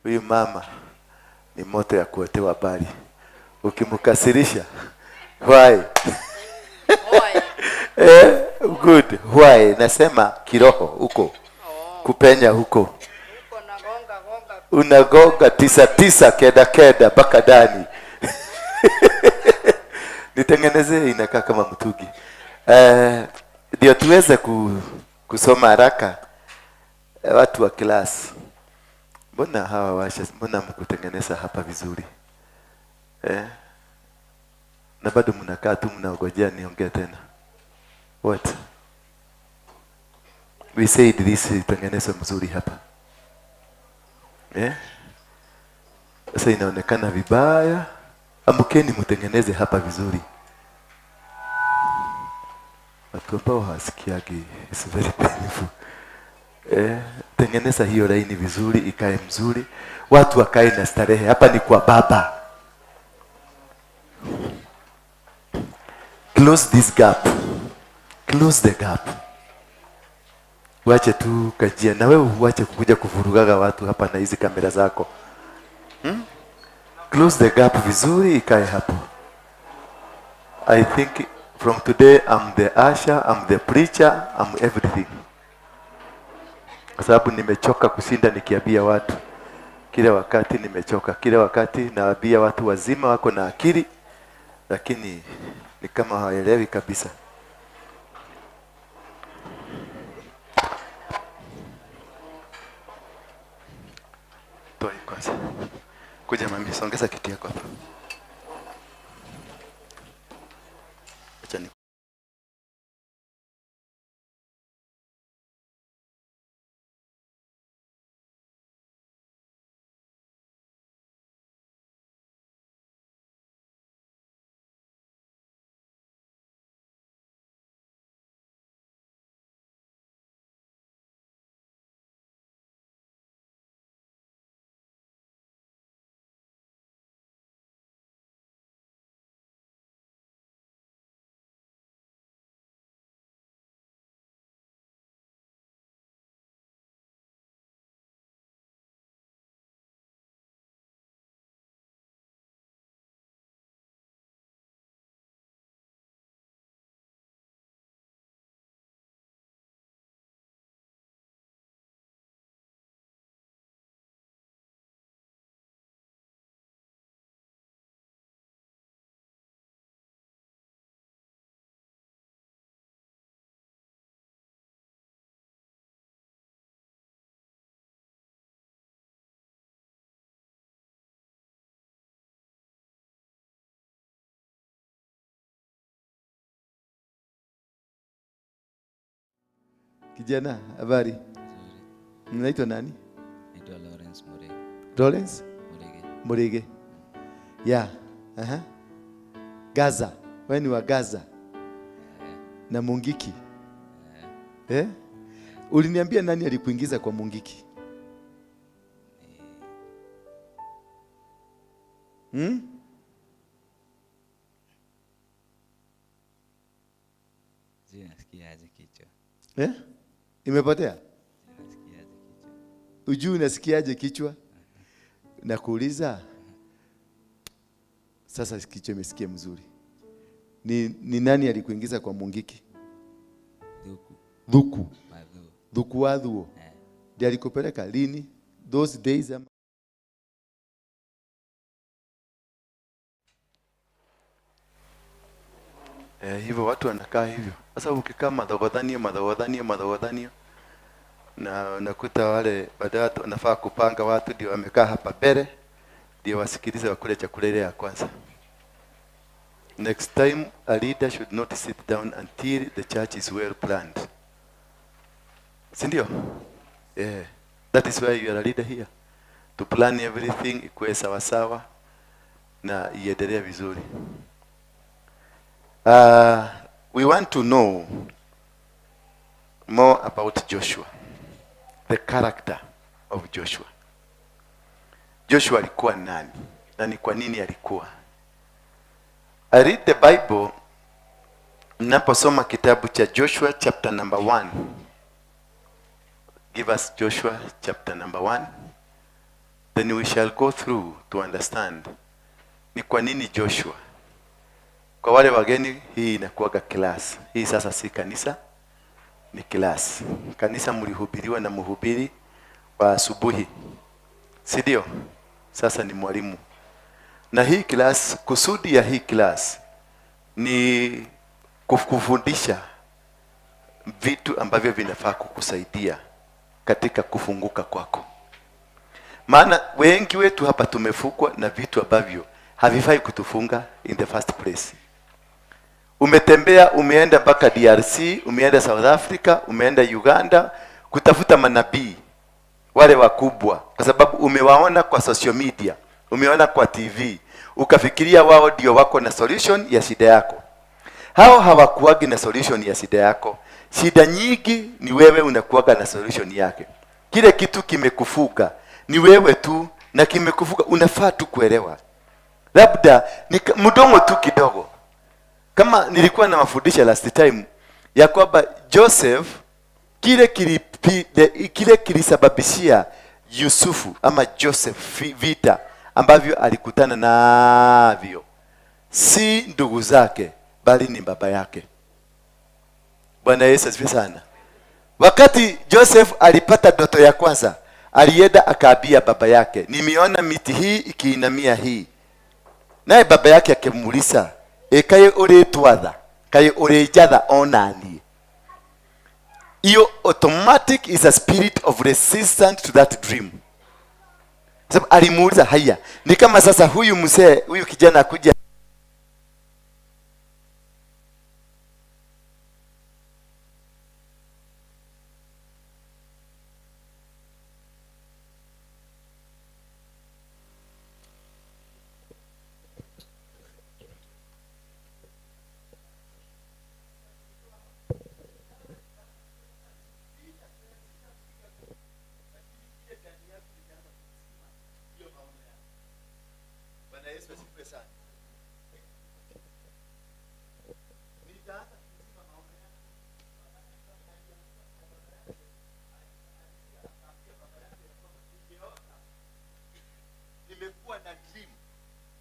Huyu mama ni moto ya kuotewa bali. Ukimkasirisha, why? Good. Why? Nasema kiroho huko. Kupenya huko. Unagonga 99 keda mpaka ndani. Nitengenezee inakaa kama mtugi. Ndio tuweze kusoma haraka. Watu wa class. Mbona hawa mbona mkutengeneza hapa vizuri? Na bado mnakaa tu mnaongojea niongee tena. What? We said this itengenezwe mzuri hapa. Sasa inaonekana vibaya. Amkeni mtengeneze hapa vizuri. Watu ambao hawasikiagi, it's very painful. Tengeneza hiyo laini vizuri, ikae mzuri. Watu wakae na starehe. Hapa ni kwa baba. Close this gap. Close the gap. Wache tu kajia. Na wewe uache kukuja kuvurugaga watu hapa na hizi kamera zako. Close the gap vizuri, ikae hapo. I think from today I'm the usher, I'm the preacher, I'm everything. Kwa sababu nimechoka kushinda nikiambia watu. Kila wakati nimechoka. Kila wakati naambia watu wazima wako na akili, lakini ni kama hawaelewi kabisa. Toi kwanza. Kuja mami, songeza kiti yako hapa. Acha ni kijana, habari? Unaitwa nani? Naitwa Lawrence Murege. Lawrence? Murege. Yeah. Gaza. Wewe ni wa Gaza. Na Mungiki. Uliniambia nani alikuingiza kwa Mungiki? Nasikiaje kichwa? Imepotea? Nasikiaje kichwa? Ujui unasikiaje kichwa? Nakuuliza. Sasa kichwa imesikia mzuri. Ni nani alikuingiza kwa Mungiki? Dhuku. Dhuku wadhuo. Ndiye alikupeleka lini? Those days hivyo watu wanakaa hivyo. Sasa ukikaa madhogodhanio na nakuta wale baadaye wanafaa kupanga watu ndio wamekaa hapa mbele ndio wasikilize wakule chakula ile ya kwanza. Next time a leader should not sit down until the church is well planned. Sindio? That is why you are a leader here. To plan everything ikuwe sawa sawa na iendelee vizuri. We want to know more about Joshua. The character of Joshua. Joshua alikuwa nani? Na ni kwa nini alikuwa? I read the Bible. Ninaposoma kitabu cha Joshua chapter number 1. give us Joshua chapter number 1. Then we shall go through to understand ni kwa nini Joshua. Kwa wale wageni, hii inakuwaga class. Hii sasa si kanisa, ni class. Kanisa mlihubiriwa na mhubiri wa asubuhi, si ndio? Sasa ni mwalimu. Na hii class, kusudi ya hii class ni kufundisha vitu ambavyo vinafaa kukusaidia katika kufunguka kwako. Maana wengi wetu hapa tumefungwa na vitu ambavyo havifai kutufunga in the first place. Umetembea, umeenda mpaka DRC, umeenda South Africa, umeenda Uganda kutafuta manabii wale wakubwa, kwa sababu umewaona kwa social media, umeona kwa TV, ukafikiria wao ndio wako na solution ya shida yako. Hao hawakuagi na solution ya shida yako. Shida nyingi ni wewe unakuaga na solution yake. Kile kitu kimekufuga ni wewe tu, na kimekufuga unafaa tu kuelewa. Labda ni mdomo tu kidogo. Kama nilikuwa na mafundisho last time ya kwamba Joseph kile kilisababishia Yusufu ama Joseph vita ambavyo alikutana navyo si ndugu zake bali ni baba yake. Bwana Yesu asifiwe sana. Wakati Joseph alipata ndoto ya kwanza, alienda akaambia baba yake, nimeona miti hii ikiinamia hii. Naye baba yake akimuuliza, ekaye uretwatha kaye urejatha onani. Iyo automatic is a spirit of resistance to that dream. Sababu alimuuliza, haya ni kama sasa huyu mzee, huyu kijana akuja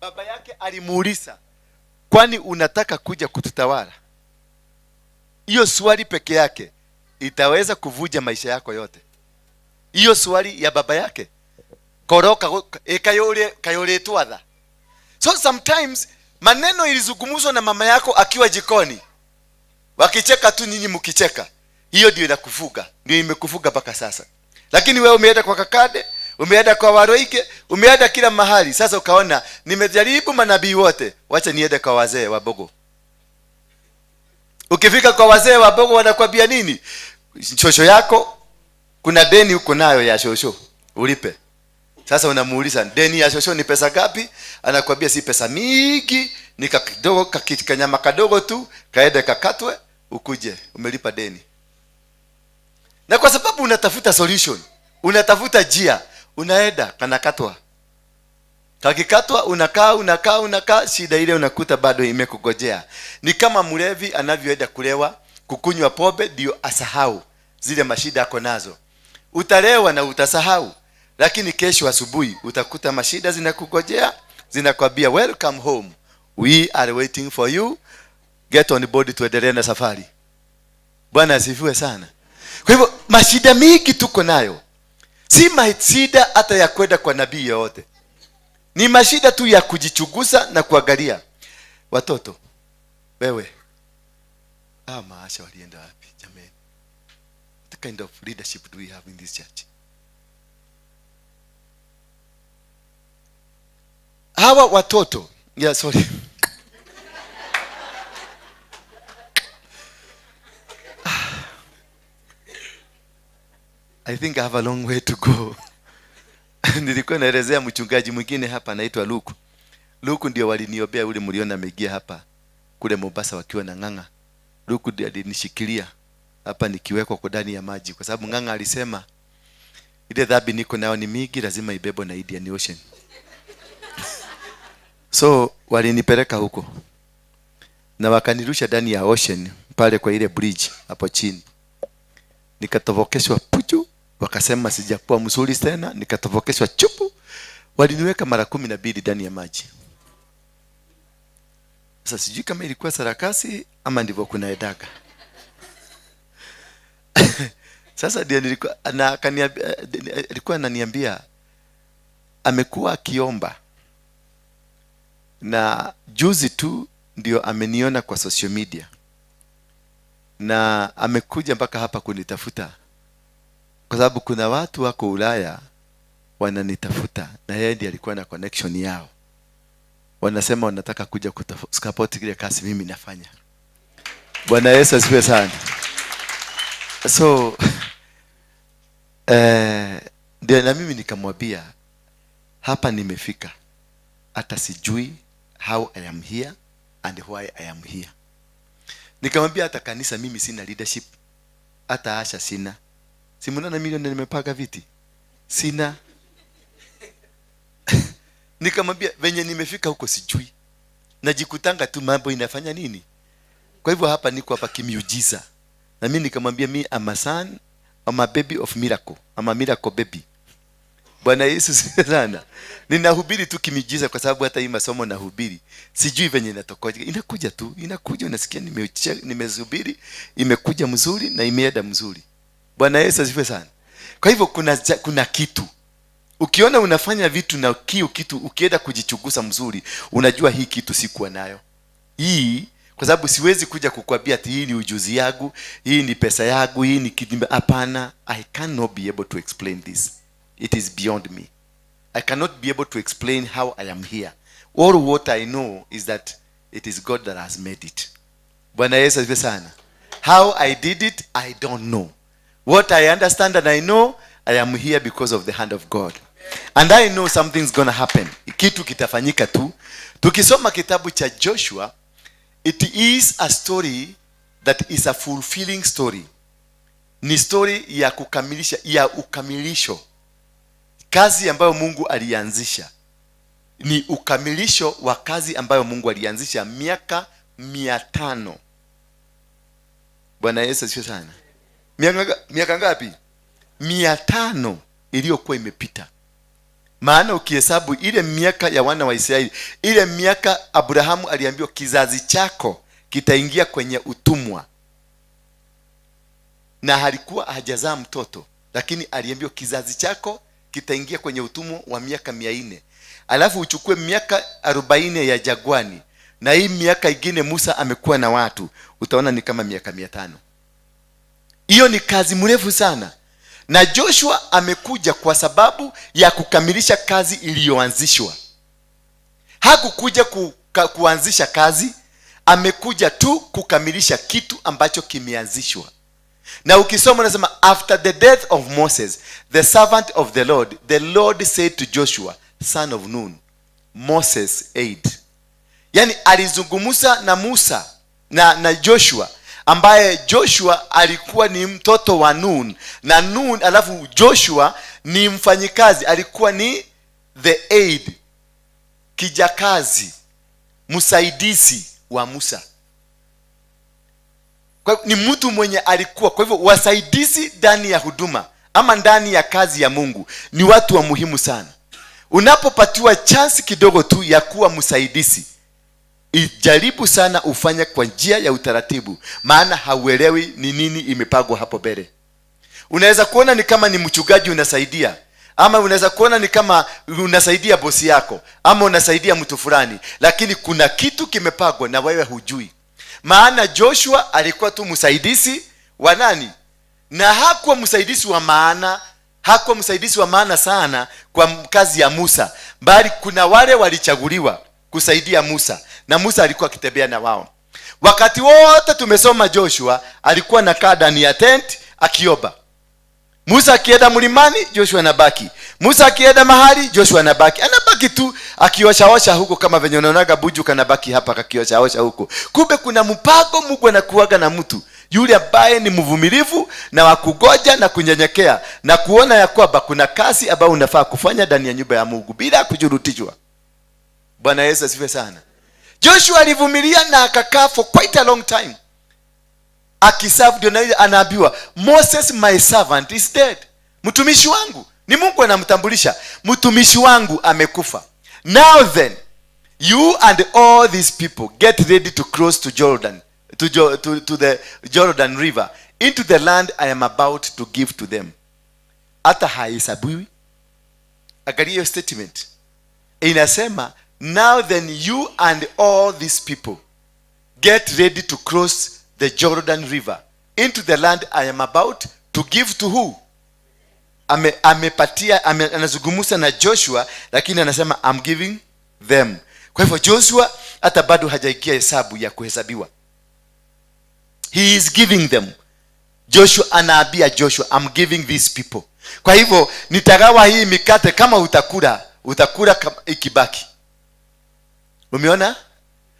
baba yake alimuuliza, kwani unataka kuja kututawala? Hiyo swali peke yake itaweza kuvuja maisha yako yote. Hiyo swali ya baba yake, koroka kayole tuadha. So sometimes maneno ilizungumzwa na mama yako akiwa jikoni, wakicheka tu, nyinyi mkicheka, hiyo ndio inakufuga, ndio imekufuga mpaka sasa. Lakini wewe umeenda kwa Kakade, umeenda kwa Waruinge, umeenda kila mahali. Sasa ukaona nimejaribu manabii wote, wacha niende kwa wazee wa Bogo. Ukifika kwa wazee wa Bogo wanakuambia nini? Shosho yako kuna deni uko nayo ya shosho, ulipe. Sasa unamuuliza, deni ya shosho ni pesa ngapi? Anakuambia si pesa mingi, ni kidogo, kanyama kadogo tu, kaende kakatwe ukuje umelipa deni. Na kwa sababu unatafuta solution, unatafuta njia, unaenda kanakatwa. Kakikatwa unakaa, shida ile unakuta bado imekugojea. Ni kama mlevi anavyoenda kulewa, kukunywa pombe ndio asahau zile mashida yako nazo. Utalewa na utasahau, lakini kesho asubuhi utakuta mashida zinakugojea, zinakwambia welcome home, we are waiting for you, get on board, tuendelee na safari. Bwana asifiwe sana. Kwa hivyo mashida mingi tuko nayo si mashida hata ya kwenda kwa nabii yote, ni mashida tu ya kujichunguza na kuangalia. Watoto wewe, maasha walienda wapi jamani? What kind of leadership do we have in this church? Hawa watoto, sorry I think I have a long way to go. Nilikuwa naelezea mchungaji mwingine hapa anaitwa Luku. Luku ndio waliniombea ule mliona ameingia hapa kule Mombasa wakiwa na Ng'ang'a. Luku ndio alinishikilia hapa nikiwekwa kwa ndani ya maji, kwa sababu Ng'ang'a alisema ile dhambi niko nayo ni mingi, lazima ibebo na Indian Ocean. So walinipeleka huko na wakanirusha ndani ya ocean pale kwa ile bridge hapo chini. Nikatovokeshwa puchu, wakasema sijakuwa mzuri tena, nikatopokeshwa chupu, waliniweka mara 12 ndani ya maji. Sasa sijui kama ilikuwa sarakasi ama ndivyo kuna edaga. Sasa ndio alikuwa ananiambia amekuwa akiomba, na juzi tu ndio ameniona kwa social media, na amekuja mpaka hapa kunitafuta kwa sababu kuna watu wako Ulaya wananitafuta, na yeye ndiye alikuwa na connection yao. Wanasema wanataka kuja support ile kazi mimi nafanya. Bwana Yesu asifiwe sana. So ndio na mimi nikamwambia hapa nimefika, hata sijui how I am here and why I am here. Nikamwambia hata kanisa mimi sina leadership, hata asha sina. Si mnaona milioni nimepaka viti? Sina. Nikamwambia venye nimefika huko sijui. Najikutanga tu mambo inafanya nini? Kwa hivyo hapa niko hapa kimiujiza. Na mimi nikamwambia me am a son, I'm a baby of miracle. I'm a miracle baby. Bwana Yesu sana. Ninahubiri tu kimiujiza kwa sababu hata hii masomo nahubiri sijui venye inatokoje. Inakuja tu, inakuja, unasikia nimezubiri, imekuja mzuri na imeenda mzuri. Bwana Yesu asifiwe sana. Kwa hivyo kuna kitu. Ukiona unafanya vitu na kitu ukienda kujichunguza mzuri, unajua hii kitu sikuwa nayo. Hii kwa sababu siwezi kuja kukwambia ati hii ni ujuzi yangu, hii ni pesa yangu, hii ni kitu. Hapana, I cannot be able to explain this. It is beyond me. I cannot be able to explain how I am here. All what I know is that it is God that has made it. Bwana Yesu asifiwe sana. How I did it, I don't know. What I understand and I know, I am here because of the hand of God. And I know something's going to happen. Kitu kitafanyika tu. Tukisoma kitabu cha Joshua, it is a story that is a fulfilling story. Ni story ya kukamilisha, ya ukamilisho. Kazi ambayo Mungu alianzisha. Ni ukamilisho wa kazi ambayo Mungu alianzisha miaka 500. Bwana Yesu asifiwe sana. Miaka ngapi? 500 iliyokuwa imepita. Maana ukihesabu ile miaka ya wana wa Israeli, ile miaka Abrahamu aliambiwa kizazi chako kitaingia kwenye utumwa. Na halikuwa hajazaa mtoto, lakini aliambiwa kizazi chako kitaingia kwenye utumwa wa miaka 400. Alafu uchukue miaka 40 ya jagwani, na hii miaka ingine Musa amekuwa na watu, utaona ni kama miaka 500. Hiyo ni kazi mrefu sana. Na Joshua amekuja kwa sababu ya kukamilisha kazi iliyoanzishwa. Hakukuja kuanzisha kazi, amekuja tu kukamilisha kitu ambacho kimeanzishwa. Na ukisoma unasema after the death of Moses, the servant of the Lord said to Joshua, son of Nun, Moses' aid. Yani alizungumza na Musa na Joshua, ambaye Joshua alikuwa ni mtoto wa Nun, na Nun alafu Joshua ni mfanyikazi, alikuwa ni the aid, kijakazi, msaidizi wa Musa. Kwa hivyo ni mtu mwenye alikuwa, kwa hivyo wasaidizi ndani ya huduma ama ndani ya kazi ya Mungu ni watu wa muhimu sana. Unapopatiwa chance kidogo tu ya kuwa msaidizi, ijaribu sana ufanye kwa njia ya utaratibu, maana hauelewi ni nini imepagwa hapo mbele. Unaweza kuona ni kama ni mchungaji unasaidia, ama unaweza kuona ni kama unasaidia bosi yako, ama unasaidia mtu fulani, lakini kuna kitu kimepagwa na wewe hujui. Maana Joshua alikuwa tu msaidizi wa nani? Na hakuwa msaidizi wa maana, hakuwa msaidizi wa maana sana kwa kazi ya Musa, bali kuna wale walichaguliwa kusaidia Musa, na Musa alikuwa akitembea na wao. Wakati wote tumesoma Joshua alikuwa anakaa ndani ya tent akiomba. Musa akienda mlimani, Joshua anabaki. Musa akienda mahali, Joshua anabaki. Anabaki tu akioshaosha huko, kama venye unaonaga buju kanabaki hapa kakioshaosha huko. Kumbe kuna mpango Mungu anakuaga na mtu yule ambaye ni mvumilivu na wakugoja na kunyenyekea na kuona ya kwamba kuna kazi ambayo unafaa kufanya ndani ya nyumba ya Mungu bila kujurutishwa. Bwana Yesu asifiwe sana. Joshua alivumilia na akakaa for quite a long time akiserve. Ndio anaambiwa Moses my servant is dead, mtumishi wangu. Ni Mungu anamtambulisha, mtumishi wangu amekufa. Now then, you and all these people get ready to cross to Jordan, to the Jordan River, into the land I am about to give to them. Hata haisabiwi. Angalia hiyo statement. Inasema, now then you and all these people get ready to cross the Jordan River into the land I am about to give to who? Anazungumza na Joshua, lakini anasema I'm giving them. Kwa hivyo Joshua hata bado hajaikia hesabu ya kuhesabiwa. He is giving them. Joshua anaambia Joshua, I'm giving these people. Kwa hivyo nitagawa hii mikate, kama utakula ikibaki. Umeona?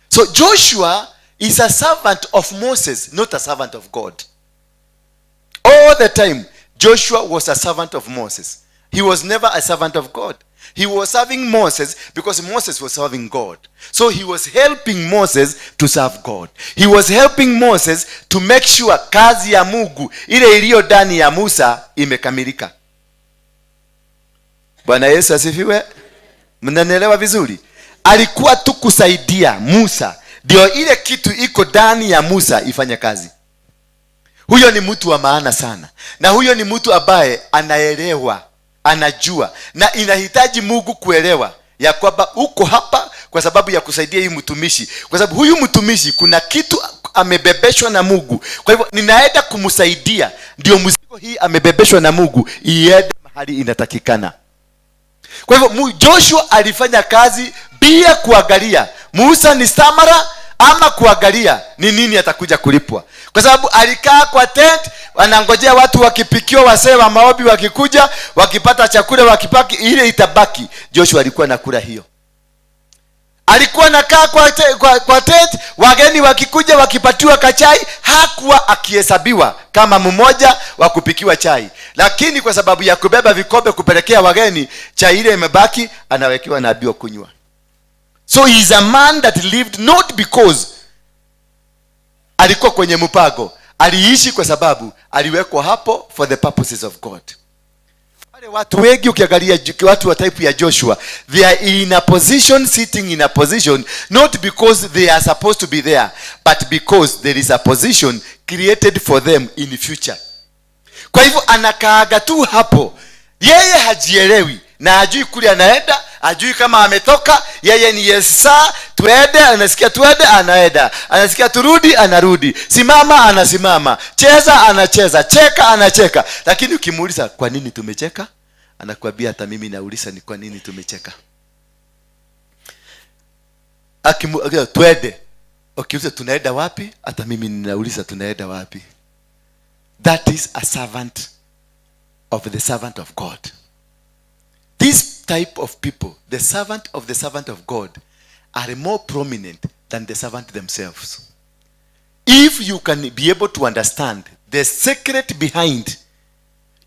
So Joshua is a servant of Moses, not a servant of God. All the time Joshua was a servant of Moses. He was never a servant of God. He was serving Moses because Moses was serving God. So he was helping Moses to serve God. He was helping Moses to make sure kazi ya Mungu ile iliyo ndani ya Musa imekamilika. Bwana Yesu asifiwe. Mnanielewa vizuri? Alikuwa tu kusaidia Musa, ndio ile kitu iko ndani ya Musa ifanye kazi. Huyo ni mtu wa maana sana. Na huyo ni mtu ambaye anaelewa, anajua, na inahitaji Mungu kuelewa ya kwamba uko hapa kwa sababu ya kusaidia hii mtumishi. Kwa sababu huyu mtumishi kuna kitu amebebeshwa na Mungu. Kwa hivyo ninaenda kumsaidia, ndio mzigo hii amebebeshwa na Mungu iende mahali inatakikana. Kwa hivyo Joshua alifanya kazi bila kuangalia Musa ni stamara ama kuangalia ni nini atakuja kulipwa. Kwa sababu alikaa kwa tent, wanangojea watu wakipikiwa, wasee wa maombi wakikuja, wakipata chakula wakipaki, ile itabaki. Joshua alikuwa nakula hiyo. Alikuwa nakaa kwa tent, wageni wakikuja wakipatiwa kachai, hakuwa akihesabiwa kama mmoja wa kupikiwa chai. Lakini kwa sababu ya kubeba vikombe kupelekea wageni, chai ile imebaki, anawekewa na abio kunywa. So he is a man that lived not because alikuwa kwenye mpango. Aliishi kwa sababu aliwekwa hapo for the purposes of God. Wale watu wengi ukiangalia watu wa type ya Joshua, they are in a position, sitting in a position, not because they are supposed to be there, but because there is a position created for them in the future. Kwa hivyo anakaaga tu hapo. Yeye hajielewi na hajui kule anaenda, hajui kama ametoka. Yeye ni yesa, tuende, anasikia tuende, anaenda. Anasikia turudi, anarudi. Simama, anasimama. Cheza, anacheza. Cheka, anacheka. Lakini ukimuuliza kwa nini tumecheka, anakuambia hata mimi nauliza ni kwa nini tumecheka. Tuende, ukiuliza tunaenda wapi, hata mimi ninauliza tunaenda wapi. That is a servant of the servant of God. This type of people, the servant of God, are more prominent than the servant themselves. If you can be able to understand the secret behind,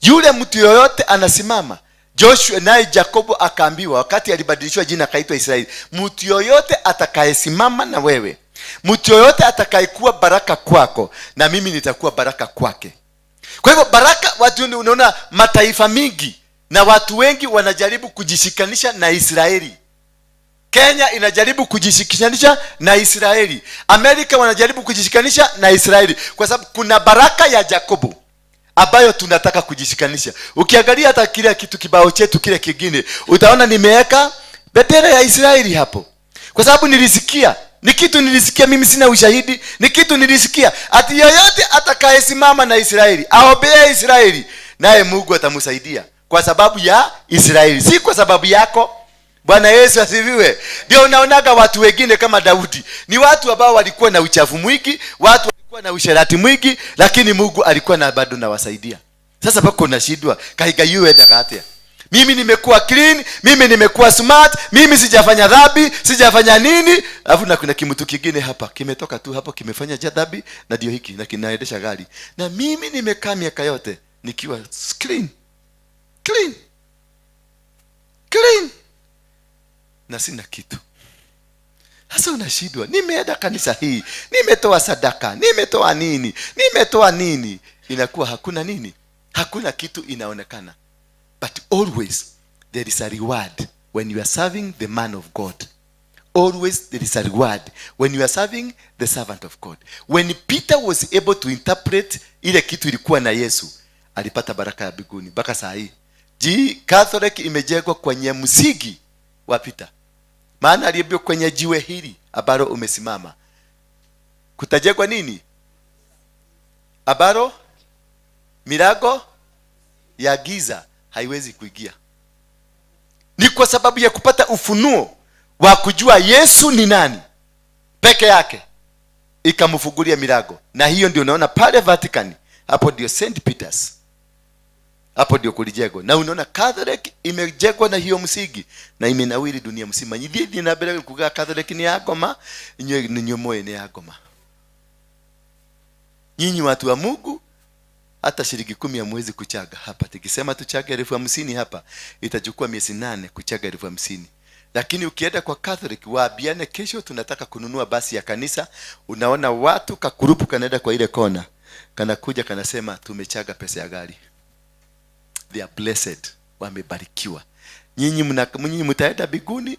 yule mtu yoyote anasimama. Joshua naye Jacobo akaambiwa wakati alibadilishwa jina akaitwa Israeli, mtu yoyote atakayesimama na wewe, mtu yoyote atakayekuwa baraka kwako, na mimi nitakuwa baraka kwake. Kwa hivyo baraka, watu unaona mataifa mingi na watu wengi wanajaribu kujishikanisha na Israeli. Kenya inajaribu kujishikanisha na Israeli. Amerika wanajaribu kujishikanisha na Israeli. Kwa sababu kuna baraka ya Jacobo ambayo tunataka kujishikanisha. Ukiangalia hata kile kitu kibao chetu kile kingine, utaona nimeweka bendera ya Israeli hapo. Kwa sababu nilisikia, ni kitu nilisikia, mimi sina ushahidi, ni kitu nilisikia. Ati yoyote atakayesimama na Israeli, aombee Israeli, naye Mungu atamsaidia. Kwa sababu ya Israeli, si kwa sababu yako. Bwana Yesu asifiwe. Ndio unaonaga watu wengine kama Daudi, ni watu ambao walikuwa na uchafu mwingi, watu walikuwa na usherati mwingi, lakini Mungu alikuwa na bado nawasaidia. Sasa pako nashindwa kaigaiwe dagatia. Mimi nimekuwa clean, mimi nimekuwa smart, mimi sijafanya dhambi, sijafanya nini, alafu na kuna kimtu kingine hapa kimetoka tu hapo kimefanya dhambi na ndio hiki na kinaendesha gari. Na mimi nimekaa miaka yote nikiwa clean na sina kitu. Sasa unashindwa, nimeenda kanisa hii, nimetoa sadaka, nimetoa nini, inakuwa hakuna nini, hakuna kitu inaonekana. But always there is a reward when you are serving the man of God. Always there is a reward when you are serving the servant of God. When Peter was able to interpret ile kitu ilikuwa na Yesu, alipata baraka ya mbinguni mpaka saa hii. Catholic imejengwa kwenye msingi wa Peter. Maana aliambiwa kwenye jiwe hili ambalo umesimama kutajengwa nini? Ambalo milango ya giza haiwezi kuingia. Ni kwa sababu ya kupata ufunuo wa kujua Yesu ni nani peke yake, ikamfungulia milango. Na hiyo ndio unaona pale Vatican, hapo ndio St. Peter's, hapo ndio kulijengwa. Na unaona Catholic imejengwa na hiyo msingi na imenawiri dunia mzima. Nyinyi na bila kugaa Catholic ni agoma, nyinyi moyo ni agoma. Nyinyi watu wa Mungu, hata shilingi 10 hamwezi kuchaga hapa. Tukisema tuchaga 50,000 hapa, itachukua miezi 8 kuchaga 50,000. Lakini ukienda kwa Catholic, waabiane kesho tunataka kununua basi ya kanisa, unaona watu kakurupu kanaenda kwa ile kona, kanakuja kanasema tumechaga pesa ya gari. They are blessed, wamebarikiwa. Nyinyi mtaenda mbinguni,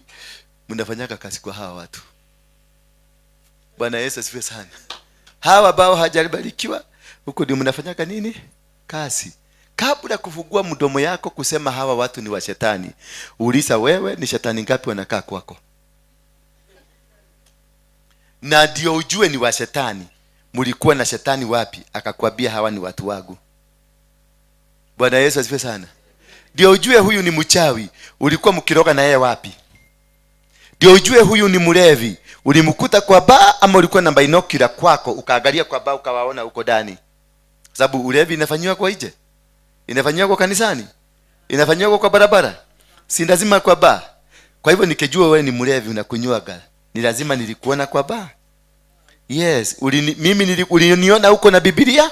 mnafanyaka kazi kwa hawa watu. Bwana Yesu asifiwe sana. Hawa ambao hajabarikiwa huko ndio mnafanyaka nini? Kazi. Kabla kufungua mdomo yako kusema hawa watu ni wa shetani, uliza wewe ni shetani ngapi wanakaa kwako. Na ndio ujue ni wa shetani. Mlikuwa na shetani wapi akakwambia hawa ni watu wangu? Bwana Yesu asifiwe sana. Ndio ujue huyu ni mchawi, ulikuwa mkiroga na yeye wapi? Ndio ujue huyu ni mlevi, ulimkuta kwa baa ama ulikuwa na binokula kwako ukaangalia kwa baa ukawaona uko ndani? Sababu ulevi inafanywa kwa nje, inafanywa kwa kanisani, inafanywa kwa barabara, si lazima kwa baa. Kwa hivyo nikijua wewe ni mlevi unakunywaga, ni lazima nilikuona kwa baa? Yes, uliniona huko na Biblia?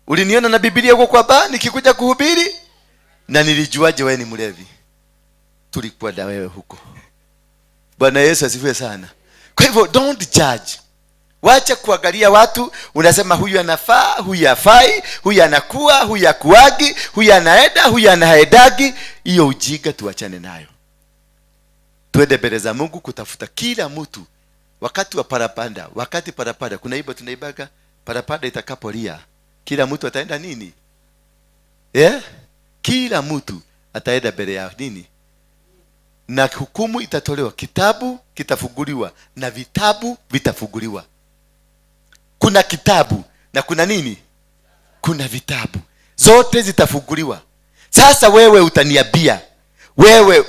Uliniona na Biblia huko kwa baa nikikuja kuhubiri? Na nilijuaje wewe ni mlevi? Tulikuwa na wewe huko. Bwana Yesu asifiwe sana. Kwa hivyo don't judge. Wacha kuangalia watu unasema huyu anafaa, huyu hafai, huyu anakuwa, huyu hakuagi, huyu anaenda, huyu anahaedagi. Hiyo ujinga tuachane nayo. Tuende mbele za Mungu kutafuta kila mtu wakati wa parapanda. Wakati parapanda kuna tunaibaga parapanda itakapolia, kila mtu ataenda nini? Kila mtu ataenda mbele ya nini? Na hukumu itatolewa, kitabu kitafunguliwa na vitabu vitafunguliwa. Kuna kitabu na kuna nini? Kuna vitabu. Zote zitafunguliwa. Sasa wewe utaniambia,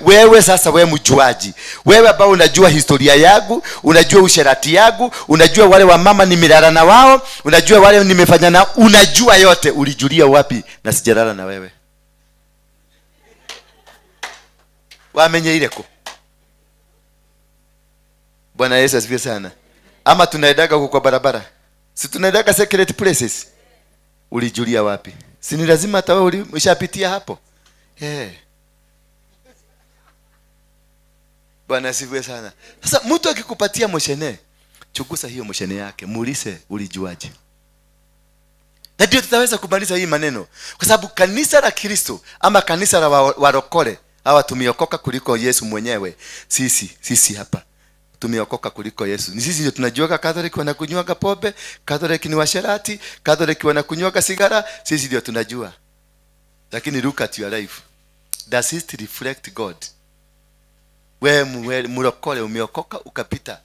wewe sasa wewe mjuaji, wewe ambao unajua historia yangu, unajua usherati yangu, unajua wale wa mama nimelala na wao, unajua wale nimefanya na, unajua yote, ulijulia wapi na sijalala na wewe? Wamenye ileko. Bwana Yesu asifiwe sana. Ama tunaendaga huko kwa barabara, si tunaendaga secret places, ulijulia wapi? Si ni lazima hata wewe umeshapitia hapo? Bwana asifiwe sana. Sasa mtu akikupatia moshene, chunguza hiyo moshene yake, muulize ulijuaje? Na ndio tutaweza kumaliza hii maneno. Kwa sababu kanisa la Kristo ama kanisa la warokole, hawa tumeokoka kuliko Yesu mwenyewe. Sisi hapa tumeokoka kuliko Yesu. Ni sisi ndio tunajua Catholic wanakunywaga pombe, Catholic ni washerati, Catholic wanakunywaga sigara, sisi ndio tunajua. Lakini look at your life. Does it reflect God? Wewe mrokole umeokoka ukapita,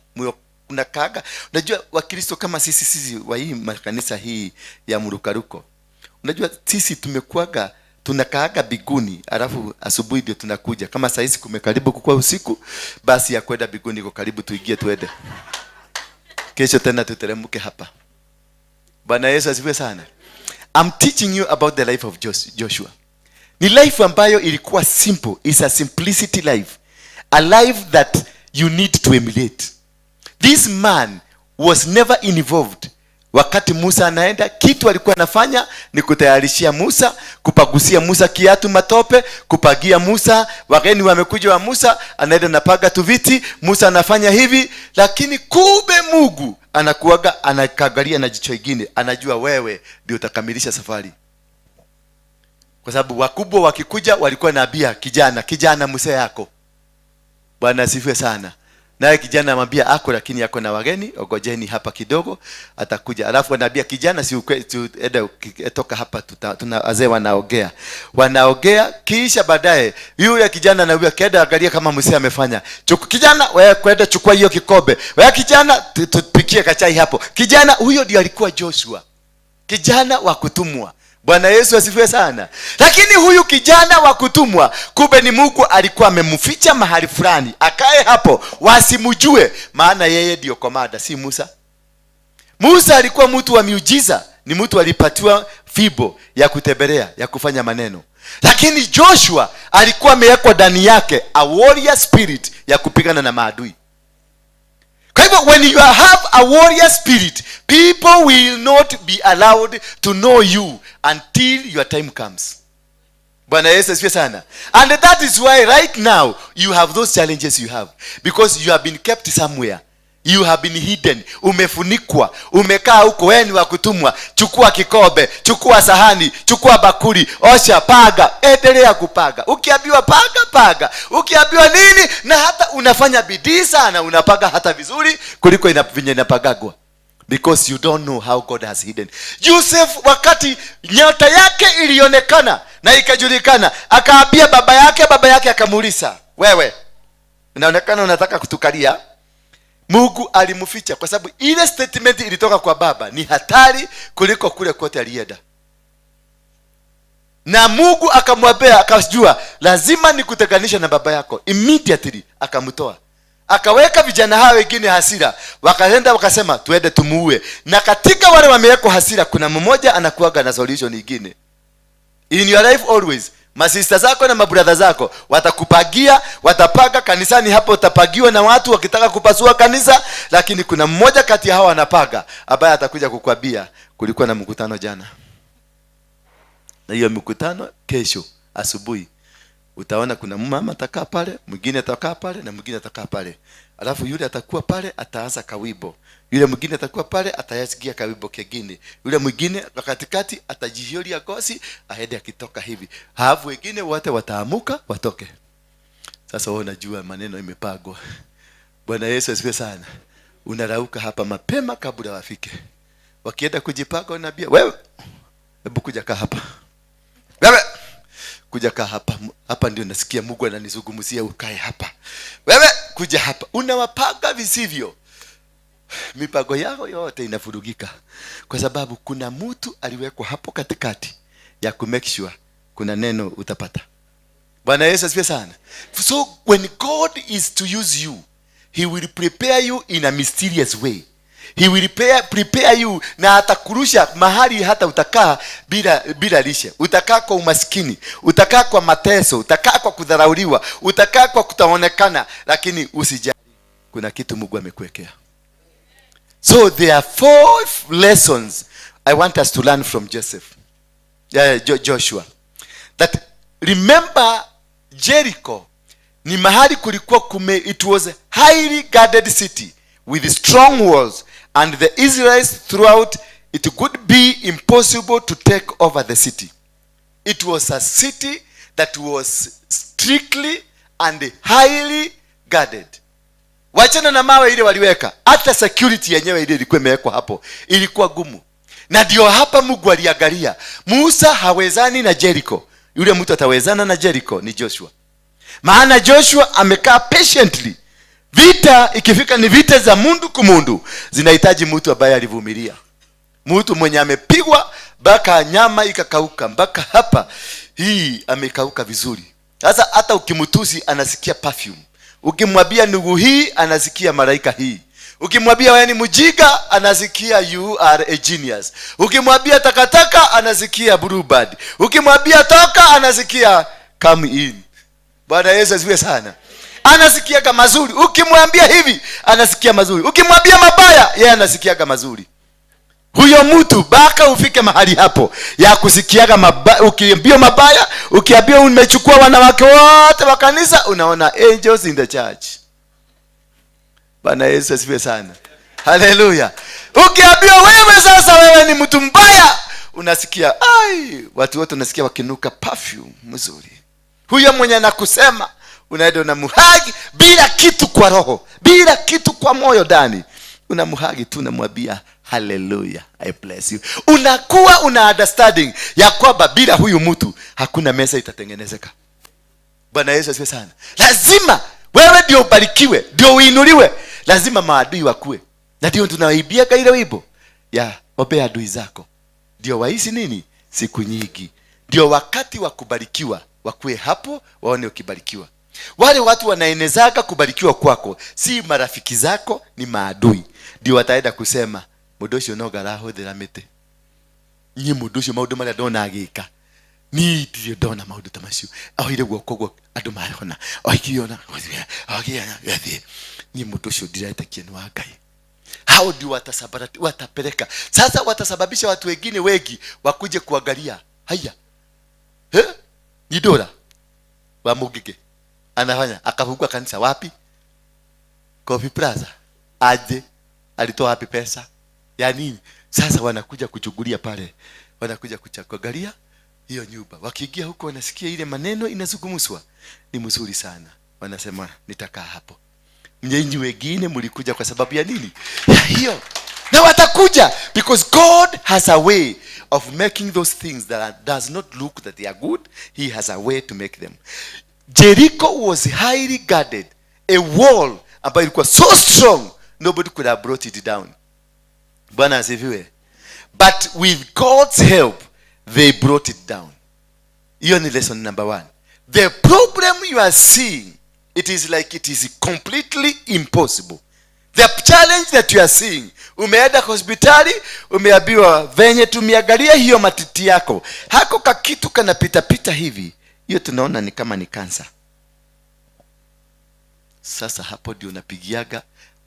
unakaaga. Unajua Wakristo kama sisi wa hii makanisa hii ya mrukaruko, unajua sisi tumekuaga tunakaaga biguni, alafu asubuhi ndio tunakuja. Kama saa hizi kumekaribu kukua usiku, basi ya kwenda biguni iko karibu, tuingie tuende. Kesho tena tuteremke hapa. Bwana Yesu asifiwe sana. I'm teaching you about the life of Joshua. Ni life ambayo ilikuwa simple, is a simplicity life. A life that you need to emulate. This man was never involved. Wakati Musa anaenda, kitu alikuwa anafanya ni kutayarishia Musa, kupagusia Musa kiatu matope, kupagia Musa, wageni wamekuja wa Musa, anaenda napaga tu viti, Musa anafanya hivi. Lakini kumbe Mungu anakuaga anakagalia na jicho lingine, anajua wewe ndio utakamilisha safari. Kwa sababu wakubwa wakikuja walikuwa naambia kijana mzee yako. Bwana asifiwe sana. Naye kijana anamwambia ako, lakini yako na wageni, ogojeni hapa kidogo atakuja. Alafu anaambia kijana, si toka hapa, tuna wazee wanaongea. Kisha baadaye yule kijana anaambia kenda angalia kama mzee amefanya. Kijana, wewe kwenda chukua hiyo kikombe. Wewe kijana, tupikie kachai hapo. Kijana huyo ndiye alikuwa Joshua, kijana wa kutumwa. Bwana Yesu asifiwe sana. Lakini huyu kijana wa kutumwa, kumbe ni Mungu alikuwa amemficha mahali fulani akae hapo wasimjue, maana yeye ndio komanda, si Musa. Musa alikuwa mtu wa miujiza, ni mtu alipatiwa fibo ya kutembelea, ya kufanya maneno. Lakini Joshua alikuwa amewekwa ndani yake a warrior spirit ya kupigana na maadui. Kwa hivyo when you have a warrior spirit, people will not be allowed to know you until your time comes. Bwana Yesu asifiwe sana. And that is why right now you have those challenges you have, because you have been kept somewhere. You have been hidden. Umefunikwa, umekaa huko, wewe ni wa kutumwa. Chukua kikombe, chukua sahani, chukua bakuli, osha, paga, endelea kupaga. Ukiambiwa paga. Ukiambiwa nini, na hata unafanya bidii sana, unapaga hata vizuri kuliko inapagagwa. Because you don't know how God has hidden. Joseph, wakati nyota yake ilionekana na ikajulikana, akaambia baba yake akamuuliza, wewe inaonekana unataka kutukalia. Mungu alimficha kwa sababu ile statement ilitoka kwa baba ni hatari kuliko kule kote alienda. Na Mungu akamwambia, akajua lazima nikutenganisha na baba yako. Immediately akamtoa. Akaweka vijana hao wengine hasira, wakaenda wakasema tuende tumuue. Na katika wale wamewekwa hasira kuna mmoja anakuaga na solution nyingine. In your life always, masista zako na mabrother zako watakupagia, watapaga kanisani hapo, utapagiwa na watu wakitaka kupasua kanisa, lakini kuna mmoja kati ya hao anapaga ambaye atakuja kukwambia kulikuwa na mkutano jana. Na hiyo mkutano kesho asubuhi utaona kuna mama atakaa pale, mwingine atakaa pale na mwingine atakaa pale. Alafu yule atakuwa pale ataanza kawibo. Yule mwingine atakuwa pale atayasikia kawibo kingine. Yule mwingine katikati atajihiolia gosi aende akitoka hivi. Halafu wengine wote wataamuka watoke. Sasa wewe unajua maneno imepagwa. Bwana Yesu asifiwe sana. Unarauka hapa mapema kabla wafike. Wakienda kujipaga unaambia, wewe hebu kuja kaa hapa. Wewe kuja kaa hapa. Hapa ndio nasikia Mungu ananizungumzia ukae hapa. Wewe kuja hapa. Unawapaga visivyo. Mipago yao yote inafurugika kwa sababu kuna mtu aliwekwa hapo katikati ya ku make sure kuna neno utapata. Bwana Yesu asifiwe sana. So when God is to use you, he will prepare you in a mysterious way. He will prepare you, na atakurusha mahali hata utakaa bila lishe. Utakaa kwa umaskini, utakaa kwa mateso, utakaa kwa kudharauliwa, utakaa kwa kutaonekana, lakini usijali. Kuna kitu Mungu amekuwekea. So there are 4 lessons I want us to learn from Joshua. That remember, Jericho ni mahali kulikuwa it was a highly guarded city with strong walls, and the Israelites throughout it could be impossible to take over the city. It was a city that was strictly and highly guarded. Wachana na mawe ile waliweka, hata security yenyewe ile ilikuwa imewekwa hapo, ilikuwa gumu. Na ndio hapa Mungu aliangalia, Musa hawezani na Jericho. Yule mtu atawezana na Jericho ni Joshua. Maana Joshua amekaa patiently. Vita ikifika ni vita za mundu kumundu, zinahitaji mtu ambaye alivumilia. Mtu mwenye amepigwa mpaka nyama ikakauka, mpaka hapa hii amekauka vizuri. Sasa hata ukimtusi anasikia perfume. Ukimwambia ndugu hii anasikia malaika hii. Ukimwambia wewe ni mjinga anasikia you are a genius. Ukimwambia takataka anasikia blue bird. Ukimwambia toka anasikia come in. Bwana Yesu asifiwe sana. Anasikia kama mazuri. Ukimwambia hivi anasikia mazuri. Ukimwambia mabaya yeye anasikia kama mazuri. Huyo mtu baka ufike mahali hapo ya kusikiaga mabaya. Ukiambia mabaya, ukiambia umechukua wanawake wote wa kanisa, unaona angels in the church. Bwana Yesu asifiwe sana. Haleluya. Ukiambia wewe sasa wewe ni mtu mbaya, unasikia watu wote unasikia wakinuka perfume mzuri. Huyo mwenye anakusema unaenda unamhagi bila kitu kwa roho, bila kitu kwa moyo ndani. Unamhagi tu, unamwambia hallelujah, I bless you. Unakuwa una understanding ya kwamba bila huyu mtu hakuna mesa itatengenezeka. Bwana Yesu asifiwe sana. Lazima wewe ndio ubarikiwe, ndio uinuliwe. Lazima maadui wakue. Na ndio tunawaibia ile wimbo ya ombea adui zako, ndio waishi nini siku nyingi. Ndio wakati wa kubarikiwa wakue hapo, waone ukibarikiwa. Wale watu wanaenezaga kubarikiwa kwako si marafiki zako, ni maadui. Ndio wataenda kusema mudoshi onogaraho dhiramete, nyi mudoshi maudu maria ndona agika ni ndio ndona maudu tamashu ahire guoko andu marona oikiona yathi nyi mudoshi ndirete kienu wa Ngai. Hao ndio watapeleka. Sasa watasababisha watu wengine wengi wakuje kuangalia. Haya ni dola wa Mugige anafanya akafungua kanisa wapi? Coffee Plaza. Aje alitoa wapi pesa ya nini? Sasa wanakuja kuchugulia pale, wanakuja kuangalia hiyo nyumba. Wakiingia huko wanasikia ile maneno inazungumzwa, ni mzuri sana, wanasema nitakaa hapo. Mnyenyi wengine mlikuja kwa sababu ya nini? Ya hiyo. Na watakuja because God has a way of making those things that does not look that they are good. He has a way to make them. Jericho was highly guarded, a wall ambayo ilikuwa so strong nobody could have brought it down. Bwana asifiwe. But with God's help they brought it down. Hiyo ni lesson number 1. The problem you are seeing, it is like it is completely impossible. The challenge that you are seeing, umeenda hospitali, umeambiwa venye tumiangalia hiyo matiti yako, hako kakitu kanapita pita hivi, hiyo tunaona ni kama ni kansa. Sasa hapo ndio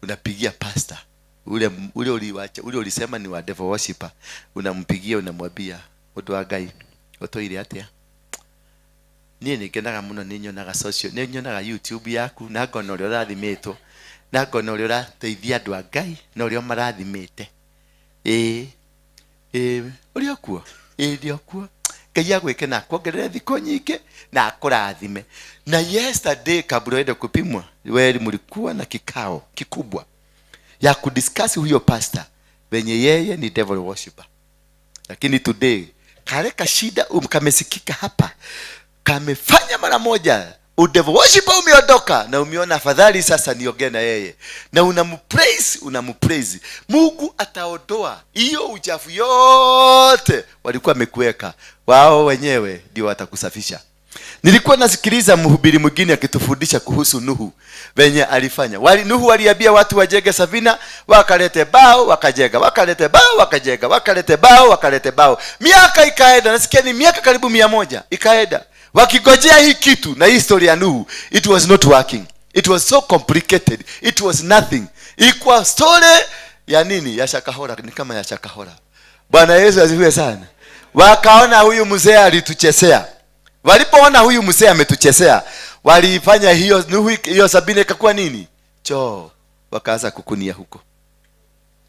unapigia pastor ule ulisema ni wa devil worshipper, unampigia unamwambia odo agai otoire atia niĩ nĩngenaga mũno nĩnyonaga YouTube yaku, na ngona ũrĩa ũrathimĩtwo, na ngona ũrĩa ũrateithia andũ a Ngai, na ũrĩa marathimĩte. Ũrĩa kuo ndio kuo Ngai agwĩke na kuongerere thikũ nyingĩ na akũrathime. Na yesterday kabla uende kupimwa, wewe mlikuwa na kikao kikubwa ya kudiscuss huyo pastor venye yeye ni devil worshipper. Lakini today kale kashida kammesikika hapa, kamefanya mara moja devil worshipper umeondoka, na umeona afadhali sasa niongee na yeye, na unamupraise. Mungu ataondoa hiyo uchafu yote walikuwa wamekuweka, wao wenyewe ndio watakusafisha. Nilikuwa nasikiliza mhubiri mwingine akitufundisha kuhusu Nuhu venye alifanya. Nuhu aliambia watu wajenge safina, wakalete bao wakajenga, wakalete bao wakajenga, wakalete bao wakalete bao. Miaka ikaenda, nasikia ni miaka karibu 100 ikaenda wakigojea hii kitu. Na hii story ya Nuhu, it was not working. It was so complicated. It was nothing. Ilikuwa story ya nini? Ya shakahora, ni kama ya shakahora. Bwana Yesu asifiwe sana. Wakaona huyu mzee alituchezea. Walipoona huyu mzee ametuchezea, walifanya hiyo Nuhu hiyo Sabina ikakuwa nini? Choo. Wakaanza kukunia huko.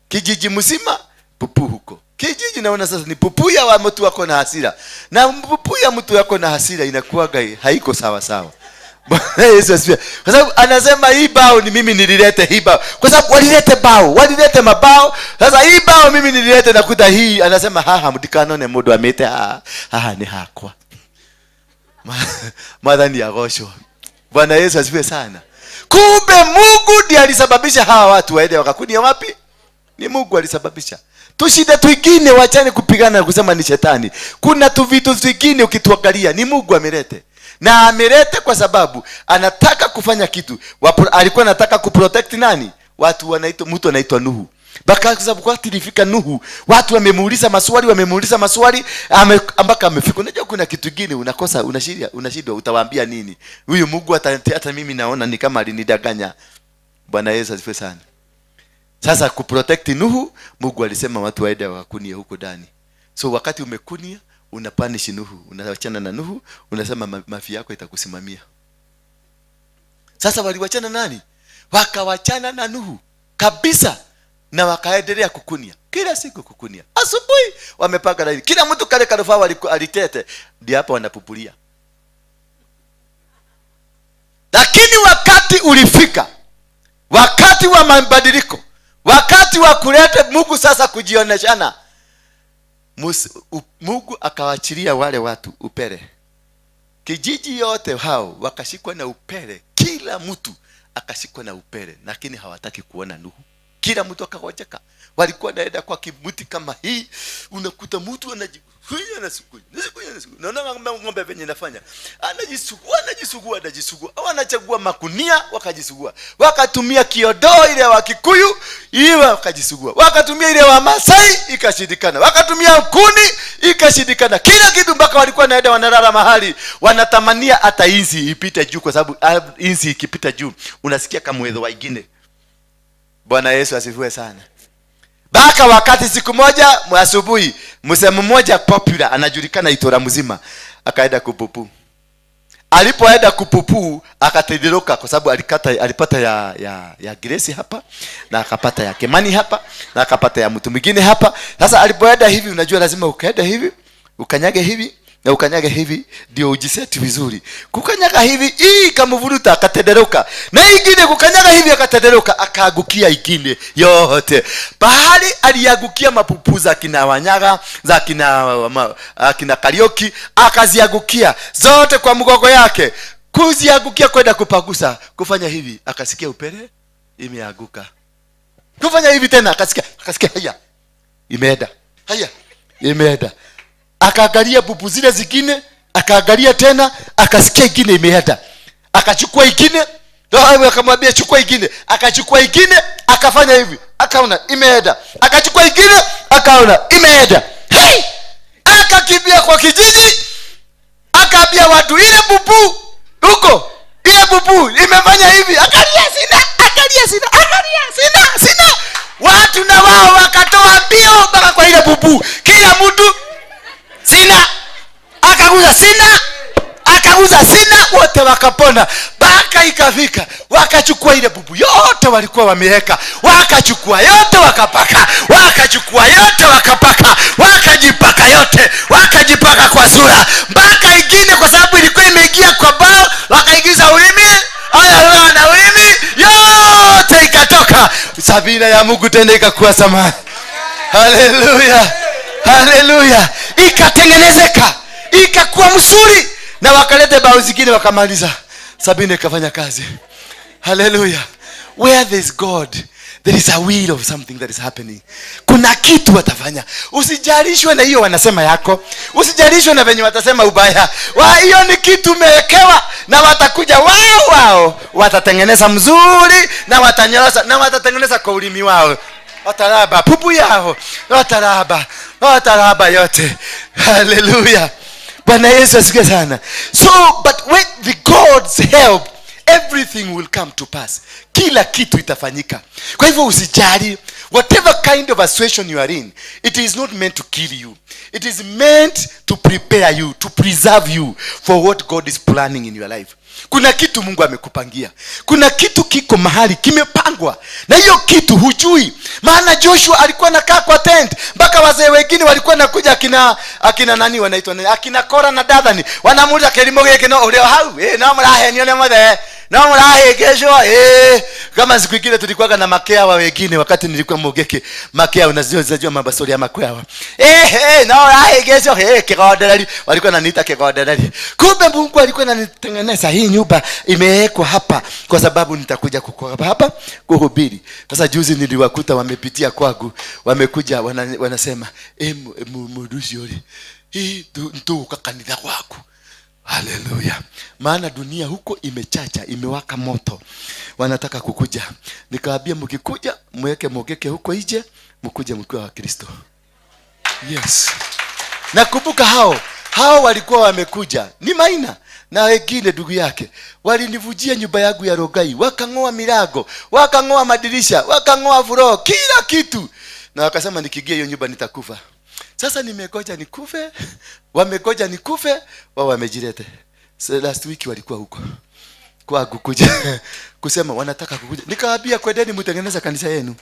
Kijiji mzima pupu huko. Kijiji naona sasa ni pupu ya wa mtu wako na hasira. Na pupu ya mtu wako na hasira inakuwa haiko sawa sawa. Bwana Yesu asifiwe. Kwa sababu anasema hii bao ni mimi nililete hii bao. Kwa sababu walilete mabao. Sasa hii bao mimi nililete, nakuta hii anasema haha mdikanone mudu amete haha ni hakwa. Madhani ya gosho. Bwana Yesu asifiwe sana. Kumbe Mungu ndiye alisababisha hawa watu waende wakakunia wapi? Ni Mungu alisababisha. Tushida twingine wachane kupigana na kusema ni shetani. Kuna tu vitu vingine ukituangalia ni Mungu amelete. Na amelete kwa sababu anataka kufanya kitu. Alikuwa anataka kuprotect nani? Mtu anaitwa Nuhu. Baka sababu kwa tilifika Nuhu, watu wamemuuliza maswali ambaka amefika. Unajua kuna kitu kingine unakosa, unashindwa utawaambia nini? Huyu Mungu hata mimi naona ni kama alinidanganya. Bwana Yesu asifiwe sana. Sasa kuprotect Nuhu, Mungu alisema watu waende wakunie huko ndani. So wakati umekunia, unapanish Nuhu, unawachana na Nuhu, unasema mafi yako itakusimamia. Sasa waliwachana nani? Wakawachana na Nuhu kabisa, na wakaendelea kukunia. kila siku kukunia. Asubuhi wamepanga laini, kila mtu kale karufaa alitete, ndio hapa wanapupulia. Lakini wakati ulifika, wakati wa mabadiliko, wakati wa kuleta Mungu sasa kujioneshana, Mungu akawachilia wale watu upele. Kijiji yote hao wakashikwa na upele, kila mtu akashikwa na upele, lakini hawataki kuona Nuhu. Kila mtu akawajeka. Walikuwa naenda kwa kimuti kama hii, unakuta mtu anajisugulia. Naona ng'ombe venye nafanya. Anajisugua. Wanachagua makunia wakajisugua. Wakatumia kiodoo ile wa Kikuyu, ile wakajisugua. Wakatumia ile wa Masai ikashindikana. Wakatumia kuni ikashindikana. Kila kitu mpaka walikuwa naenda wanalala mahali. Wanatamania hata inzi ipite juu, kwa sababu inzi ikipita juu unasikia kama mwezo waingine. Bwana Yesu asifiwe sana. Baka wakati siku moja asubuhi, msemo mmoja popular anajulikana itora mzima, akaenda kupupu. Alipoenda kupupu akatediroka, kwa sababu alipata ya Grace hapa, na akapata ya Kemani hapa, na akapata ya mtu mwingine hapa. Sasa alipoenda hivi, unajua lazima ukaenda hivi, ukanyage hivi na ukanyage hivi ndio ujiseti vizuri. Kukanyaga hivi hii kamvuruta akatederoka, na ingine kukanyaga hivi akatederoka, akaagukia ingine yote. Bahali aliagukia mapupu za kina Wanyaga, za kina Karioki, akaziagukia zote kwa mgogo yake. Kuziagukia kwenda kupagusa, kufanya hivi akasikia upele imeaguka. Kufanya hivi tena akasikia haya imeenda. Haya imeenda. Akaangalia pupu zile zingine, akaangalia tena, akasikia ingine imeenda. Akachukua ingine, ndio akamwambia chukua ingine. Akachukua ingine, akafanya hivi, akaona imeenda. Akachukua ingine, akaona imeenda. Hey! Akakimbia kwa kijiji, akaambia watu ile pupu huko, ile pupu imefanya hivi. Akalia sina. Watu na wao wakatoa mbio mpaka kwa ile pupu. Kila mtu sina, akaguza sina, wote wakapona. Baka ikafika, wakachukua ile bubu yote walikuwa wameweka, wakachukua yote wakapaka, wakachukua yote wakapaka, wakajipaka yote, wakajipaka kwa sura. Baka ingine kwa sababu ilikuwa imeingia kwa bao, wakaigiza ulimi, na ulimi yote ikatoka. Sabina ya Mungu tena ikakuwa samani. Haleluya. Ikatengenezeka, ikakuwa mzuri, na wakalete bao zingine wakamaliza. Sabina ikafanya kazi. Haleluya. Where there is God, there is a will of something that is happening. Kuna kitu watafanya. Usijalishwe na hiyo wanasema yako, usijalishwe na venye watasema ubaya. Hiyo ni kitu umewekewa, na watakuja wao watatengeneza mzuri, na watanyoza, na watatengeneza kwa ulimi wao. Wataraba pupu yao, wataraba yote. Hallelujah. Bwana Yesu asifiwe sana. So but with the God's help, everything will come to pass. Kila kitu itafanyika. Kwa hivyo usijali, whatever kind of a situation you are in, it is not meant to kill you. It is meant to prepare you, to preserve you for what God is planning in your life. Kuna kitu Mungu amekupangia. Kuna kitu kiko mahali kimepangwa, na hiyo kitu hujui. Maana Joshua alikuwa anakaa kwa tent, mpaka wazee wengine walikuwa nakuja, akina nani wanaitwa nani, akina Kora na Dathani, wanamuuliza kelimo yake no leo hau na mrahe nione mothe na mrahe kesho kama siku nyingine tulikuwa na makea wa wengine. Wakati nilikuwa Mogeke, makea unazijua mabasori ya makea na mrahe kesho kigodari, walikuwa wananiita kigodari. Kumbe Mungu alikuwa ananitengeneza. Hii nyumba imewekwa hapa kwa sababu nitakuja kukoa hapa kuhubiri. Sasa juzi niliwakuta wamepitia kwangu, wamekuja wanasema mudushi yule hii tu kanisa kwako. Haleluya. Maana dunia huko imechacha, imewaka moto, wanataka kukuja. Nikawaambia mkikuja mweke Mogeke huko nje, mkuje mkiwa wa Kristo. Yes. Nakumbuka hao walikuwa wamekuja, ni Maina na wengine ndugu yake, walinivujia nyumba yangu ya Rogai, wakangoa milango, wakangoa madirisha, wakangoa floor, kila kitu, na wakasema nikigia hiyo nyumba nitakufa. Sasa nimegoja nikufe, wamegoja nikufe, wao wamejilete. So last week walikuwa huko kwa kukuja kusema wanataka kukuja. Nikawaambia kwendeni mtengeneza kanisa yenu.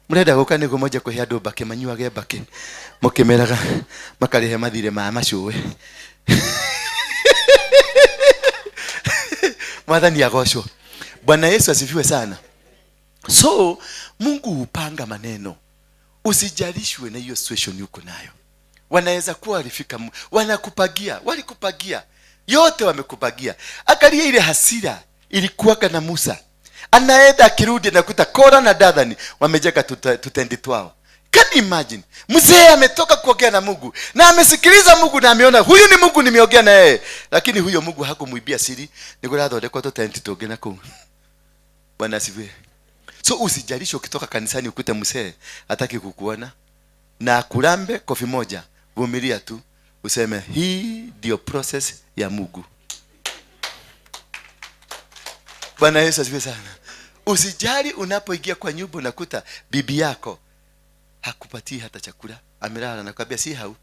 murenda guka nigo moja ko hiando bake manyuage bake mukimeraga makarihe mathire ma macuwe Mwathani agocwo. Bwana Yesu asifiwe sana. So Mungu hupanga maneno. Usijalishwe na hiyo situation yuko nayo. Wanaweza kuwa walifika, wanakupagia, walikupagia. Yote wamekupagia. Angalia ile hasira ilikuwa na Musa. Anaenda akirudi na kuta Kora na Dathani wamejenga tutendi twao. Can you imagine? Mzee ametoka kuongea na Mungu na amesikiliza Mungu na ameona huyu ni Mungu nimeongea na yeye. Lakini huyo Mungu hakumuibia siri. Niko radho ndeko tutendi togena ku. Bwana asifiwe. So usijalisho ukitoka kanisani ukute mzee hataki kukuona na kurambe kofi moja. Vumilia tu useme hii ndio process ya Mungu. Bwana Yesu asifiwe sana. Usijali unapoingia kwa nyumba unakuta bibi yako hakupatii hata chakula, amelala na kwambia si hau.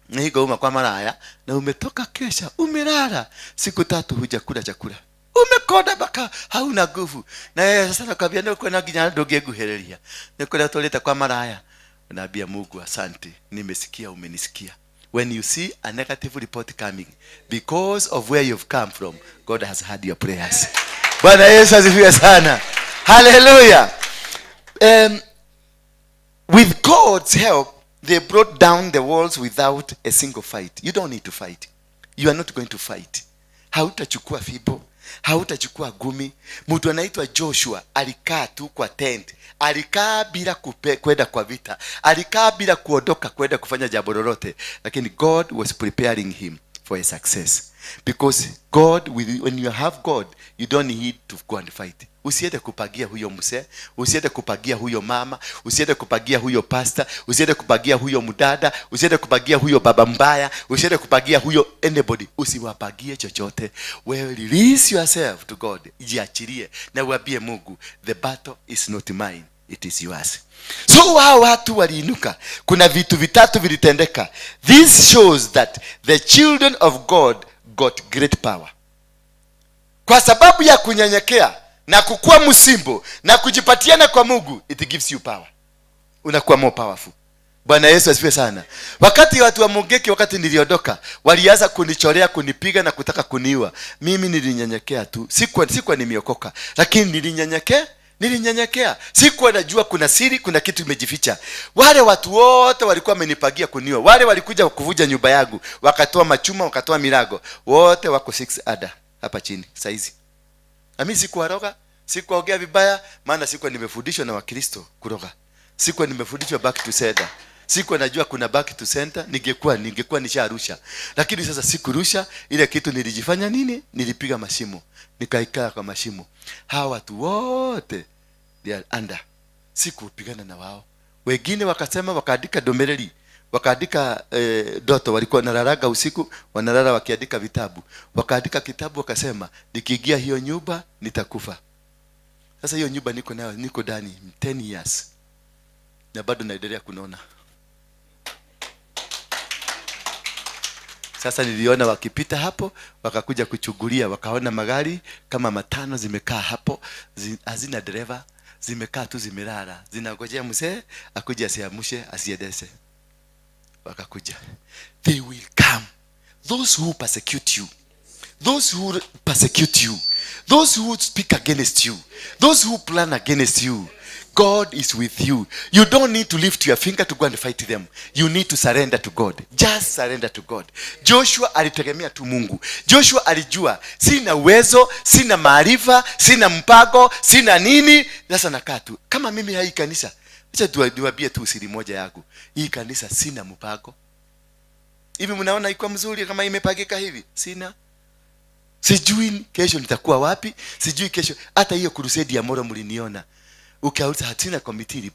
Na hiyo uma kwa maraya na umetoka kesha, umelala siku 3 hujakula chakula. Umekoda baka hauna nguvu. Na yeye sasa nakwambia ndio kuna ginya ndogeguhereria. Niko toleta kwa maraya. Unaambia Mungu asante, nimesikia umenisikia. When you see a negative report coming because of where you've come from, God has heard your prayers. Bwana Yesu asifiwe sana. Hallelujah. With God's help, they brought down the walls without a single fight. You don't need to fight. You are not going to fight. Hautachukua fibo, hautachukua gumi. Mtu anaitwa Joshua alikaa tu kwa tent. Alikaa bila kwenda kwa vita. Alikaa bila kuondoka kwenda kufanya jambo lolote. Lakini God was preparing him for a success. Because God, when you have God, you don't need to go and fight. Usiende kupagia huyo mzee, usiende kupagia huyo mama, usiende kupagia huyo pastor, usiende kupagia huyo mdada, usiende kupagia huyo baba mbaya, usiende kupagia huyo anybody. Usiwapagie chochote. Wewe release yourself to God. Jiachilie na uambie Mungu, the battle is not mine, it is yours. So hao watu waliinuka. Kuna vitu vitatu vilitendeka. This shows that the children of God got great power. Kwa sababu ya kunyenyekea na kukua msimbo na kujipatiana kwa Mungu, it gives you power. Unakuwa more powerful. Bwana Yesu asifiwe sana. Wakati watu wa Mungeki, wakati niliondoka, walianza kunichorea, kunipiga na kutaka kuniua. Mimi nilinyenyekea tu. Sikuwa nimeokoka, lakini nilinyenyekea. Sikuwa najua kuna siri, kuna kitu imejificha. Wale watu wote walikuwa wamenipagia kuniua. Wale walikuja kuvuja nyumba yangu, wakatoa machuma, wakatoa milago. Wote wako 6 ada hapa chini saizi. Na mimi sikuwaroga, sikuongea vibaya, maana sikuwa nimefundishwa na Wakristo kuroga. Sikuwa nimefundishwa back to center. Sikuwa najua kuna back to center, ningekuwa nisharusha. Lakini sasa sikurusha, ile kitu nilijifanya nini? Nilipiga mashimo. Nikaikaa kwa mashimo. Hawa watu wote they are under. Sikupigana na wao. Wengine wakasema, wakaandika domereli, wakaandika doto, walikuwa wanalalaga usiku, wanalala wakiandika vitabu. Wakaandika kitabu wakasema, nikiingia hiyo nyumba nitakufa. Sasa hiyo nyumba niko nayo, niko ndani 10 years. Na bado naendelea kunaona. Sasa niliona wakipita hapo, wakakuja kuchugulia, wakaona magari kama 5 zimekaa hapo, hazina dereva, zimekaa tu zimelala, zinangojea mzee akuje asiamshe asiendeshe. Wakakuja. They will come. Those who persecute you, those who persecute you, those who speak against you, those who plan against you, God is with you. You don't need to lift your finger to go and fight them. You need to surrender to God. Just surrender to God. Joshua alitegemea tu Mungu. Joshua alijua, sina uwezo, sina maarifa, sina mpango, sina nini. Sasa nakaa tu. Kama mimi hii kanisa, acha niwaambie tu siri moja yangu. Hii kanisa sina mpango. Hivi mnaona iko mzuri kama imepagika hivi? Sina. Sijui kesho nitakuwa wapi, sijui kesho. Hata hiyo crusade ya Moro mliniona. Ukauliza hatina committee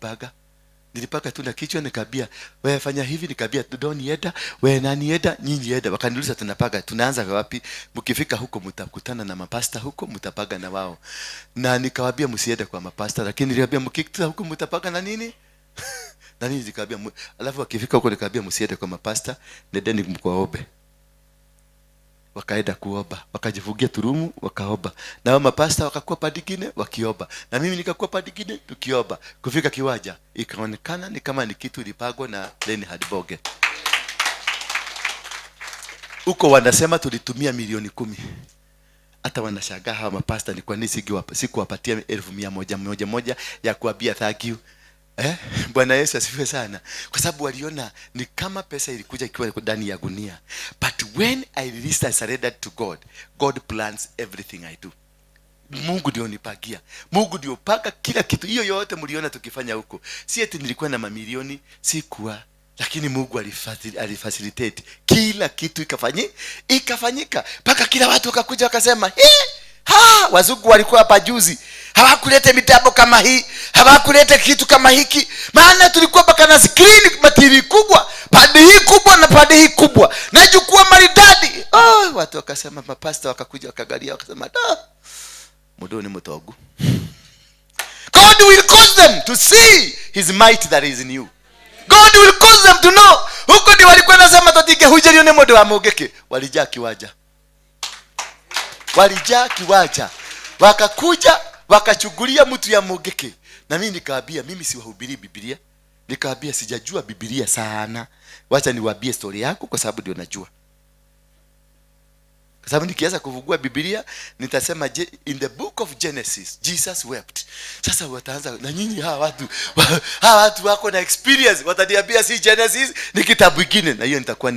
nilipaka tu na kichwa, nikabia wewe fanya hivi, nikabia don't yeda, wewe nani yeda, nyinyi yeda. Wakaniuliza tunapaga, tunaanza wapi? Mkifika huko mtakutana na mapasta huko, mtapaga na wao. Na nikawaambia msiende kwa mapasta, lakini niliwaambia mkikita huko mtapaga na nini? Na nini nikabia, alafu wakifika huko nikabia msiende kwa mapasta, nendeni mkoaobe. wakaenda kuomba, wakajifungia turumu wakaomba, na hao mapasta wakakuwa padigine wakiomba, na mimi nikakuwa padigine tukiomba. Kufika kiwaja ikaonekana ni kama ni kitu ilipagwa na Leni Hadiboge. Huko wanasema tulitumia milioni 10. Hata wanashangaa hawa mapasta ni kwa nini sikuwapatia 1,100 ya kuambia thank you. Bwana Yesu asifiwe sana. Kwa sababu waliona ni kama pesa ilikuja ikiwa ndani ya gunia. But when I released and surrendered to God, God plans everything I do. Mungu ndio nipagia. Mungu ndio paka kila kitu. Hiyo yote mliona tukifanya huko. Si eti nilikuwa na mamilioni, sikuwa. Lakini Mungu alifacilitate kila kitu ikafanyika. Paka kila watu wakakuja wakasema, wazungu walikuwa hapa juzi, hawakulete mitambo kama hii, hawakulete kitu kama hiki. Maana tulikuwa paka na screen matiri kubwa, pande hii kubwa na pande hii kubwa, na jukwaa maridadi. Watu wakasema, mapasta wakakuja wakagalia wakasema, mudoni mutogu. God will cause them to see his might that is in you. God will cause them to know. Huko ndio walikuwa nasema totike hujali ni modo wa mogeke. Walijaa kiwaja. Wakakuja wakachugulia mtu ya mogeke. Na mimi nikawaambia, mimi siwahubiri Biblia. Nikawaambia sijajua Biblia sana. Wacha niwaambie story yako kwa sababu ndio najua. Kwa sababu nikianza kufungua Biblia nitasema in the book of Genesis Jesus wept. Sasa wataanza na nyinyi hawa watu wako na experience, wataniambia si Genesis ni kitabu kingine, na hiyo nitakuwa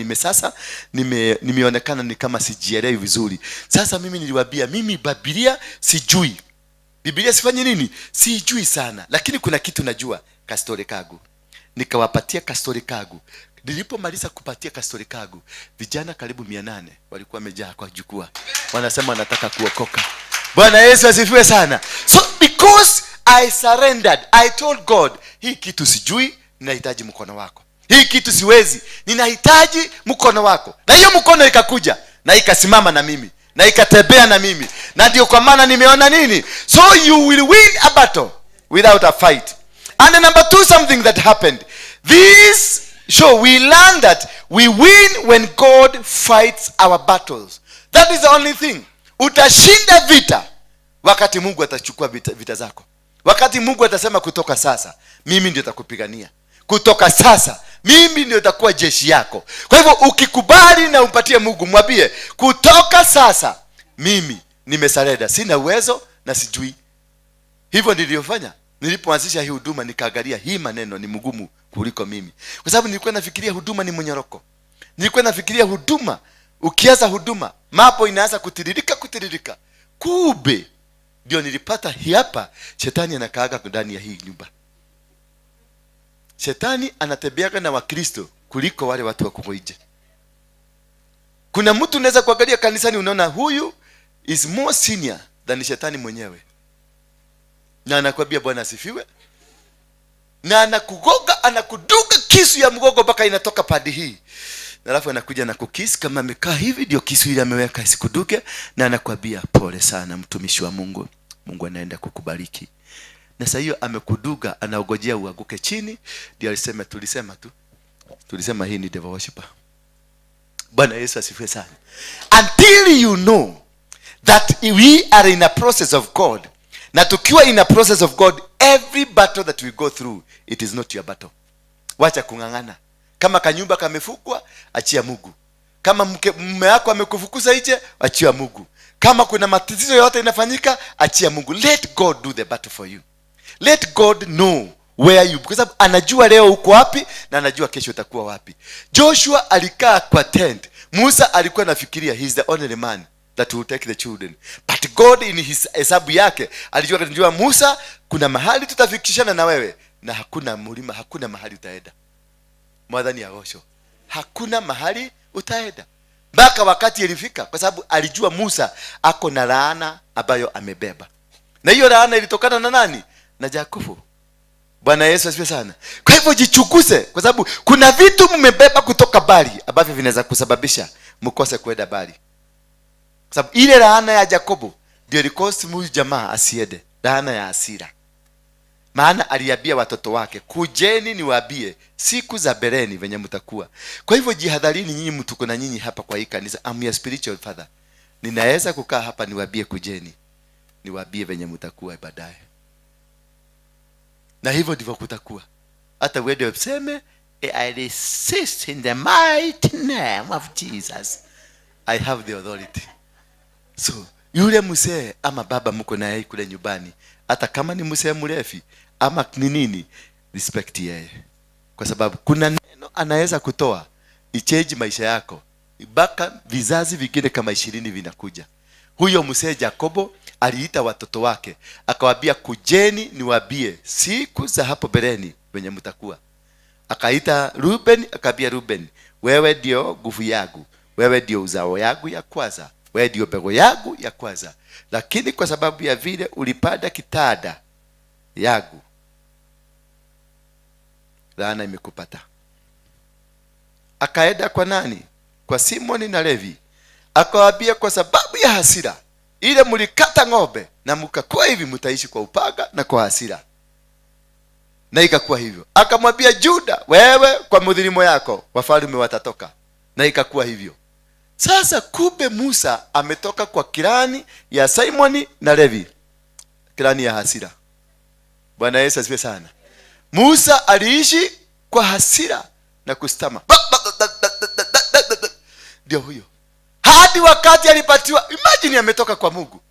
nimeonekana ni kama sijielewi vizuri. Sasa mimi niliwaambia mimi Biblia sijui. Biblia sifanye nini? Sijui sana, lakini kuna kitu najua, kastori kagu. Nikawapatia kastori kagu. Nilipomaliza kupatia kastori kagu, vijana karibu 800 walikuwa wamejaa kwa jukwaa. Wanasema wanataka kuokoka. Bwana Yesu asifiwe sana. So because I surrendered, I told God, hii kitu sijui, ninahitaji mkono wako. Hii kitu siwezi, ninahitaji mkono wako. Na hiyo mkono ikakuja, na ikasimama na mimi, na ikatembea na mimi. Na ndio kwa maana nimeona nini? So you will win a battle without a fight. And number 2, something that happened. So we learn that we win when God fights our battles. That is the only thing. Utashinda vita wakati Mungu atachukua vita zako. Wakati Mungu atasema kutoka sasa mimi ndio nitakupigania. Kutoka sasa mimi ndio nitakuwa jeshi yako. Kwa hivyo ukikubali na umpatie Mungu, mwambie kutoka sasa mimi nimesarenda, sina uwezo na sijui. Hivyo nilivyofanya. Nilipoanzisha hii huduma nikaangalia hii maneno ni mgumu kuliko mimi. Kwa sababu nilikuwa nafikiria huduma ni mnyoroko. Nilikuwa nafikiria huduma, ukianza huduma, mapo inaanza kutiririka. Kumbe ndio nilipata hapa shetani anakaaga ndani ya hii nyumba. Shetani anatembeaga na Wakristo kuliko wale watu wa kugoije. Kuna mtu unaweza kuangalia kanisani unaona huyu is more senior than shetani mwenyewe. Na anakuambia Bwana asifiwe. Na anakugoga, anakuduga kisu ya mgogo mpaka inatoka padi hii. Na alafu anakuja na kukisi kama amekaa hivi ndio kisu ile ameweka isikuduke, na anakuambia pole sana mtumishi wa Mungu. Mungu anaenda kukubariki. Na sasa hiyo amekuduga, anaogojea uanguke chini, ndio tulisema hii ni devil worshiper. Bwana Yesu asifiwe sana. Until you know that we are in a process of God. Na tukiwa in a process of God, every battle that we go through, it is not your battle. Wacha kungangana. Kama kanyumba kamefukwa, achia Mungu. Kama mume wako amekufukuza nje, achia Mungu. Kama kuna matatizo yote inafanyika, achia Mungu. Let God do the battle for you. Let God know where you, because anajua leo uko wapi na anajua kesho utakuwa wapi. Joshua alikaa kwa tent. Musa alikuwa anafikiria he is the only man that will take the children. But God in his hesabu yake alijua Musa, kuna mahali tutafikishana na wewe, na hakuna mlima, hakuna mahali utaenda. Mwadhani ya Osho, hakuna mahali utaenda. Mpaka wakati ilifika, kwa sababu alijua Musa ako na laana ambayo amebeba. Na hiyo laana ilitokana na nani? Na Yakobo. Bwana Yesu asifiwe sana. Kwa hivyo jichukuse, kwa sababu kuna vitu mmebeba kutoka bali ambavyo vinaweza kusababisha mkose kwenda bali. Kwa sababu ile laana ya Yakobo ndio ilikosi huyu jamaa asiende, laana ya hasira. Maana aliambia watoto wake, kujeni niwaambie siku za bereni venye mtakuwa. Kwa hivyo jihadharini nyinyi mtuko na nyinyi hapa kwa hii kanisa. I'm your spiritual father. Ninaweza kukaa hapa niwaambie kujeni, niwaambie venye mtakuwa baadaye. Na hivyo ndivyo kutakuwa. Hata wewe useme, I resist in the mighty name of Jesus. I have the authority. So, yule mzee ama baba mko naye kule nyumbani, hata kama ni mzee mrefi ama ni nini, respect yeye. Kwa sababu kuna neno anaweza kutoa ichange maisha yako. Mpaka vizazi vingine kama 20 vinakuja. Huyo mzee Yakobo aliita watoto wake, akawaambia kujeni niwaambie siku za hapo bereni venye mtakuwa. Akaita Ruben, akaambia Ruben, wewe ndio nguvu yangu, wewe ndio uzao yangu ya kwanza, wewe ndio mbegu yangu ya kwanza. Lakini kwa sababu ya vile ulipanda kitada yangu, laana imekupata. Akaenda kwa nani? Kwa Simoni na Levi. Akawaambia kwa sababu ya hasira ile mlikata ng'ombe na mkakuwa hivi, mtaishi kwa upanga na kwa hasira. Na ikakuwa hivyo. Akamwambia Juda, wewe kwa mudhilimo yako wafalme watatoka. Na ikakuwa hivyo. Sasa kumbe Musa ametoka kwa kirani ya Simoni na Levi, kirani ya hasira. Bwana Yesu asifiwe sana. Musa aliishi kwa hasira na kustama. Ndio huyo. Hadi wakati alipatiwa, imagine ametoka kwa Mungu.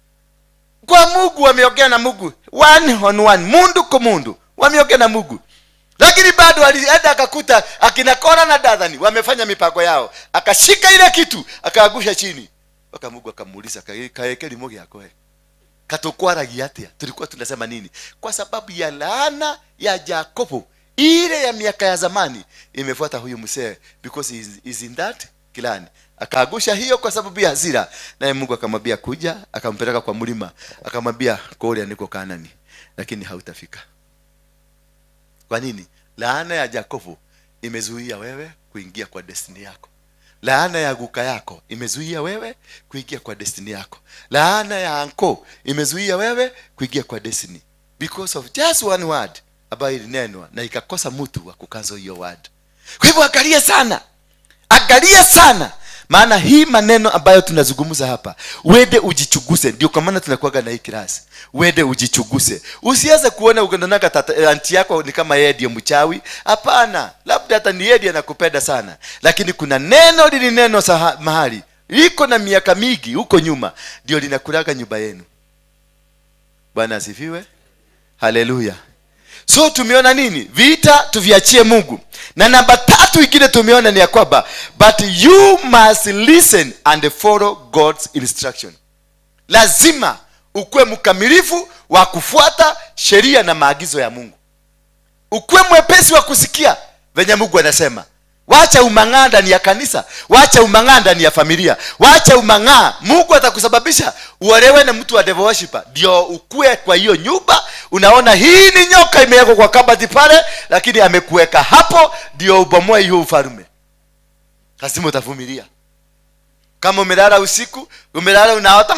Kwa Mungu wameongea na Mungu one on one, mundu kwa mundu wameongea na Mungu. Lakini bado alienda akakuta akina Kora na Dathani wamefanya mipango yao. Akashika ile kitu, akaagusha chini. Waka Mungu akamuuliza, kaekeli mogi yako katokwara giatia. Tulikuwa tunasema nini? Kwa sababu ya laana ya Yakobo ile ya miaka ya zamani imefuata huyu mzee, because he is in that clan. Akaagusha hiyo kwa sababu ya hasira. Naye Mungu akamwambia kuja, akampeleka kwa mlima, akamwambia kule niko Kanani, lakini hautafika. Kwa nini? Laana ya Yakobo imezuia wewe kuingia kwa destiny yako. Laana ya guka yako imezuia wewe kuingia kwa destiny yako. Laana ya anko imezuia wewe kuingia kwa destiny, because of just one word ambayo ilinenwa na ikakosa mtu wa kukanzo hiyo word. Kwa hivyo angalia sana, maana hii maneno ambayo tunazungumza hapa, wende ujichuguse. Ndio kwa maana tunakuaga na hii class. Wende ujichuguse. Usianze kuona ugondonaga anti yako ni kama yeye ndiye mchawi. Hapana, labda hata ni yeye anakupenda sana, lakini kuna neno lilineno mahali liko na miaka mingi huko nyuma, ndio linakulaga nyumba yenu. Bwana asifiwe. Haleluya. So tumeona nini? Vita tuviachie Mungu. Na namba 3 ingine tumeona ni ya kwamba, but you must listen and follow God's instruction. Lazima ukuwe mkamilifu wa kufuata sheria na maagizo ya Mungu. Ukuwe mwepesi wa kusikia venye Mungu anasema. Wacha umang'aa ndani ya kanisa, wacha umang'aa ndani ya familia, wacha umang'aa. Mungu atakusababisha uolewe na mtu wa devil worshiper, ndio ukue kwa hiyo nyumba. Unaona hii ni nyoka imewekwa kwa kabati pale, lakini amekuweka hapo ndio ubomoe hiyo ufalme. Lazima utavumilia. Kama umelala usiku, umelala unaota,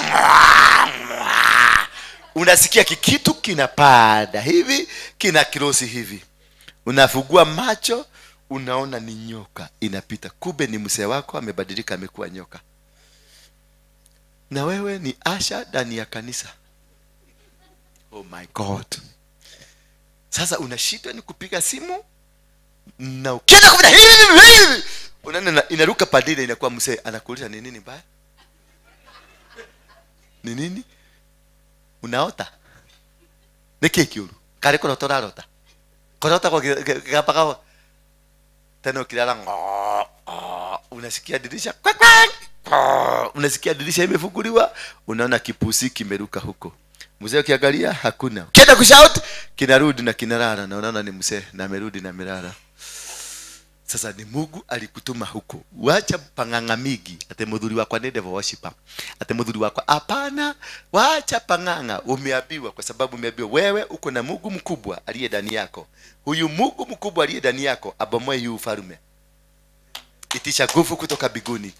unasikia kikitu kinapanda hivi, kina kirosi hivi. Unafungua macho, unaona ni nyoka inapita. Kumbe ni mzee wako amebadilika, amekuwa nyoka. Na wewe ni asha ndani ya kanisa. Oh my God. Sasa unashindwa ni kupiga simu, na ukienda kufanya hivi unaona inaruka padile, inakuwa mzee anakuuliza ni nini mbaya? Ni nini? Unaota? Nekekiuru. Kare kono torarota. Korota kwa kapaka tena ukilala unasikia dirisha unasikia dirisha imefunguliwa, unaona kipusi kimeruka huko. Mzee ukiangalia hakuna. Ukienda kushout kinarudi na kinarara, na unaona ni mzee na amerudi na mirara. Sasa ni Mungu alikutuma huko. Wacha pang'ang'amigi ate mudhuri wako ni devil worshiper. Ate mudhuri wako hapana, wacha pang'ang'a. Umeambiwa, kwa sababu umeambiwa wewe uko na Mungu mkubwa aliye ndani yako. Huyu Mungu mkubwa aliye ndani yako abomoe yu ufalme. Itisha nguvu kutoka biguni.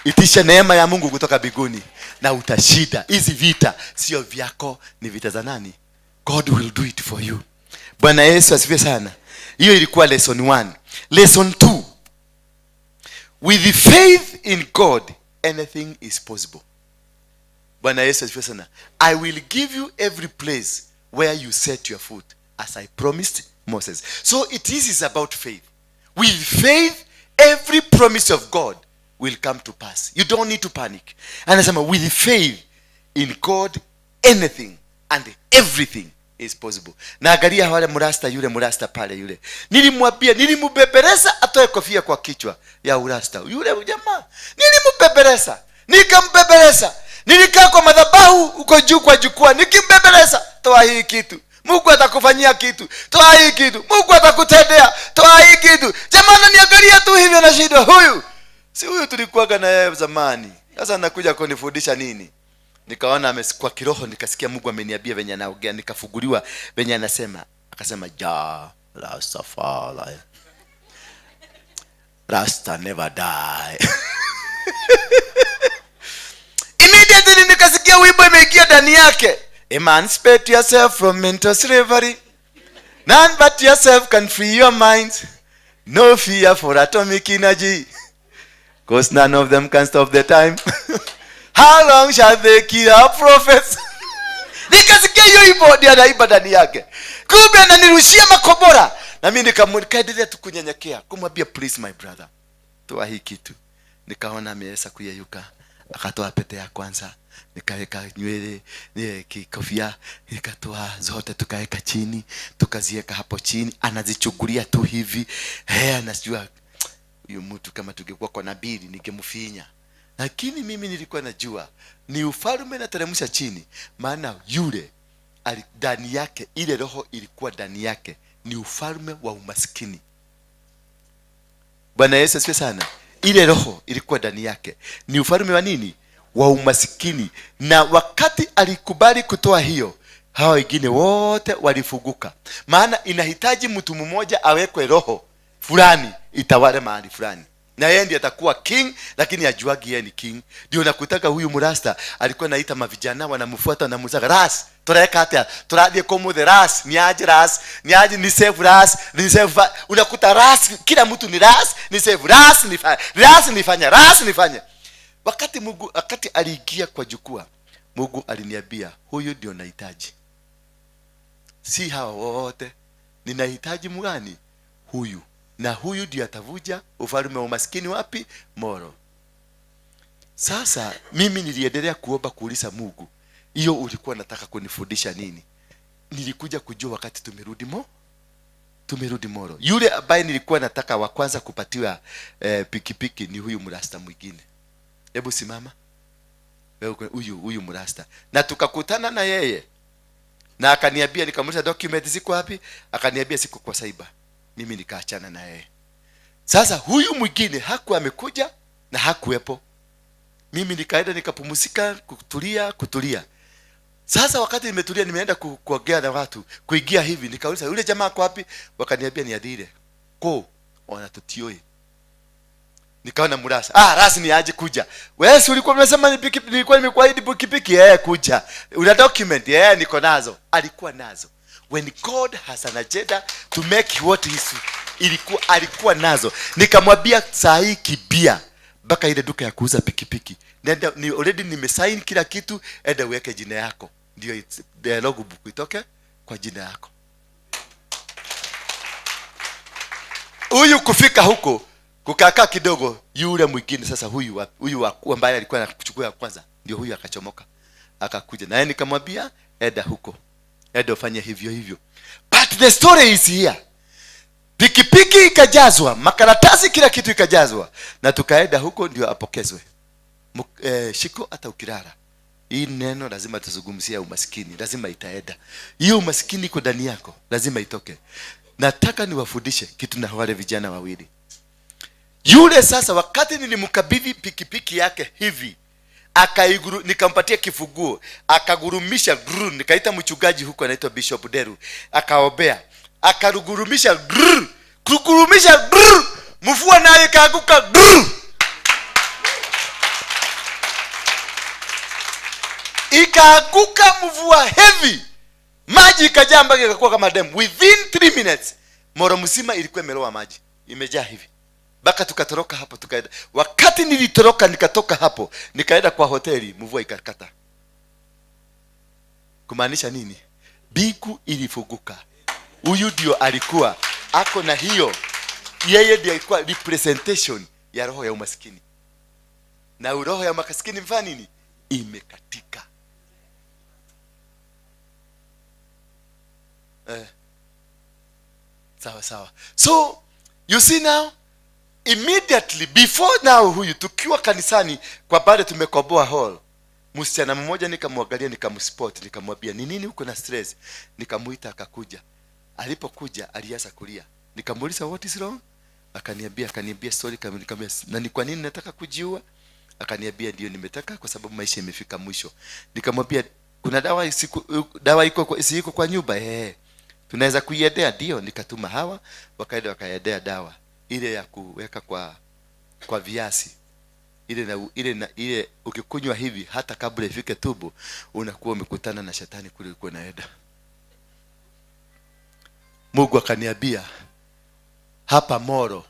Itisha neema ya Mungu kutoka biguni, na utashinda. Hizi vita sio vyako, ni vita za nani? God will do it for you. Bwana Yesu asifiwe sana. Hiyo ilikuwa lesson 1. Lesson 2, with faith in God anything is possible. Bwana Yesu asifiwe sana. I will give you every place where you set your foot as I promised Moses. So it is about faith. With faith every promise of God will come to pass. You don't need to panic. Anasema with faith in God anything and everything is possible. Na angalia wale yule murasta pale yule. Nilimubebeleza atoe kofia kwa kichwa ya urasta. Yule jamaa nilimubebeleza, nikambebeleza. Nilikaa kwa madhabahu uko juu kwa jukwaa nikimbebeleza, toa hii kitu. Mungu atakufanyia kitu. Toa hii kitu. Mungu atakutendea. Toa hii kitu. Jamani niangalia tu hivyo na shida huyu. Si huyu tulikuwa na yeye zamani. Sasa anakuja kunifundisha nini? Nikaona kwa kiroho nikasikia Mungu ameniambia venye anaongea, nikafuguliwa venye anasema. Akasema ja Rastafari. Rasta never die. Immediately nikasikia wimbo imeingia ndani yake. Emancipate yourself from mental slavery. None but yourself can free your mind. No fear for atomic energy. Because none of them can stop the time. How long shall they kill our prophets? Nikasikia hiyo wimbo ndio anaimba ndani yake. Kumbe ananirushia makobora. Na mimi nikaendelea tu kunyenyekea. Kumwambia please my brother, toa hii kitu. Nikaona ameweza kuyeyuka. Akatoa pete ya kwanza, nikaweka nywele, kofia, nikatoa zote tukaweka chini, tukaziweka hapo chini, anazichukulia tu hivi. Anajua huyu mtu kama tungekuwa kwa nabii ningemfinya. Lakini mimi nilikuwa najua ni ufalme na teremsha chini, maana yule ndani yake ile roho ilikuwa ndani yake ni ufalme wa umaskini. Bwana Yesu asifiwe sana. Ile roho ilikuwa ndani yake ni ufalme wa nini? Wa umasikini. Na wakati alikubali kutoa hiyo, hao wengine wote walifunguka. Maana inahitaji mtu mmoja awekwe roho fulani itawale mahali fulani. Na yeye ndiye atakuwa king, lakini ajuagi yeye ni king. Ndio nakutaka huyu murasta alikuwa anaita mavijana wanamfuata na muzaga ras. Toreka hata turadie komo the ras, ni aje ni save ras, ni save. Unakuta ras, kila mtu ni ras, ni save ras, nifanya. Wakati aliingia kwa jukwaa, Mungu aliniambia huyu ndio nahitaji. Si hao wote. Ninahitaji mgani? Huyu. Na huyu ndio atavuja ufalme wa umaskini wapi? Moro. Sasa mimi niliendelea kuomba kuuliza Mungu, hiyo ulikuwa nataka kunifundisha nini? Nilikuja kujua wakati tumerudi Moro. Yule ambaye nilikuwa nataka wa kwanza kupatiwa pikipiki ni huyu mrasta mwingine. Hebu simama. Huyu mrasta. Na tukakutana na yeye. Na akaniambia, nikamuuliza document ziko wapi? Akaniambia ziko kwa cyber. Mimi nikaachana na yeye. Sasa huyu mwingine hakuwa amekuja na hakuepo. Mimi nikaenda nikapumzika, kutulia. Sasa wakati nimetulia, nimeenda kuongea na watu, kuingia hivi, nikauliza yule jamaa kwa wapi? Wakaniambia ni adire. Ona tutioe. Nikaona murasa. Rasi ni aje kuja. Wewe si ulikuwa umesema nilikuwa nimekuahidi pikipiki? Kuja. Una document? Niko nazo. Alikuwa nazo. When God has an agenda to make what alikuwa nazo. Nikamwambia saa hii kibia mpaka ile duka ya kuuza pikipiki. Nenda already nimesign kila kitu, enda uweke jina yako. Ndio dialogue book itoke kwa jina yako. Huyu kufika huko, kukaa kidogo, yule mwingine sasa huyu ambaye alikuwa anakuchukua kwanza, ndio huyu akachomoka. Akakuja na yeye nikamwambia enda huko. Enda ufanye hivyo. But the story is here. Pikipiki ikajazwa, makaratasi kila kitu ikajazwa, na tukaenda huko ndio apokezwe. Shiko hata ukirara. Hii neno lazima tuzungumzie umaskini, lazima itaenda. Hiyo umaskini iko ndani yako, lazima itoke. Nataka niwafundishe kitu na wale vijana wawili. Yule sasa wakati nilimkabidhi pikipiki yake hivi, nikampatia kifunguo, akagurumisha nikaita mchungaji huko anaitwa Bishop Deru, akaombea, akagurumisha mvua nayo ikaanguka ikaanguka mvua heavy. Maji ikajaa mpaka ikakuwa kama dam. Within 3 minutes Moro mzima ilikuwa imeloa maji, imejaa hivi. Baka tukatoroka hapo tukaenda. Wakati nilitoroka nikatoka hapo, nikaenda kwa hoteli, mvua ikakata. Kumaanisha nini? Bigu ilifunguka. Huyu ndio alikuwa ako na hiyo. Yeye ndio alikuwa representation ya roho ya umaskini. Na roho ya umaskini mfano nini? Imekatika. Sawa. So you see now, immediately before now, huyu tukiwa kanisani kwa baada tumekoboa hall, msichana mmoja nikamwangalia, nikamspot, nikamwambia ni nini uko na stress? Nikamuita akakuja. Alipokuja alianza kulia. Nikamuuliza what is wrong? Akaniambia story kama nikamwambia na ni kwa nini nataka kujiua? Akaniambia ndio nimetaka kwa sababu maisha imefika mwisho. Nikamwambia kuna dawa iko kwa nyumba? Tunaweza kuiendea. Ndio. Nikatuma hawa wakaenda wakaendea dawa ile ya kuweka kwa viasi, ile ukikunywa hivi hata kabla ifike tubo unakuwa umekutana na shetani kule uko naenda. Mungu akaniambia hapa Moro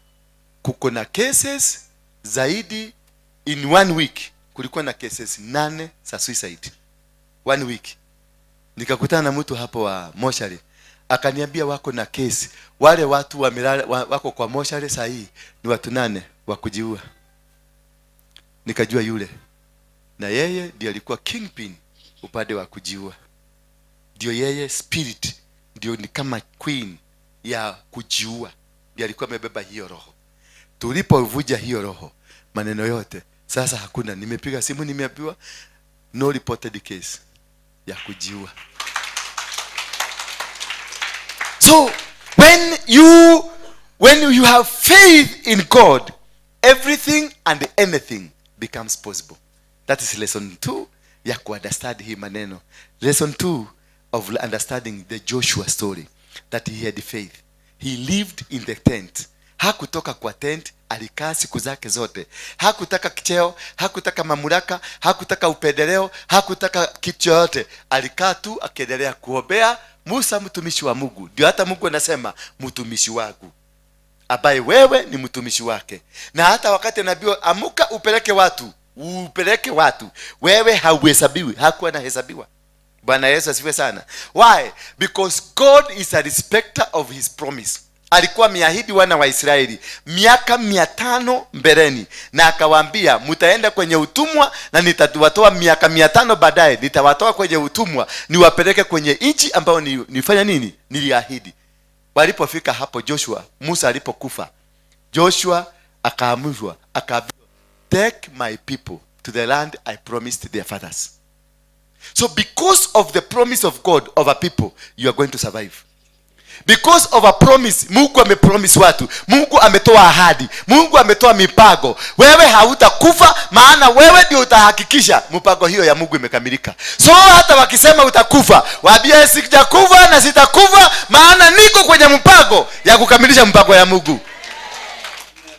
kuko na cases zaidi. In 1 week kulikuwa na cases 8 za suicide 1 week. Nikakutana na mtu hapo wa moshari, akaniambia wako na case, wale watu wamelala wako kwa moshari saa hii ni watu 8 wa kujiua. Nikajua yule na yeye ndiye alikuwa kingpin upande wa kujiua. Ndio yeye spirit, ndio ni kama queen ya kujiua, ndiye alikuwa amebeba hiyo roho. Tulipovuja hiyo roho, maneno yote sasa hakuna. Nimepiga simu, nimeambiwa no reported case ya kujiua. So when you have faith in God, everything and anything becomes possible. That is lesson 2 ya kuunderstand hii maneno. Lesson 2 of understanding the Joshua story, that he had faith. He lived in the tent. Hakutoka kwa tent, alikaa siku zake zote. Hakutaka kicheo, hakutaka mamlaka, hakutaka upendeleo, hakutaka kitu chochote. Alikaa tu akiendelea kuombea Musa mtumishi wa Mungu. Ndio hata Mungu anasema mtumishi wangu, ambaye wewe ni mtumishi wake. Na hata wakati anaambiwa amuka upeleke watu, wewe hauhesabiwi, hakuwa anahesabiwa. Bwana Yesu asifiwe sana. Why? Because God is a respecter of his promise. Alikuwa ameahidi wana wa Israeli miaka 500 mbeleni, na akawaambia mtaenda kwenye utumwa na nitawatoa miaka 500 baadaye, nitawatoa kwenye utumwa niwapeleke kwenye nchi ambayo nifanya nini? Niliahidi. Walipofika hapo Musa alipokufa, Joshua akaamrwa, take my people to the land I promised their fathers. So because of the promise of God over people, you are going to survive. Because of a promise, Mungu amepromise watu, Mungu ametoa ahadi, Mungu ametoa mipango. Wewe hautakufa, maana wewe ndio utahakikisha mipango hiyo ya Mungu imekamilika. So hata wakisema utakufa, waambie sijakufa na sitakufa, maana niko kwenye mpango ya kukamilisha mpango ya Mungu.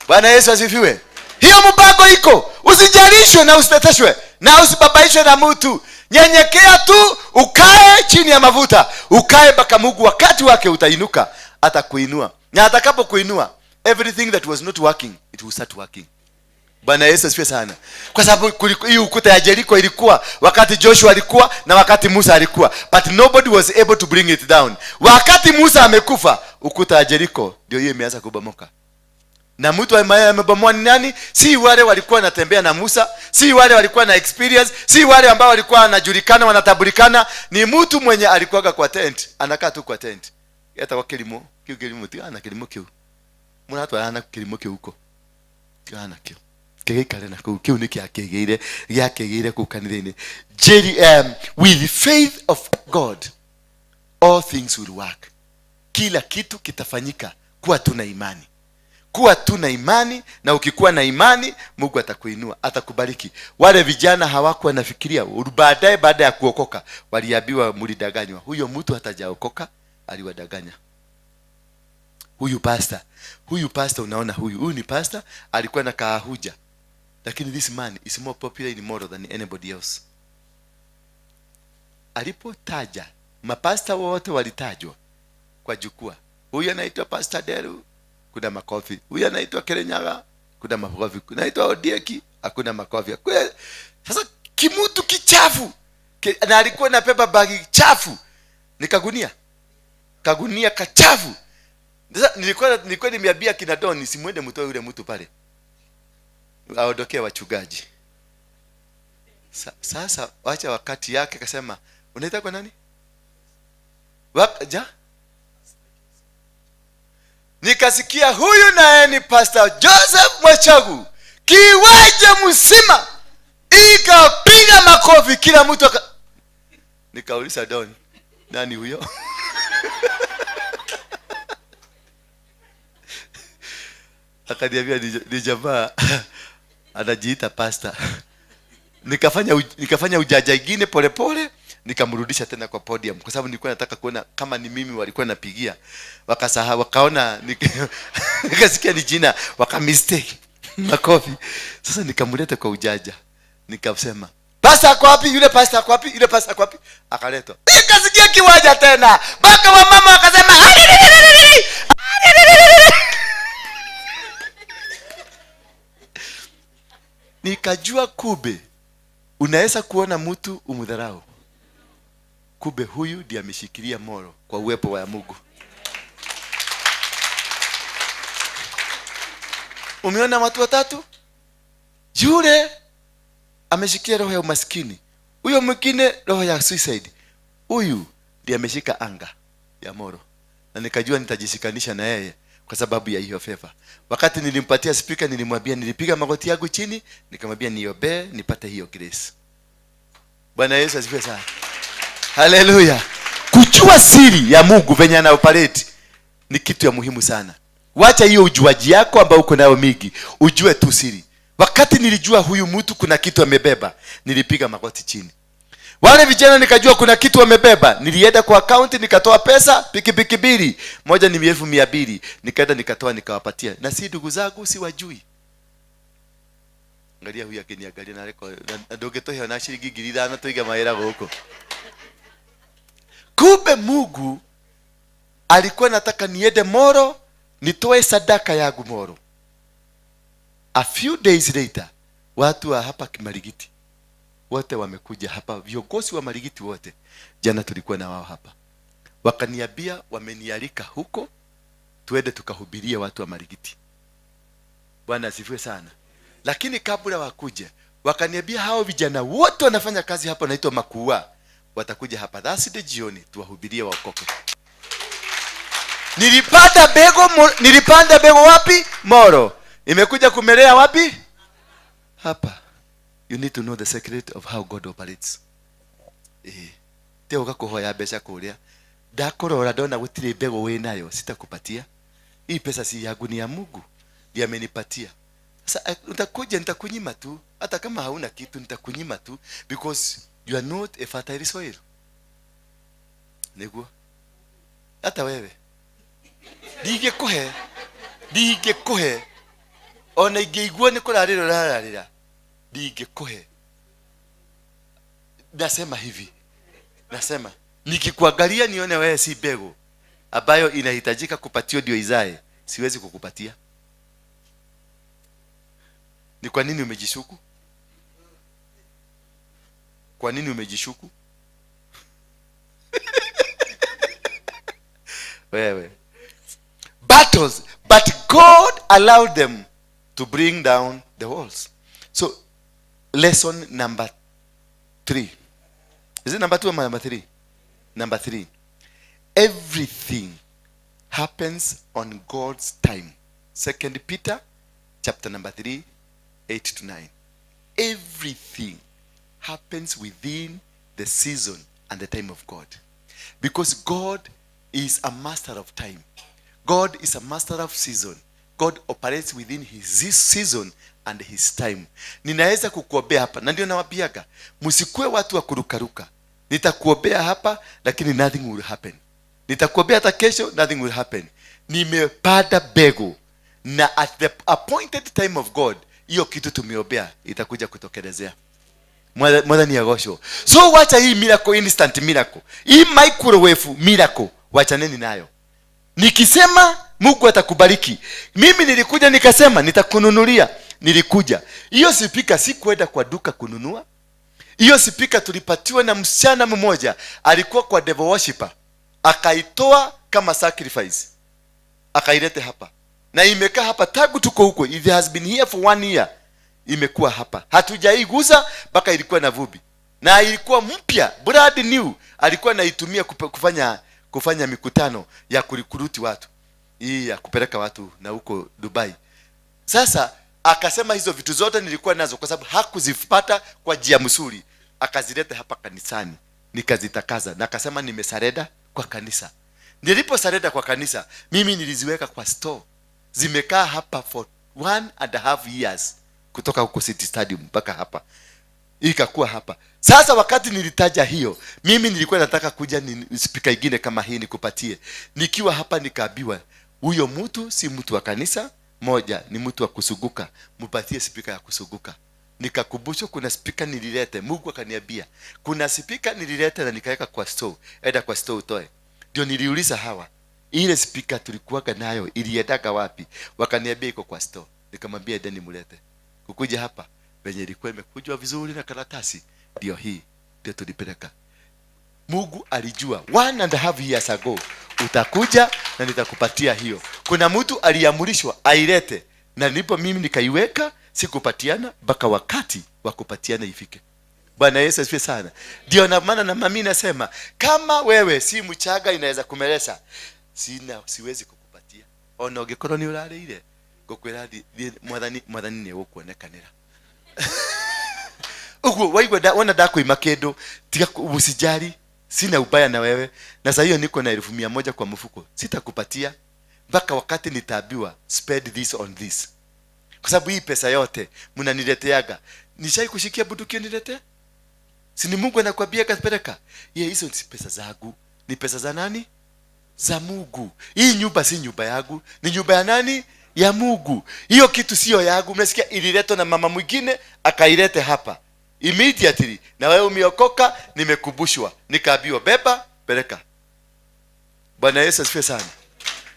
Bwana Yesu asifiwe. Hiyo mpango iko. Usijalishwe na usiteteshwe na usibabaishwe na mtu. Nyenyekea tu, ukae chini ya mafuta, ukae mpaka Mungu wakati wake utainuka, atakuinua. Na atakapokuinua, everything that was not working, it will start working. Bwana Yesu asifiwe sana. Kwa sababu hii ukuta ya Jericho ilikuwa wakati Joshua alikuwa na wakati Musa alikuwa, but nobody was able to bring it down. Wakati Musa amekufa, ukuta ya Jericho ndio hiyo imeanza kubomoka. Na mtu amebomoa ni nani? Si wale walikuwa wanatembea na Musa, si wale walikuwa na experience, si wale ambao walikuwa wanajulikana, wanatambulikana. Ni mtu mwenye alikuwa kwa tent, anakaa tu kwa tent. Hata kwa kilimo tu ana kilimo kiu. Mwana watu ana kilimo kiu huko. Kana kiu. Kile na kiu ni kiakegeire, yakegeire kukanithini. With faith of God, all things will work. Kila kitu kitafanyika kwa tuna imani. Kuwa tu na imani, na ukikuwa na imani Mungu atakuinua, atakubariki. Wale vijana hawakuwa nafikiria baada ya kuokoka, waliambiwa mlidanganywa. Huyo mtu hatajaokoka, aliwadanganya. Huyu pastor unaona huyu ni pastor, alikuwa na kahuja. Lakini this man is more popular in Moro than anybody else. Alipotaja Mapasta wote walitajwa kwa jukwaa. Huyu anaitwa Pastor Deru, kuna makofi. Huyu anaitwa Kerenyaga, kuna makofi. Kuna anaitwa Odieki, hakuna makofi. Sasa kimutu kichafu na alikuwa na pepa bagi chafu, nikagunia kagunia kachafu. Sasa nilikuwa nimeambia kina Don nisimwende mtoe yule mtu pale, aondokee wachungaji. Sasa wacha wakati yake, akasema unaita kwa nani? Wakaja nikasikia huyu naye ni Pastor Joseph Mwachagu, kiwaje msima ikapiga makofi kila mtu nikauliza Don, nani huyo? Akaniambia ni jamaa anajiita pastor. Nikafanya ujaja ingine pole nikamrudisha tena kwa podium, kwa sababu nilikuwa nataka kuona kama ni mimi walikuwa napigia, wakasahau, wakaona nikasikia ni jina, wakamistake makofi. Sasa nikamleta kwa ujaja, nikasema pastor ako wapi? Yule pastor ako wapi? Yule pastor ako wapi? Akaletwa, nikasikia kiwaja tena, mpaka wamama wakasema nikajua kube unaweza kuona mtu umudharau, kube huyu ndiye ameshikilia moro kwa uwepo wa Mungu. Umeona watu watatu? Yule ameshikia roho ya umaskini, huyo mwingine roho ya suicide, huyu ndiye ameshika anga ya moro. Na nikajua nitajishikanisha na yeye kwa sababu ya hiyo favor. Wakati nilimpatia speaker, nilimwambia, nilipiga magoti yangu chini, nikamwambia niombe nipate hiyo grace. Bwana Yesu asifiwe sana. Haleluya. Kujua siri ya Mungu venye ana operate ni kitu ya muhimu sana. Wacha hiyo ujuaji yako ambao uko nayo mingi, ujue tu siri. Wakati nilijua huyu mtu kuna kitu amebeba, nilipiga magoti chini. Wale vijana nikajua kuna kitu wamebeba, nilienda kwa account nikatoa pesa, pikipiki mbili, moja ni 1200, nikaenda nikatoa nikawapatia. Na si ndugu zangu, si wajui. Angalia huyu akiniangalia na reko ndoge tohe na shilingi 500 toiga mahera huko. Kumbe Mungu alikuwa nataka niende moro, nitoe sadaka yangu moro. A few days later, watu wa hapa Kimarigiti wote wamekuja hapa, viongozi wa Marigiti wote. Jana tulikuwa na wao hapa, wakaniambia wamenialika huko tuende tukahubiria watu wa Marigiti. Bwana asifiwe sana. Lakini kabla wakuje, wakaniambia hao vijana wote wanafanya kazi hapa naitwa Makua, watakuja hapa Thursday jioni tuwahubirie waokoke. Nilipanda bego wapi? Moro. Imekuja kumelea wapi? Hapa. You need to know the secret of how God operates. Teo gakuhoya besha kuria. Ndakorora ndona gutire bego we nayo, sitakupatia. Hii pesa si yangu, ni ya Mungu. Ndiye amenipatia. Sasa utakuja nitakunyima tu, hata kama hauna kitu nitakunyima tu, because you are not a fertile soil. Niguo. Hata wewe. Dige kohe. Ona ingeigua ni kurarira. Dige kohe. Nasema nikikuangalia nione wewe si bego ambayo inahitajika kupatio ndio izae, siwezi kukupatia. Ni kwa nini umejishuku? Kwa nini umejishuku? Wewe. Battles, but God allowed them to bring down the walls. So lesson number 3. Is it number 2 or number 3? Number 3. Everything happens on God's time. 2 Peter chapter number 3, 8 to 9. Everything happens within the season and the time of God. Because God is a master of time. God is a master of season. God operates within his season and his time. Ninaweza kukuombea hapa, na ndio nawaambiaga, msikue watu wa kurukaruka. Nitakuombea hapa lakini nothing will happen. Nitakuombea hata kesho, nothing will happen. Nimepanda bego, na at the appointed time of God, hiyo kitu tumeombea itakuja kutokelezea. Mwathani agocwo. So wacha hii miracle, instant miracle, hii microwave miracle, wachaneni nayo. Nikisema Mungu atakubariki. Mimi nilikuja nikasema nitakununulia, nilikuja. Hiyo spika sikuenda kwa duka kununua. Hiyo spika tulipatiwa na msichana mmoja, alikuwa kwa devil worshipper, akaitoa kama sacrifice, akailete hapa, na imekaa hapa tangu tuko huko. It has been here for 1 year. Imekuwa hapa, hatujaiguza mpaka ilikuwa na vumbi, na ilikuwa mpya, brand new. Alikuwa anaitumia kufanya mikutano ya kurikuruti watu, hii ya kupeleka watu na huko Dubai. Sasa akasema hizo vitu zote nilikuwa nazo, kwa sababu hakuzipata kwa njia mzuri, akazileta hapa kanisani, nikazitakaza, na akasema nimesareda kwa kanisa. Niliposareda kwa kanisa, mimi niliziweka kwa store, zimekaa hapa for 1.5 years, kutoka huko City Stadium mpaka hapa, ikakuwa hapa. Sasa wakati nilitaja hiyo, mimi nilikuwa nataka kuja ni speaker nyingine kama hii nikupatie. Nikiwa hapa nikaambiwa huyo mtu si mtu wa kanisa, moja ni mtu wa kusuguka, mpatie speaker ya kusuguka. Nikakumbushwa kuna speaker nililete, Mungu akaniambia kuna speaker nililete na nikaweka kwa store, enda kwa store utoe. Ndio niliuliza hawa, ile speaker tulikuwa nayo iliendaga wapi? Wakaniambia iko kwa store. Nikamwambia ndani mulete. Kukuja hapa venye ilikuwa imekujwa vizuri na karatasi, ndio hii ndio tulipeleka. Mungu alijua 1.5 years ago utakuja na nitakupatia hiyo. Kuna mtu aliamrishwa ailete, na nipo mimi nikaiweka, sikupatiana mpaka wakati wa kupatiana ifike. Bwana Yesu asifiwe sana. Ndio na maana na mimi nasema kama wewe si mchaga inaweza kumelesa, siwezi kukupatia. Ona ungekoro ni urare ile gokwera mwathani ni ukuonekanira. Ugo waigwa wana ndakuima kindu tiga usijali, sina ubaya na wewe, na sasa hiyo niko na 1,100 kwa mfuko, sitakupatia mpaka wakati nitaambiwa spend this on this. Kwa sababu hii pesa yote mnanileteaga, nishai kushikia bunduki nilete? Si ni Mungu anakuambia kapeleka? Hizo si pesa zangu, ni pesa za nani? Za Mungu. Hii nyumba si nyumba yangu, ni nyumba ya nani? Ya Mungu. Hiyo kitu sio yangu. Umesikia, ililetwa na mama mwingine akailete hapa immediately, na wewe umeokoka, nimekumbushwa, nikaambiwa beba peleka. Bwana Yesu asifiwe sana.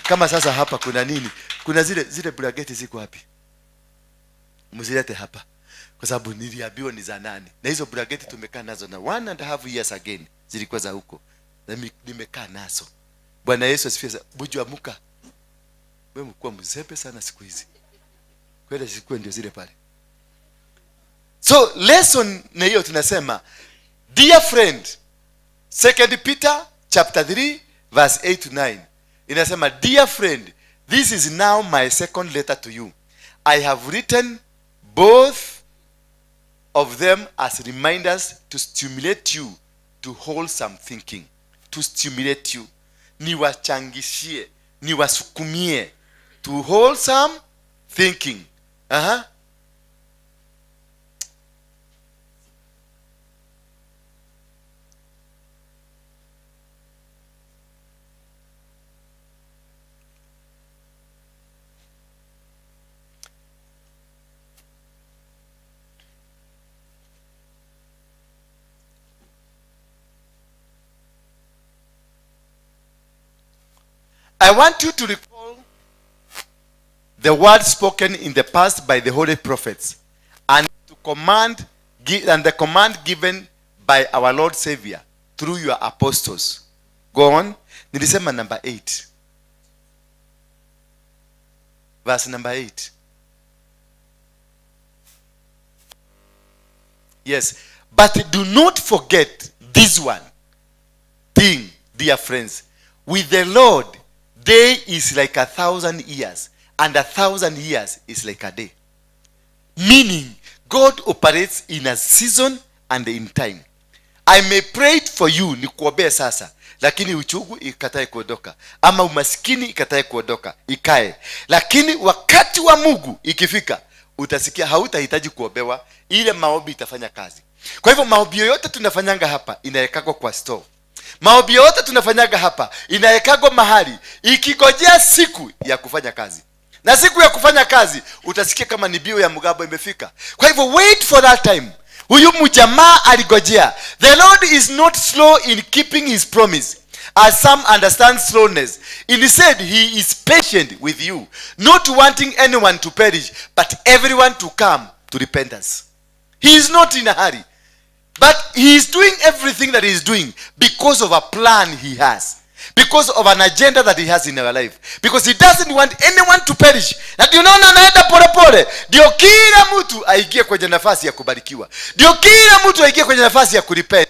Kama sasa hapa kuna nini? Kuna zile blanketi ziko wapi? Mzilete hapa, kwa sababu niliambiwa ni za nani, na hizo blanketi tumekaa nazo na 1.5 years again, zilikuwa za huko na nimekaa nazo. Bwana Yesu asifiwe sana. Buju amuka, wewe mkuu mzembe sana siku hizi, kwenda zikuwe ndio zile pale. So lesson na hiyo tunasema, dear friend, 2 Peter chapter 3 verse 8 to 9 inasema, dear friend, this is now my second letter to you. I have written both of them as reminders to stimulate you to wholesome thinking. To stimulate you, niwachangishie, niwasukumie to wholesome thinking. I want you to recall the word spoken in the past by the holy prophets, and the command given by our Lord Savior through your apostles. Go on. Nilisema number 8. Verse number 8. Yes. But do not forget this one thing, dear friends. With the Lord, day is like 1,000 years, and 1,000 years is like a day. Meaning, God operates in a season and in time. I may pray for you, nikuombee sasa, lakini uchungu ikatae kuondoka, ama umaskini ikatae kuondoka, ikae. Lakini wakati wa Mungu ikifika, utasikia hautahitaji kuombewa, ile maombi itafanya kazi. Kwa hivyo maombi yote tunafanyanga hapa inawekagwa kwa store. Maombi yote tunafanyaga hapa inawekagwa mahali ikigojea siku ya kufanya kazi. Na siku ya kufanya kazi utasikia kama ni bio ya mgabo imefika. Kwa hivyo wait for that time. Huyu mjamaa aligojea. The Lord is not slow in keeping his promise, as some understand slowness. Instead, he is patient with you, not wanting anyone to perish, but everyone to come to repentance. He is not in a hurry, but he is doing everything that he is doing because of a plan he has, because of an agenda that he has in our life, because he doesn't want anyone to perish. Na ndio unaona anaenda pole pole, ndio kila mtu aingie kwenye nafasi ya kubarikiwa, ndio kila mtu aingie kwenye nafasi ya kurepent.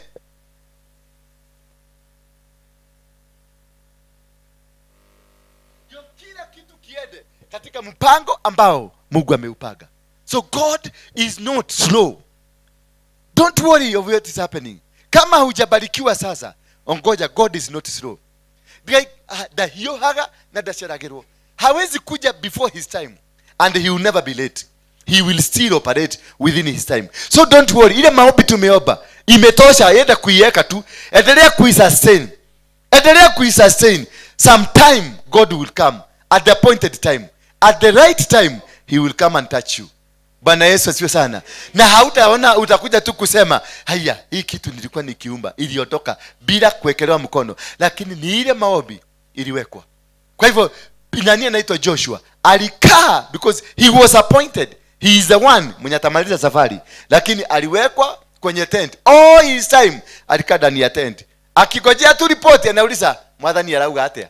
Ndio kila kitu kiende katika mpango ambao Mungu ameupaga. So God is not slow. Don't worry of what is happening. Kama hujabarikiwa sasa, ongoja. God is not slow. Dahiyohaga na dasharagero. Hawezi kuja before his time, and he will never be late. He will still operate within his time. So don't worry. Ile maombi tumeomba imetosha, yenda kuiweka tu. Endelea kuisustain. Endelea kuisustain. Sometime God will come at the appointed time. At the right time he will come and touch you. Bwana Yesu asifiwe sana. Na hautaona utakuja tu kusema, haya, hii kitu nilikuwa nikiumba iliondoka bila kuwekelewa mkono, lakini ni ile maombi iliwekwa. Kwa hivyo nani anaitwa Joshua alikaa because he was appointed. He is the one mwenye atamaliza safari, lakini aliwekwa kwenye tent. All his time alikaa ndani ya tent akigojea tu ripoti. Anauliza, mwadhani arauga atia?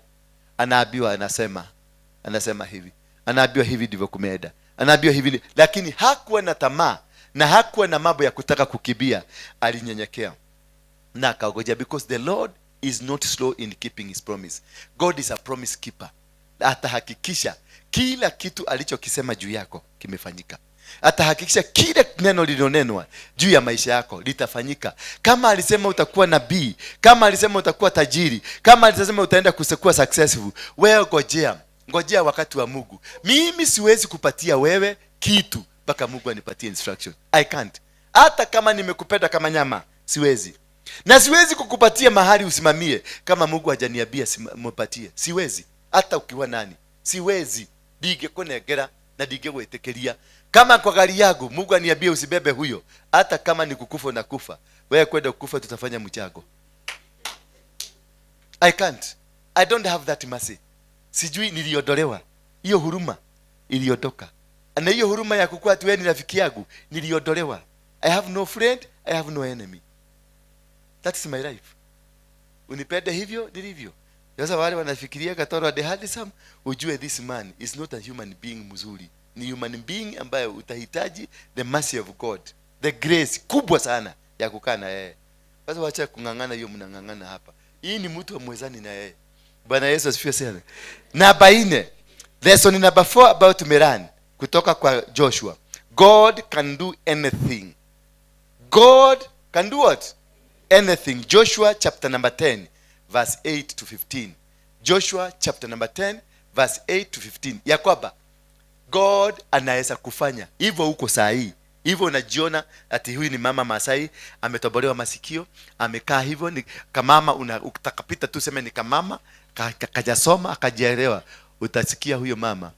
Anaambiwa, anasema hivi, anaambiwa hivi ndivyo kumeenda, anaambiwa hivi. Lakini hakuwa na tamaa na hakuwa na mambo ya kutaka kukibia. Alinyenyekea na akagojea, because the Lord is not slow in keeping his promise. God is a promise keeper. Atahakikisha kila kitu alichokisema juu yako kimefanyika. Atahakikisha kila neno lililonenwa juu ya maisha yako litafanyika. Kama alisema utakuwa nabii, kama alisema utakuwa tajiri, kama alisema utaenda kuwa successful, wewe ngojea wakati wa Mungu. Mimi siwezi kupatia wewe kitu mpaka Mungu anipatie instruction. I can't. Hata kama nimekupenda kama nyama, siwezi. Na siwezi kukupatia mahali usimamie kama Mungu hajaniambia simpatie. Siwezi. Hata ukiwa nani, siwezi. Dige kunegera na dige gwetekeria. Kama kwa gari yangu Mungu aniambia usibebe huyo, hata kama ni kukufa na kufa, wewe kwenda kukufa tutafanya mchago. I can't. I don't have that mercy. Sijui niliondolewa. Hiyo huruma iliondoka. Na hiyo huruma ya kukua tu wewe ni rafiki yangu niliondolewa. I have no friend, I have no enemy. That's my life. Unipende hivyo nilivyo. Sasa wale wanafikiria katoro de handsome, ujue this man is not a human being mzuri. Ni human being ambaye utahitaji the mercy of God, the grace kubwa sana ya kukaa na yeye. Sasa wacha kungangana hiyo, mnangangana hapa. Hii ni mtu wa mwezani na yeye. Bwana Yesu asifiwe sana. Namba 4. Lesson number 4 about Miran kutoka kwa Joshua. God can do anything. God can do what? Anything. Joshua chapter number 10 verse 8 to 15. Joshua chapter number 10 verse 8 to 15. Ya kwamba God anaweza kufanya hivyo huko saa hii. Hivyo unajiona ati huyu ni mama Masai, ametobolewa masikio, amekaa hivyo ni kama mama, utakapita tu sema ni kama mama, kajasoma, akajielewa, utasikia huyo mama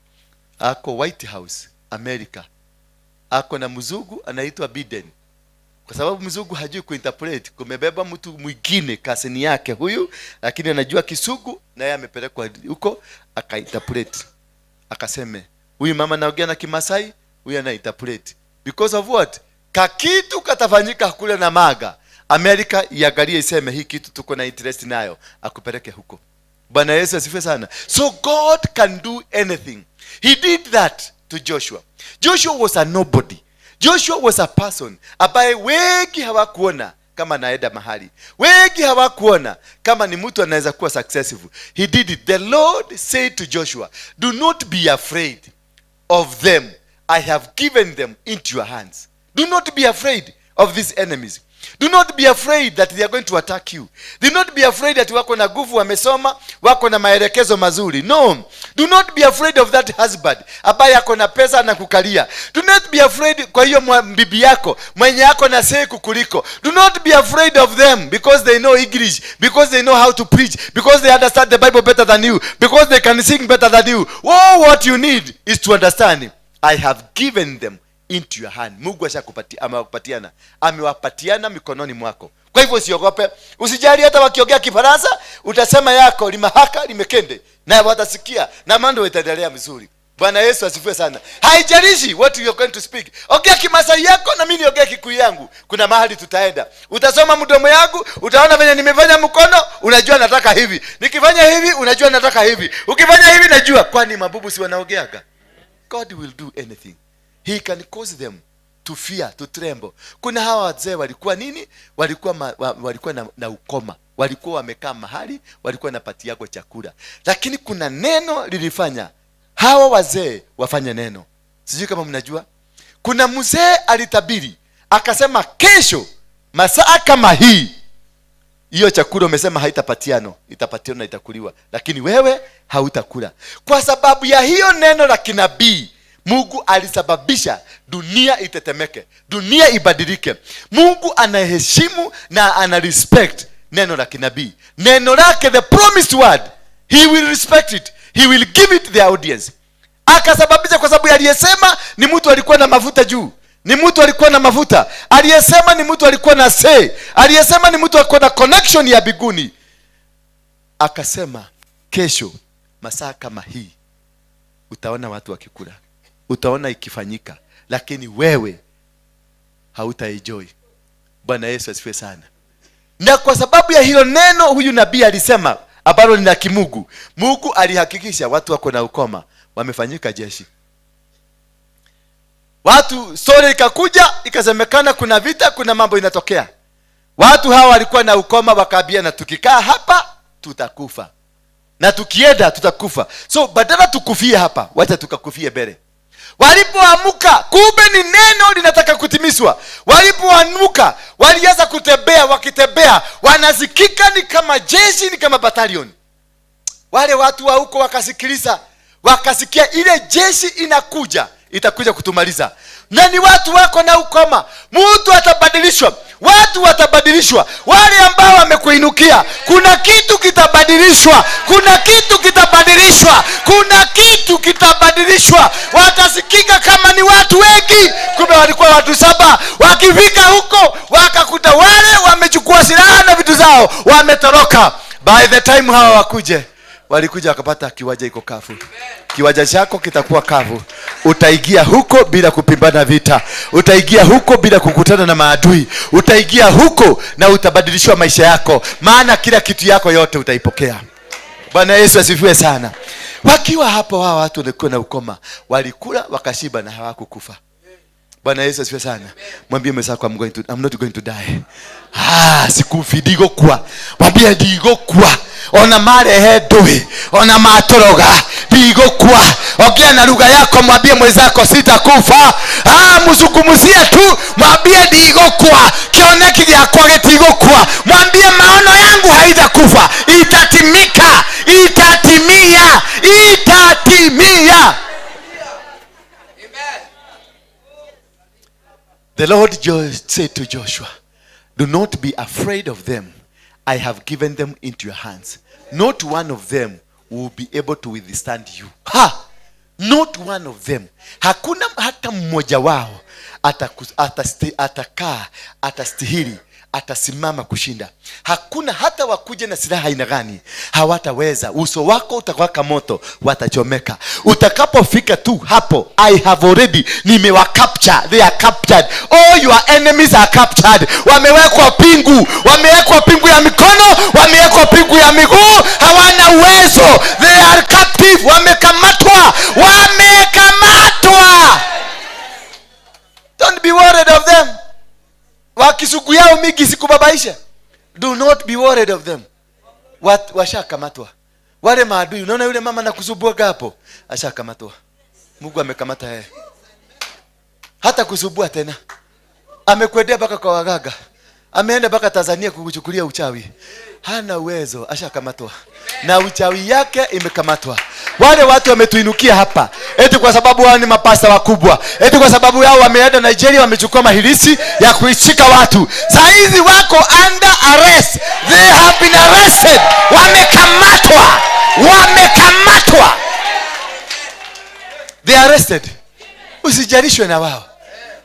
ako White House America. Ako na mzungu anaitwa Biden. Kwa sababu mzungu hajui kuinterpret, kumebeba mtu mwingine kasini yake huyu, lakini anajua Kisugu na yeye amepelekwa huko akainterpret. Akaseme huyu mama anaongea na Kimasai, huyu anainterpret. Because of what? Kakitu katafanyika kule na maga. America iangalie iseme hii kitu tuko na interest nayo, akupeleke huko. Bwana Yesu asifiwe sana. So God can do anything. He did that to Joshua. Joshua was a nobody. Joshua was a person ambaye wengi hawakuona kama naenda mahali. Wengi hawakuona kama ni mtu anaweza kuwa successful. He did it. The Lord said to Joshua, do not be afraid of them. I have given them into your hands. Do not be afraid of these enemies. Do not be afraid that they are going to attack you. Do not be afraid that wako na nguvu, wamesoma, wako na maelekezo mazuri. No. Do not be afraid of that husband ambaye ako na pesa na kukalia. Do not be afraid kwa hiyo bibi yako mwenye yako na sei kukuliko. Do not be afraid of them because they know English, because they know how to preach, because they understand the Bible better than you, because they can sing better than you. Oh, what you need is to understand, I have given them into your hand. Mungu amewapatiana mikononi mwako. Kwa hivyo usiogope, usijali hata wakiongea Kifaransa, utasema yako limahaka limekende na watasikia na mambo yataendelea vizuri. Bwana Yesu asifiwe sana. Haijalishi what you are going to speak. Ongea Kimasai yako na mimi niongea Kikuyu yangu. Kuna mahali tutaenda. Utasoma mdomo yangu, utaona venye nimefanya mkono, unajua nataka hivi. Nikifanya hivi, unajua nataka hivi. Ukifanya hivi najua, kwani mabubu si wanaongeaga? God will do anything. He can cause them to fear, to tremble. Kuna hawa wazee walikuwa nini? Walikuwa na ukoma. Walikuwa wamekaa mahali, walikuwa napatia yako chakula. Lakini kuna neno lilifanya hawa wazee wafanye neno. Sijui kama mnajua. Kuna mzee alitabiri, akasema kesho masaa kama hii hiyo chakula umesema haitapatiano, itapatiano na itakuliwa, lakini wewe hautakula. Kwa sababu ya hiyo neno la kinabii, Mungu alisababisha dunia itetemeke, dunia ibadilike. Mungu anaheshimu na anarespect neno la kinabii. Neno lake, the promised word, he will respect it. He will give it the audience. Akasababisha, kwa sababu aliyesema ni mtu alikuwa na mafuta juu. Ni mtu alikuwa na mafuta. Aliyesema ni mtu alikuwa na say. Aliyesema ni mtu alikuwa na connection ya biguni. Akasema kesho masaa kama hii utaona watu wakikula. Utaona ikifanyika, lakini wewe hautaenjoy. Bwana Yesu asifiwe sana. Na kwa sababu ya hilo neno huyu nabii alisema ambalo ni la kimungu, Mungu alihakikisha watu wako na ukoma wamefanyika jeshi. Watu story ikakuja, ikasemekana kuna vita, kuna mambo inatokea. Watu hawa walikuwa na ukoma, wakaambia na tukikaa hapa tutakufa, na tukienda tutakufa. So badala tukufie hapa, wacha tukakufie mbele. Walipoamuka, kumbe ni neno linataka kutimizwa. Walipoamuka, walianza kutembea, wakitembea wanasikika ni kama jeshi, ni kama battalion. Wale watu wa huko wakasikiliza, wakasikia ile jeshi inakuja, itakuja kutumaliza. Na ni watu wako na ukoma. Mtu atabadilishwa, watu watabadilishwa. Wale ambao wamekuinukia, kuna kitu kitabadilishwa, kuna kitu kitabadilishwa, kuna kitu kitabadilishwa. Watasikika kama ni watu wengi, kumbe walikuwa watu 7. Wakifika huko wakakuta wale wamechukua silaha na vitu zao wametoroka. By the time hawa wakuje, walikuja wakapata kiwanja iko kavu. Kiwanja chako kitakuwa kavu. Utaingia huko bila kupimbana vita. Utaingia huko bila kukutana na maadui. Utaingia huko na utabadilishwa maisha yako, maana kila kitu yako yote utaipokea. Bwana Yesu asifiwe sana. Wakiwa hapo hawa watu walikuwa na ukoma, walikula wakashiba na hawakukufa. Bwana Yesu asifiwe sana. Mwambie mwenzako, I'm not going to die. Sikufi digokwa. Mwambie digokwa. Ona mare hedoi, ona matoroga, digokwa. Ongea na lugha yako, mwambie mwenzako sitakufa. Mzungumzie tu, mwambie digokwa. Kioneki gyakwa gitigokwa. Mwambie maono yangu haitakufa. Itatimika, itatimia, itatimia. The Lord said to Joshua, do not be afraid of them. I have given them into your hands. Not one of them will be able to withstand you. Not one of them. Hakuna hata mmoja wao atakaa, atastihili, atasimama kushinda. Hakuna hata wakuje na silaha aina gani, hawataweza. Uso wako utawaka moto, watachomeka. Utakapofika tu hapo, I have already, nimewacapture. They are captured. All your enemies are captured. Wamewekwa pingu, wamewekwa pingu ya mikono, wamewekwa pingu ya miguu, hawana uwezo. They are captive, wamekamatwa, wamekamatwa. Don't be worried of them. Wakisugu yao mingi sikubabaisha. Do not be worried of them. Washakamatwa. Wale maadui, unaona yule mama nakusubua hapo, ashakamatwa. Mungu amekamata yeye. Hata kusubua tena. Amekwendea baka kwa wagaga. Ameenda baka Tanzania kukuchukulia uchawi. Hana uwezo, ashakamatwa. Na uchawi yake imekamatwa. Wale watu wametuinukia hapa, eti kwa sababu wao ni mapasta wakubwa, eti kwa sababu yao wameenda Nigeria, wamechukua mahirisi ya kuishika watu. Saizi wako under arrest. They have been arrested. Wamekamatwa. Wamekamatwa. They are arrested. Usijarishwe na wao.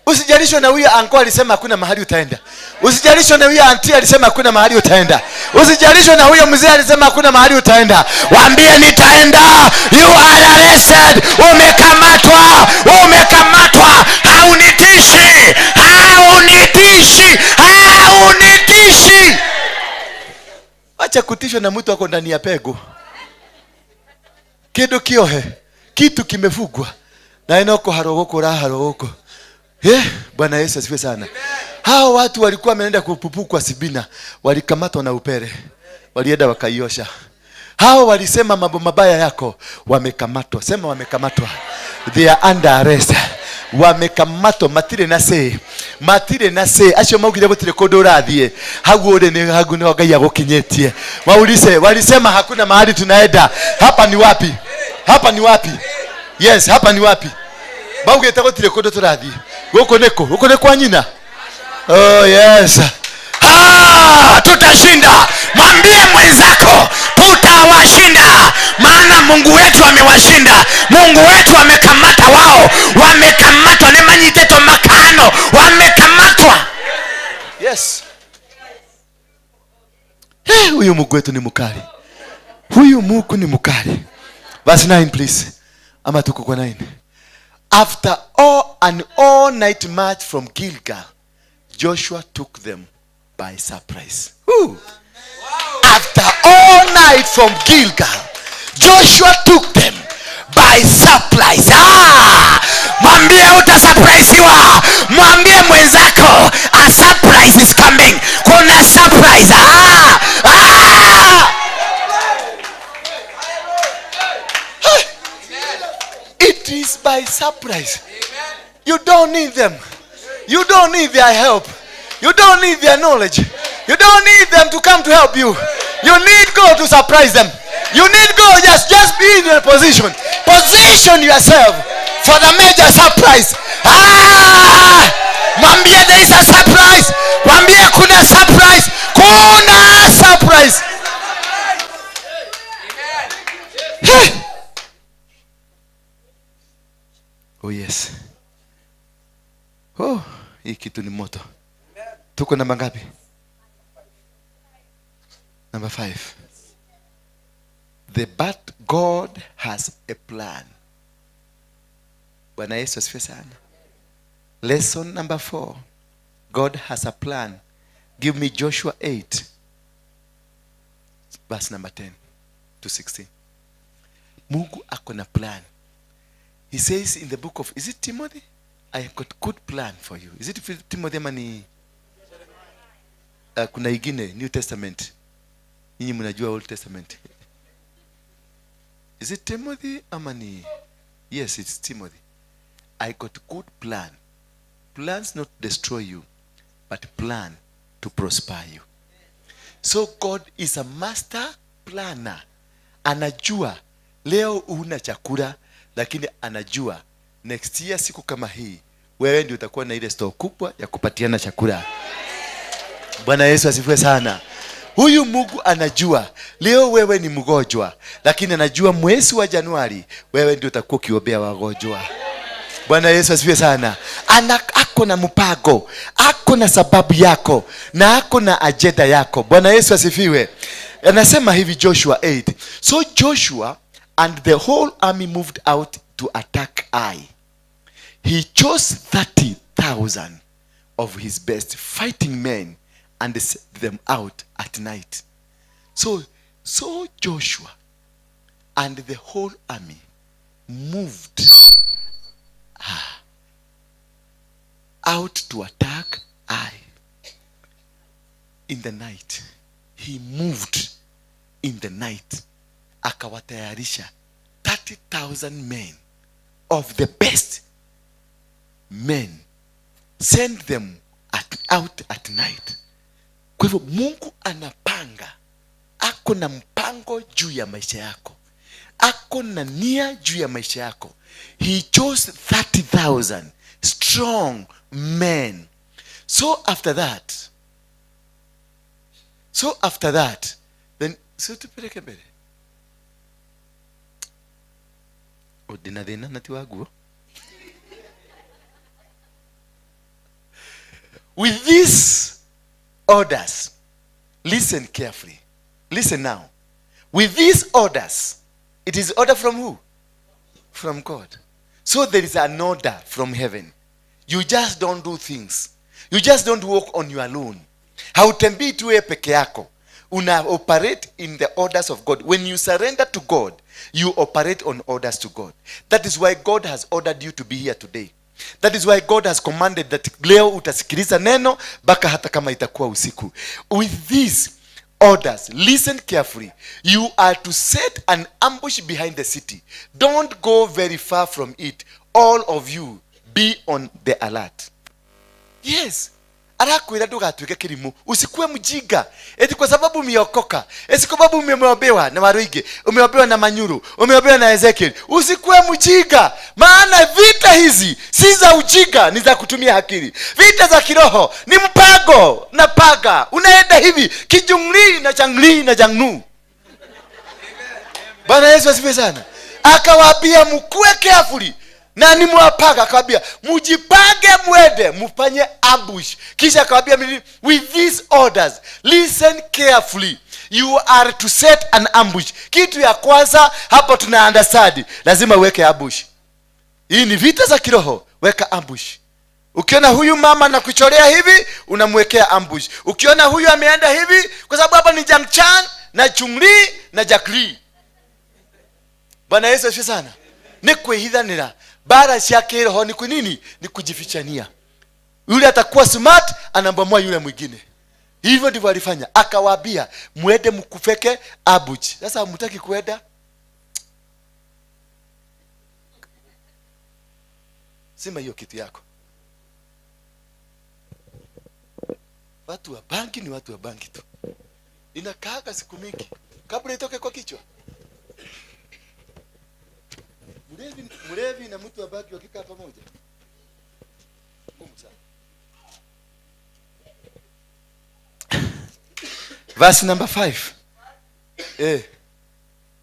Usijalishwe na huyo anko alisema hakuna mahali utaenda. Usijalishwe na huyo auntie alisema hakuna mahali utaenda. Usijalishwe na huyo mzee alisema hakuna mahali utaenda. Waambie nitaenda. You are arrested. Umekamatwa. Umekamatwa. Haunitishi. Haunitishi. Haunitishi. Acha kutishwa na mtu wako ndani ya pego. Kido kiohe. Kitu kimefugwa. Na inoko harogoko raha harogoko. Bwana Yesu asifiwe sana. Hao watu walikuwa wameenda kupupukwa Sibina, walikamatwa na upere. Walienda wakaiosha. Hao walisema mambo mabaya yako, wamekamatwa. Sema wamekamatwa. They are under arrest. Wamekamatwa matire na se. Matire na se. Acho maugire botire kodorathie. Haguore ni hagu ni Ngai agokinyetie. Waulize, walisema hakuna mahali tunaenda. Hapa ni wapi? Hapa ni wapi? Yes, hapa ni wapi? Bauge tagotire kodo turathie. Huko neko anyina. Oh yes. Tutashinda. Mwambie mwenzako tutawashinda. Maana Mungu wetu amewashinda. Mungu wetu amekamata wao. Wamekamatwa nemanyiteto makano. Wamekamatwa. Yes. Huyu Mungu wetu ni mkali. Huyu Mungu ni mkali. Verse 9 please. Ama tuko kwa 9. After an all-night march from Gilgal, Joshua took them by surprise. Wow. After all night from Gilgal, Joshua took them by surprise. Mwambie utasurpriseiwa. Mwambie mwenzako a surprise is coming. Kuna surprise. It is by surprise. You don't need them. You don't need their help. You don't need their knowledge. You don't need them to come to help you. You need God to surprise them. You need God. Just be in a position. Position yourself for the major surprise. Mwambie there is a surprise. Mwambie kuna surprise. Kuna surprise. Hey. Oh yes. Oh, hii kitu ni moto. Tuko namba ngapi? Number 5. But God has a plan. Bwana Yesu asifiwe sana. Lesson number 4. God has a plan. Give me Joshua 8. Verse number 10 to 16. Mungu ako na plan. He says in the book of, is it Timothy? I have got good plan for you. Is it Timothy mani? Kuna ingine New Testament. Ninyi mnajua Old Testament. Is it Timothy amani? Yes, it's Timothy. I got good plan. Plans not to destroy you, but plan to prosper you. So God is a master planner. Anajua leo una chakula, lakini anajua next year siku kama hii wewe ndio utakuwa na ile store kubwa ya kupatiana chakula. Bwana Yesu asifiwe sana. Huyu Mungu anajua leo wewe ni mgonjwa, lakini anajua mwezi wa Januari wewe ndio utakuwa ukiombea wagonjwa. Bwana Yesu asifiwe sana. Ako na mpango, ako na sababu yako, na ako na ajenda yako. Bwana Yesu asifiwe. Anasema hivi Joshua 8. So Joshua and the whole army moved out to attack Ai. He chose 30,000 of his best fighting men and sent them out at night. So Joshua and the whole army moved out to attack Ai. In the night. He moved in the night. Akawatayarisha 30,000 men of the best men. Send them out at night. Kwa hivyo Mungu anapanga. Ako na mpango juu ya maisha yako. Ako na nia juu ya maisha yako. He chose 30,000 strong men. So after that, then tupeleke mbele. Odina nati waguo. With these orders, listen carefully. Listen now. With these orders, it is order from who? From God. So there is an order from heaven. You just don't do things. You just don't walk on your own. Hautembii tu wewe peke yako. Una operate in the orders of God. When you surrender to God, you operate on orders to God. That is why God has ordered you to be here today. That is why God has commanded that leo utasikiliza neno baka hata kama itakuwa usiku. With these orders, listen carefully. You are to set an ambush behind the city. Don't go very far from it. All of you be on the alert. Yes. Arakwira ndugatuike kirimu. Usikue mjinga. Eti kwa sababu umeokoka. Eti kwa sababu umeombewa na Waruinge, umeombewa na Manyuru, umeombewa na Ezekiel. Usikue mjinga. Maana vita hizi si za ujinga, ni za kutumia akili. Vita za kiroho ni mpango na paga. Unaenda hivi kijungli na changli na jangnu. Bwana Yesu asifiwe sana. Akawaambia mkue carefully. Na ni mwapaga akawambia mujipange mwende mufanye ambush. Kisha akawambia with these orders, listen carefully. You are to set an ambush. Kitu ya kwanza hapo tuna understand, lazima uweke ambush. Hii ni vita za kiroho, weka ambush. Ukiona huyu mama na kuchorea hivi, unamwekea ambush. Ukiona huyu ameenda hivi, kwa sababu hapa ni Jamchan na Chungli na Jakli. Bwana Yesu asifiwe sana. Ni kuhidhanira. Bara yake roho ni kunini? Ni kujifichania. Yule atakuwa smart, anambomoa yule mwingine. Hivyo ndivyo alifanya. Akawaambia muende mkufeke abuji. Sasa hamtaki kuenda? Sema hiyo kitu yako. Watu wa banki ni watu wa banki tu. Inakaa siku mingi kabla itoke kwa kichwa. Mlevi na mtu wa banki wakikaa pamoja. Ngumu sana. Verse number 5.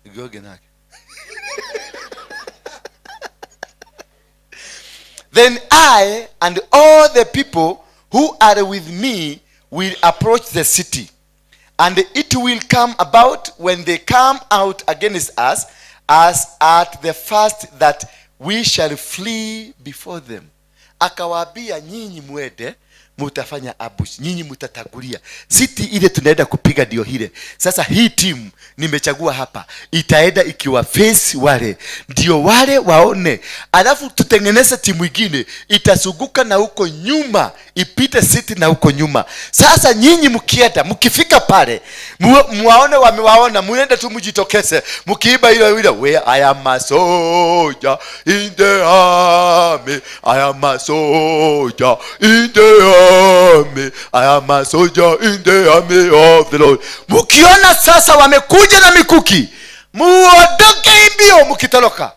Igogenake. Then I and all the people who are with me will approach the city, and it will come about when they come out against us, as at the first, that we shall flee before them. Akawaambia nyinyi mwende mutafanya ambush, nyinyi mutatagulia city ile tunaenda kupiga ndio hile. Sasa hii timu nimechagua hapa itaenda ikiwa face wale ndio wale waone, alafu tutengeneze timu nyingine itasuguka na huko nyuma ipite city na huko nyuma. Sasa nyinyi mkienda mkifika pale muwaone wamewaona, muende tu mjitokeze mkiiba ile ile, where I am a soldier in the army, I am a soldier in the army, I am a soldier in the army of the Lord. Mkiona sasa wamekuja na mikuki, muondoke mbio mkitoroka.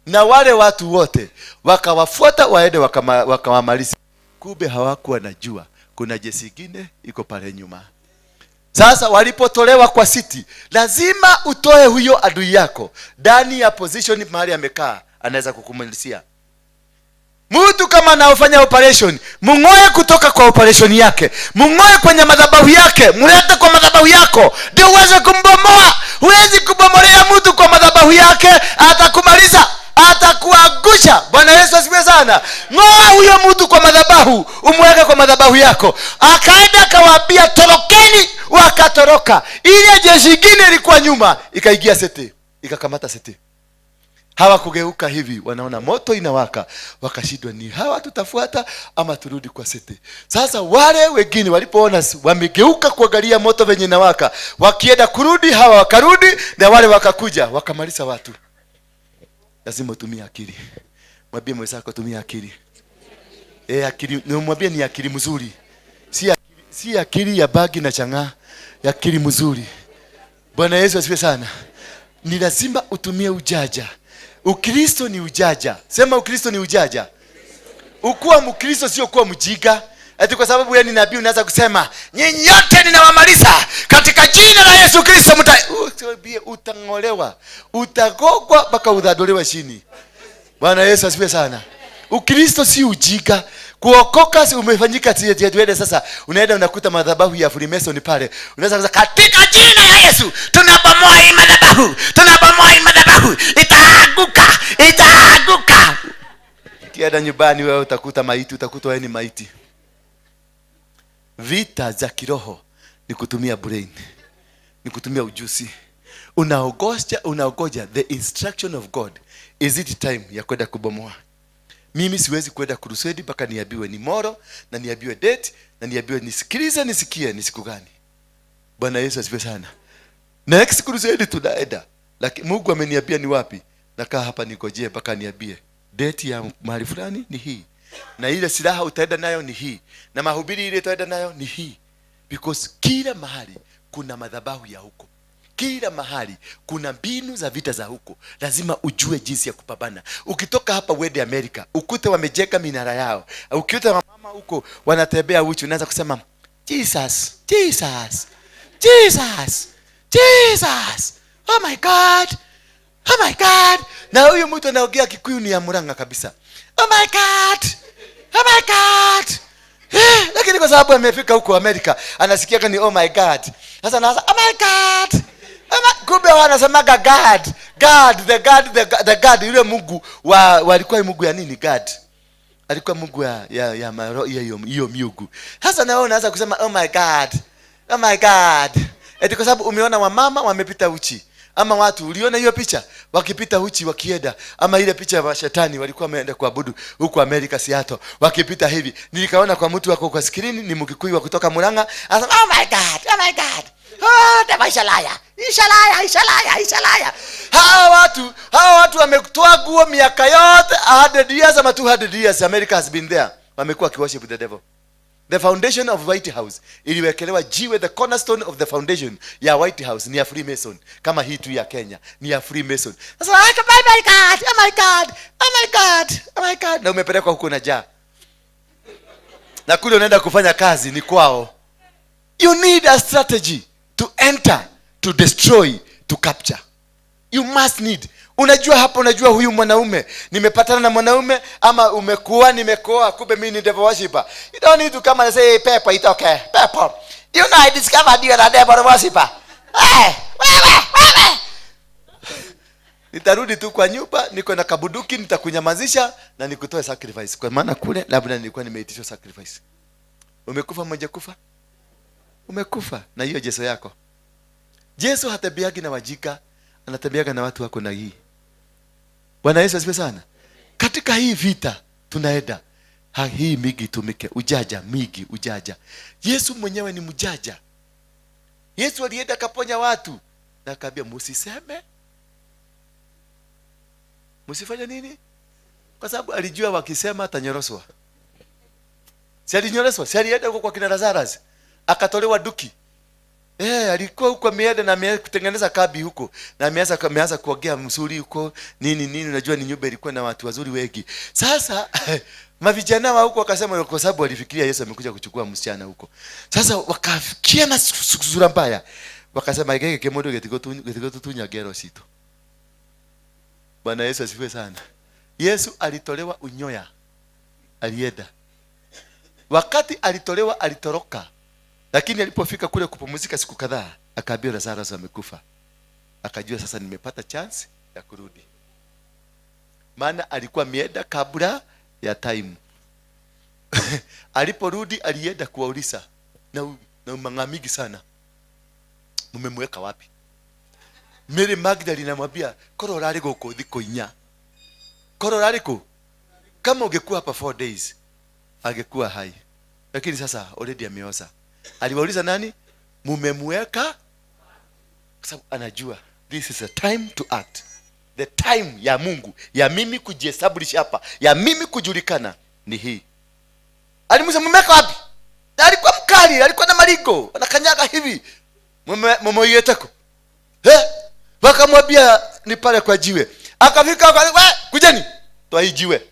Na wale watu wote wakawafuata waende wakawamaliza. Kumbe hawakuwa najua kuna jeshi lingine iko pale nyuma. Sasa walipotolewa kwa city, lazima utoe huyo adui yako ndani ya position mahali amekaa, anaweza kukumalizia. Mtu kama anaofanya operation, mungoe kutoka kwa operation yake, mungoe kwenye madhabahu yake, mulete kwa madhabahu yako ndio uweze kumbomoa. Huwezi kubomolea mtu kwa madhabahu yake, atakumaliza, atakuangusha. Bwana Yesu asifiwe sana. Ngoa huyo mtu kwa madhabahu, umweke kwa madhabahu yako. Akaenda akawaambia torokeni, wakatoroka. Ile jeshi lingine ilikuwa nyuma ikaingia sete, ikakamata sete. Hawakugeuka hivi, wanaona moto inawaka, wakashindwa ni hawa tutafuata ama turudi kwa sete. Sasa wale wengine walipoona wamegeuka kuangalia moto venye inawaka, wakienda kurudi, hawa wakarudi, na wale wakakuja wakamaliza watu. Lazima utumie akili. Mwambie mwenzako tumia akili. Akili, mwambie ni akili mzuri. Si akili ya bagi na changa, akili mzuri. Bwana Yesu asifiwe sana. Ni lazima utumie ujaja. Ukristo ni ujaja. Sema Ukristo ni ujaja. Ukuwa Mkristo sio kuwa mjiga. Ati kwa sababu wewe ni nabii unaanza kusema nyinyi yote ninawamaliza katika jina la Yesu Kristo utangolewa. Utagogwa mpaka udhadolewa chini. Bwana Yesu asifiwe sana. Ukristo si ujiga. Kuokoka si umefanyika tuende sasa. Unaenda unakuta madhabahu ya Freemason pale. Unaweza kusema katika jina la Yesu tunabomoa hii madhabahu. Tunabomoa hii madhabahu. Itaanguka. Itaanguka. Kienda nyumbani wewe utakuta maiti, utakuta wewe ni maiti. Vita za kiroho ni kutumia brain. Ni kutumia ujuzi. Unaogoja the instruction of God. Is it time ya kwenda kubomoa? Mimi siwezi kwenda crusade mpaka niambiwe ni moro na niambiwe date na niambiwe nisikilize nisikie ni siku gani. Bwana Yesu asifiwe sana. Next crusade tunaenda. Lakini Mungu ameniambia ni wapi? Nakaa hapa nikojee mpaka niambie date ya mahali fulani ni hii. Na ile silaha utaenda nayo ni hii. Na mahubiri ile utaenda nayo ni hii. Because kila mahali kuna madhabahu ya huko. Kila mahali kuna mbinu za vita za huko. Lazima ujue jinsi ya kupambana. Ukitoka hapa uende Amerika, ukute wamejenga minara yao. Ukikuta mama huko wanatembea uchi, unaanza kusema Jesus, Jesus, Jesus, Jesus. Oh my God. Oh my God. Na huyu mtu anaongea Kikuyu ni ya Murang'a kabisa. Oh my God. Oh my God. Lakini kwa sababu amefika huko Amerika, anasikia ni oh my God. Sasa anaanza oh my God. Kumbe wanasemaga God, the God, yule Mungu walikuwa Mungu ya nini God? Alikuwa Mungu ya hiyo miungu. Sasa na wewe unaanza kusema oh my God. Oh my God. Eti kwa sababu umeona wamama wamepita uchi. Ama watu uliona hiyo picha wakipita uchi wakienda, ama ile picha ya shetani walikuwa wameenda kuabudu huko Amerika Seattle wakipita hivi. Nilikaona kwa mtu wako kwa screen ni Mkikuyu wa kutoka Murang'a. Anasema oh my God, oh my God. Oh, tabashalaya. Ishalaya. Hawa watu wametoa nguo miaka yote 100 years ama 200 years. America has been there. Wamekuwa kiworship the devil. The foundation of White House iliwekelewa jiwe, the cornerstone of the foundation ya White House ni ya Freemason. Kama hii tu ya Kenya ni ya Freemason. Sasa oh my God, oh my God, oh my God, oh my God. Na umepelekwa huko na jaa. Na kule unaenda kufanya kazi ni kwao. You need a strategy to enter, to destroy, to capture. You must need. Unajua hapa, unajua huyu mwanaume nimepatana na mwanaume, ama nimekoa kumbe mimi ni devil worshiper. You don't need to come and say Pepper, it's okay. Pepper, you know I discovered you are a devil worshiper. Wewe. Nitarudi tu kwa nyumba, niko na kabuduki, nitakunyamazisha na nikutoe sacrifice. Kwa maana kule labda nilikuwa nimeitishwa sacrifice. Umekufa mmoja kufa? Umekufa na hiyo Yesu yako. Yesu hatabiagi na wajika, anatabiaga na watu wako na hii. Bwana Yesu asifiwe sana. Katika hii vita tunaenda, hii migi tumike, ujaja. Yesu mwenyewe ni mjaja. Yesu alienda kaponya watu na akaambia msiseme. Msifanye nini? Kwa sababu alijua wakisema atanyoroswa. Si alinyoroswa, si alienda huko kwa kina Lazarus. Akatolewa duki. Alikuwa huko ameenda na ameanza kutengeneza kabi huko. Na ameanza kuogea msuri huko. Nini unajua ni nyumba ilikuwa na watu wazuri wengi. Sasa mavijana wa huko wakasema kwa sababu walifikiria Yesu amekuja kuchukua msichana huko. Sasa wakafikia na sura mbaya. Wakasema igeke kemodo getiko tutunya gero sito. Bwana Yesu asifiwe sana. Yesu alitolewa unyoya. Alienda. Wakati alitolewa alitoroka. Lakini alipofika kule kupumzika siku kadhaa, akaambia Lazarus amekufa. Akajua sasa nimepata chance ya kurudi. Maana alikuwa ameenda kabla ya time. Aliporudi alienda kuwauliza na mangamigi sana. Mmemweka wapi? Mary Magdalene anamwambia, "Koro rari goko thiko inya." Koro rari ko? Kama ungekuwa hapa 4 days, angekuwa hai. Lakini sasa already ameoza. Aliwauliza nani? Mumemweka? Kwa sababu anajua this is a time to act. The time ya Mungu, ya mimi kujiestablish hapa, ya mimi kujulikana ni hii. Alimuuliza mumeweka wapi? Na alikuwa mkali, alikuwa na maringo, anakanyaga hivi. Mumoyeteko. Wakamwambia ni pale kwa jiwe. Akafika kujeni. Toa hii jiwe.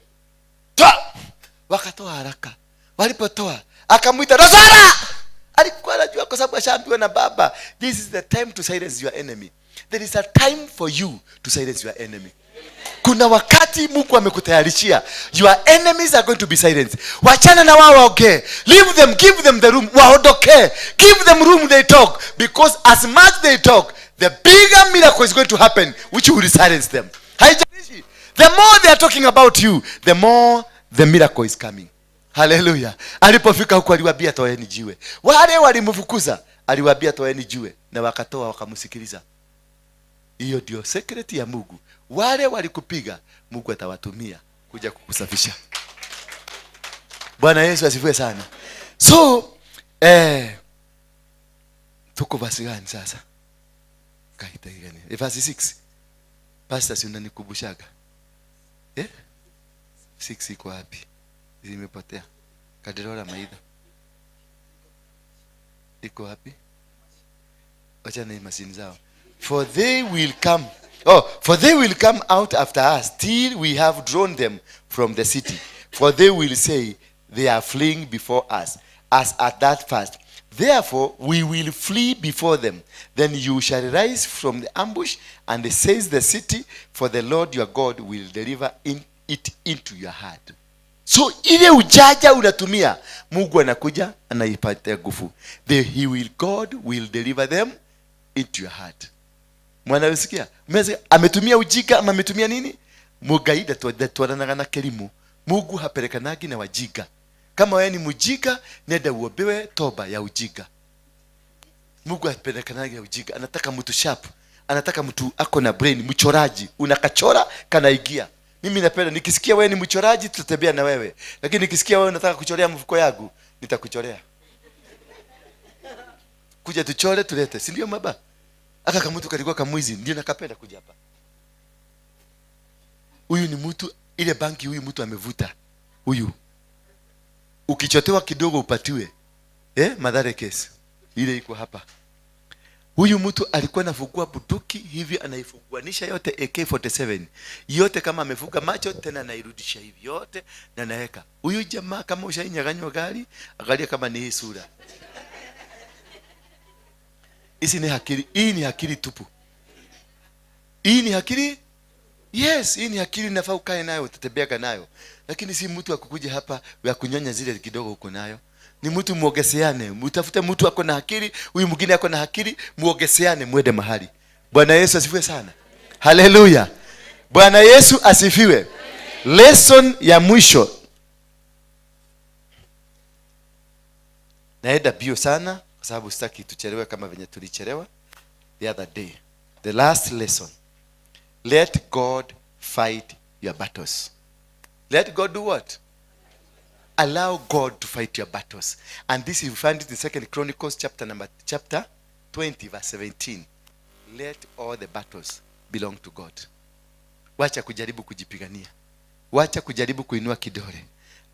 Toa. Wakatoa haraka. Walipotoa, akamuita Lazarus. Alikuwa anajua kwa sababu ashaambiwa na Baba, this is the time to silence your enemy. There is a time for you to silence your enemy. Kuna wakati wakati Mungu amekutayarishia, your enemies are going to be silenced. Wachana na wao waongee. Leave them, give them the room. Waondoke. Give them room, they talk. Because as much they talk, the bigger miracle is going to happen, which will silence them. Haijalishi. The more they are talking about you, the more the miracle is coming. Hallelujah. Alipofika huko aliwaambia toeni jiwe. Wale walimfukuza, aliwaambia toeni jiwe, na wakatoa wakamsikiliza. Hiyo ndio secret ya Mungu. Wale walikupiga, Mungu atawatumia kuja kukusafisha. Bwana Yesu asifiwe sana. So tuko basi gani sasa? Kaita gani? Verse 6. Pastor, si unanikumbushaga? 6 iko wapi? Zimepotea. Kadirora maida. Iko wapi? Acha na imagine zao. For they will come out after us till we have drawn them from the city. For they will say, they are fleeing before us, as at that first. Therefore we will flee before them. Then you shall rise from the ambush and seize the city, for the Lord your God will deliver it into your hand. So ile ujaja unatumia, Mungu anakuja anaipatia nguvu. God will deliver them into your heart. Mwanasikia? Ametumia ujika ama ametumia nini? Mugaida tuananaga na kelimu. Mungu hapelekanagi na wajiga. Kama wewe ni mujika, nenda uombewe toba ya ujika. Mungu hapelekanagi na ujiga. Anataka mtu sharp. Anataka mtu ako na brain, mchoraji. Unakachora kanaigia. Mimi napenda nikisikia wewe ni mchoraji tutatembea na wewe. Lakini nikisikia wewe unataka kuchorea mfuko yangu, nitakuchorea. Kuja tuchore tulete. Si ndio maba? Aka kama mtu kalikuwa kamwizi, ndio nakapenda kuja hapa. Huyu ni mtu, ile banki huyu mtu amevuta. Huyu. Ukichotewa kidogo upatiwe. Madhare case. Ile iko hapa. Huyu mtu alikuwa anafungua bunduki hivi, anaifunguanisha yote AK47. Yote kama amefunga macho tena anairudisha hivi yote na anaweka. Huyu jamaa kama ushainyang'anywa gari, angalia kama ni hii sura. Hii ni akili tupu. Hii ni akili? Yes, hii ni akili nafaa ukae nayo, utatembea nayo. Lakini si mtu akukuja hapa ya kunyonya zile kidogo uko nayo. Ni mtu muogeseane, mtafute mtu ako na akili, huyu mwingine ako na akili, muogeseane mwende mahali. Bwana Yesu asifiwe sana. Haleluya. Bwana Yesu asifiwe. Lesson ya mwisho. Naenda bio sana kwa sababu sitaki tuchelewe kama venye tulichelewa the other day. The last lesson. Let God fight your battles. Let God do what? Allow God to fight your battles. And this you find it in 2 Chronicles chapter 20 verse 17. Let all the battles belong to God. Wacha kujaribu kujipigania. Wacha kujaribu kuinua kidole.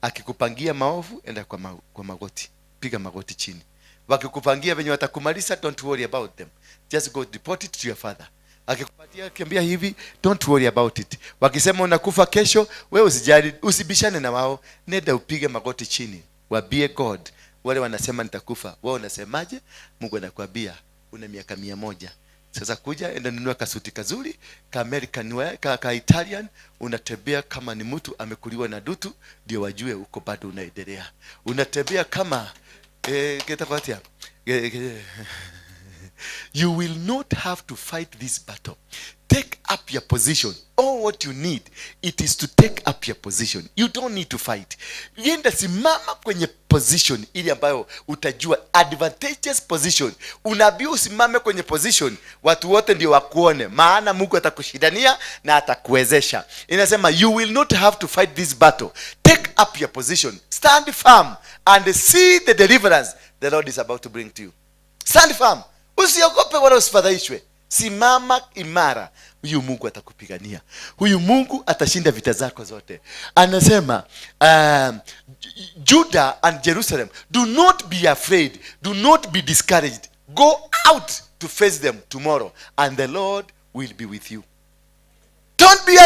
Akikupangia maovu, enda kwa magoti. Piga magoti chini. Wakikupangia venye watakumaliza, don't worry about them. Just go report it to your father. Akikupatia kiambia hivi, don't worry about it. Wakisema unakufa kesho, wewe usijali, usibishane na wao, nenda upige magoti chini. Waambie God, wale wanasema nitakufa, wao unasemaje? Mungu anakuambia una miaka 100. Sasa kuja enda nunua kasuti kazuri, ka American wear, ka Italian, unatembea kama ni mtu amekuliwa na dutu, ndio wajue uko bado unaendelea. Unatembea kama kitapatia. You will not have to fight this battle. Take up your position. All what you need, it is to take up your position. You don't need to fight. Yenda simama kwenye position ili ambayo utajua advantageous position. Unabii usimame kwenye position, watu wote ndio wakuone, maana Mungu atakushindania na atakuwezesha. Inasema you will not have to fight this battle. Take up your position. Stand firm and see the deliverance the Lord is about to bring to you. Stand firm. Usiogope wala usifadhaishwe. Simama imara. Huyu Mungu atakupigania. Huyu Mungu atashinda vita zako zote. Anasema Judah and Jerusalem, do not be afraid, do not be discouraged. Go out to face them tomorrow and the Lord will be with you. Don't be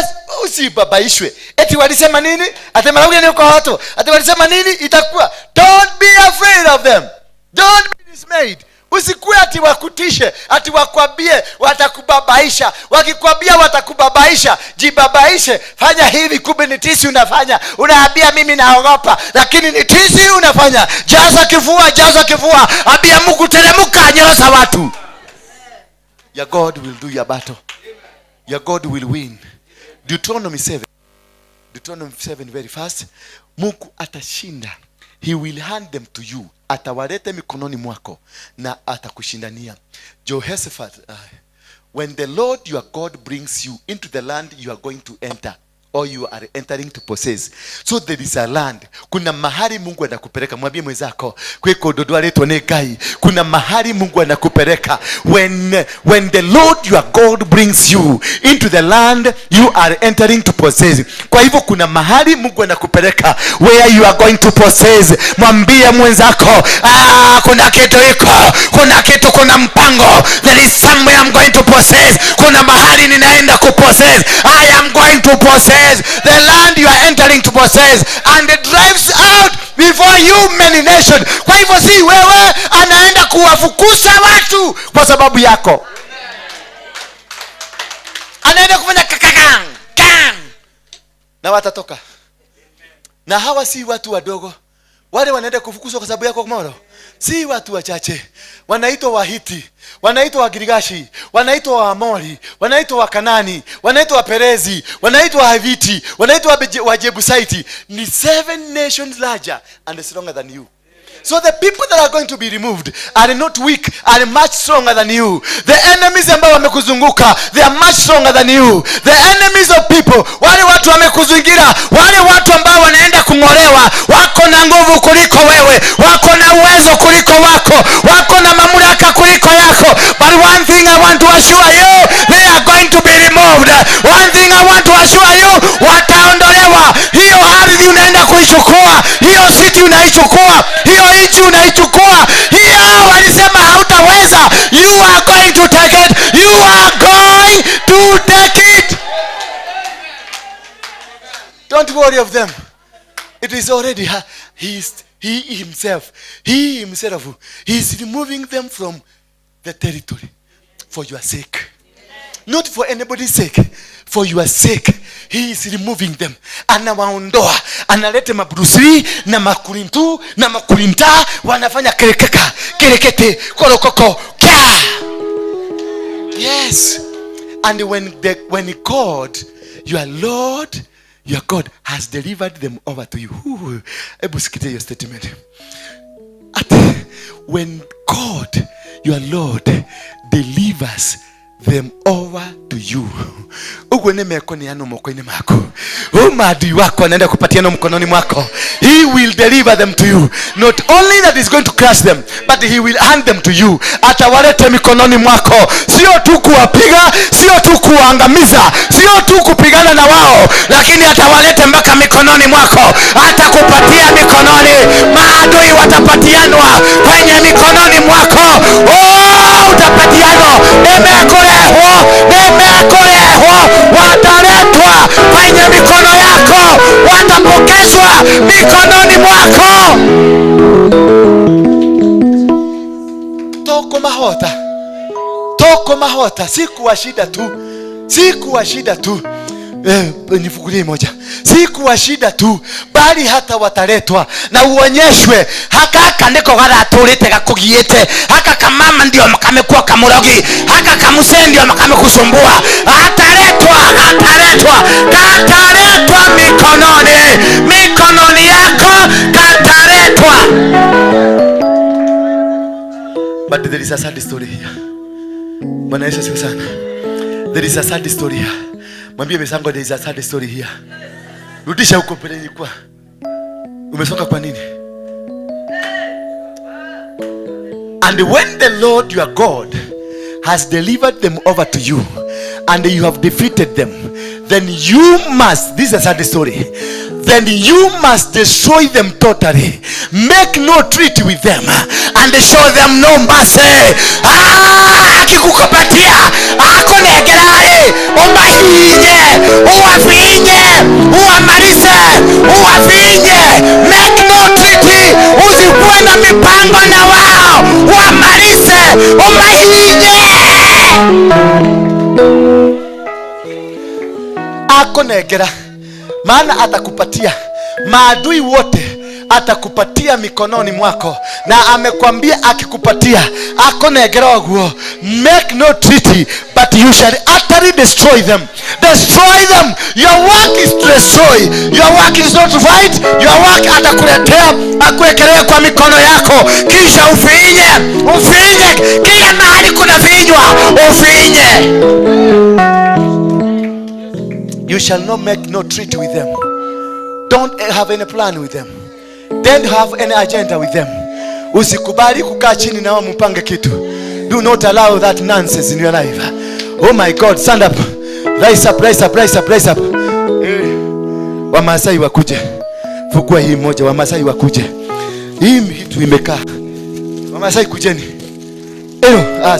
usibabaishwe. Eti walisema nini? Ati maraudi ni kwa watu. Ati walisema nini? Itakuwa. Don't be afraid of them. Don't be dismayed. Usikue ati wakutishe, ati wakwambie watakubabaisha. Wakikwambia watakubabaisha, jibabaishe. Fanya hivi, kumbe ni tisi unafanya. Unaambia mimi naogopa, lakini ni tisi unafanya. Jaza kifua. Ambia Mungu teremka, nyorosha watu. Your God will do your battle. Your God will win. Deuteronomy 7 very fast. Mungu atashinda. He will hand them to you. Atawalete mikononi mwako na atakushindania. Jehoshaphat, when the Lord your God brings you into the land you are going to enter, or you are entering to possess. So there is a land. Kuna mahali Mungu anakupeleka. Mwambie mwenzako, kweko dodwaletwa ne gai. Kuna mahali Mungu anakupeleka. When the Lord your God brings you into the land you are entering to possess. Kwa hivyo kuna mahali Mungu anakupeleka where you are going to possess. Mwambie mwenzako, kuna kitu iko. Kuna mpango. There is somewhere I'm going to possess. Kuna mahali ninaenda kupossess. I am going to possess the land you are entering to possess, and it drives out before you many nations. Kwa hivyo si wewe anaenda kuwafukuza watu kwa sababu yako. Anaenda kufanya kakang na watatoka. Na hawa si watu wadogo. Wale wanaenda kufukuzwa kwa sababu yako Komoro, si watu wachache. Wanaitwa Wahiti, wanaitwa Wagirigashi, wanaitwa Waamori, wanaitwa Wakanani, wanaitwa Waperezi, wanaitwa Haviti, wanaitwa Wajebusaiti. Ni 7 nations larger and stronger than you. So the people that are going to be removed are not weak, are much stronger than you. The enemies ambao wamekuzunguka, they are much stronger than you. The enemies of people, wale watu wamekuzingira, wale watu ambao wanaenda kungolewa, wako na nguvu kuliko wewe, wako na uwezo kuliko wako, wako na mamlaka kuliko yako. But one thing I want to assure you, they are going to be removed. One thing I want to assure you, wataondolewa. Hiyo ardhi unaenda kuichukua, hiyo city unaichukua, hiyo nchi unaichukua. Hiyo walisema hautaweza, you are going to take it. You are going to take it. Don't worry of them. It is already he himself he is removing them from the territory for your sake. Not for anybody's sake, for your sake. He is removing them. Anawaondoa. Analete mabrusi na makulintu na makulinta, wanafanya kerekete korokoko kya. Yes. And when God, your Lord, your God has delivered them over to you. Ebu sikite your statement. When God, your Lord, delivers them over to you, ugone mekoni yano mkoini mako, maadui wako anaenda kupatiana mkononi mwako. He will deliver them to you. Not only that he's going to crush them, but he will hand them to you. Atawalete mikononi mwako. Sio tu kuwapiga, sio tu kuangamiza, sio tu kupigana na wao, lakini atawalete mpaka mikononi mwako. Atakupatia mikononi. Maadui watapatianwa kwenye mikononi mwako. Utapatiano. Nemekoleho. Wataletwa kwenye mikono yako. Watapokezwa mikononi mwako. Toko mahota. Siku wa shida tu. Nifukulie moja. Siku wa shida tu, bali hata wataletwa na uonyeshwe. Haka ndiko garatulite gakugiete. Haka kamama ndio makamekuwa kamurogi. Haka kamuse ndio makamekusumbua. Ataletwa mikononi yako. Kataletwa. But there is a sad story here. Bwana Yesu asifiwe sana. There is a sad story here. Mwambie mesango, there is a sad story here. Rudisha huko mbele kwa. Umesoka kwa nini? And when the Lord your God has delivered them over to you and you have defeated them, then you must, this is a sad story, then you must destroy them totally. Make no treaty with them and show them no mercy. Akikukupatia akonegerare, umahinye, uwafinye, uwamalize, uwafinye. Make no treaty. Usikuwe na mipango na wao. Wamalize, akunengera, maana atakupatia maadui wote, atakupatia mikononi mwako, na amekwambia akikupatia akunengera guo. Make no treaty, but you shall utterly destroy them. Destroy them. Your work is to destroy. Your work is not to fight. Your work atakuletea, akuwekelea kwa mikono yako, kisha ufinye kila mahali kuna vinywa, ufinye. You shall not make no treaty with them. Don't have any plan with them. Don't have any agenda with them. Usikubali kukaa chini na wao mpange kitu. Do not allow that nonsense in your life. Oh my God, stand up. Rise up, rise up, rise up, rise up. Wamasai wakuje. Fukua hii moja, Wamasai wakuje. Hii kitu imekaa. Wamasai kujeni.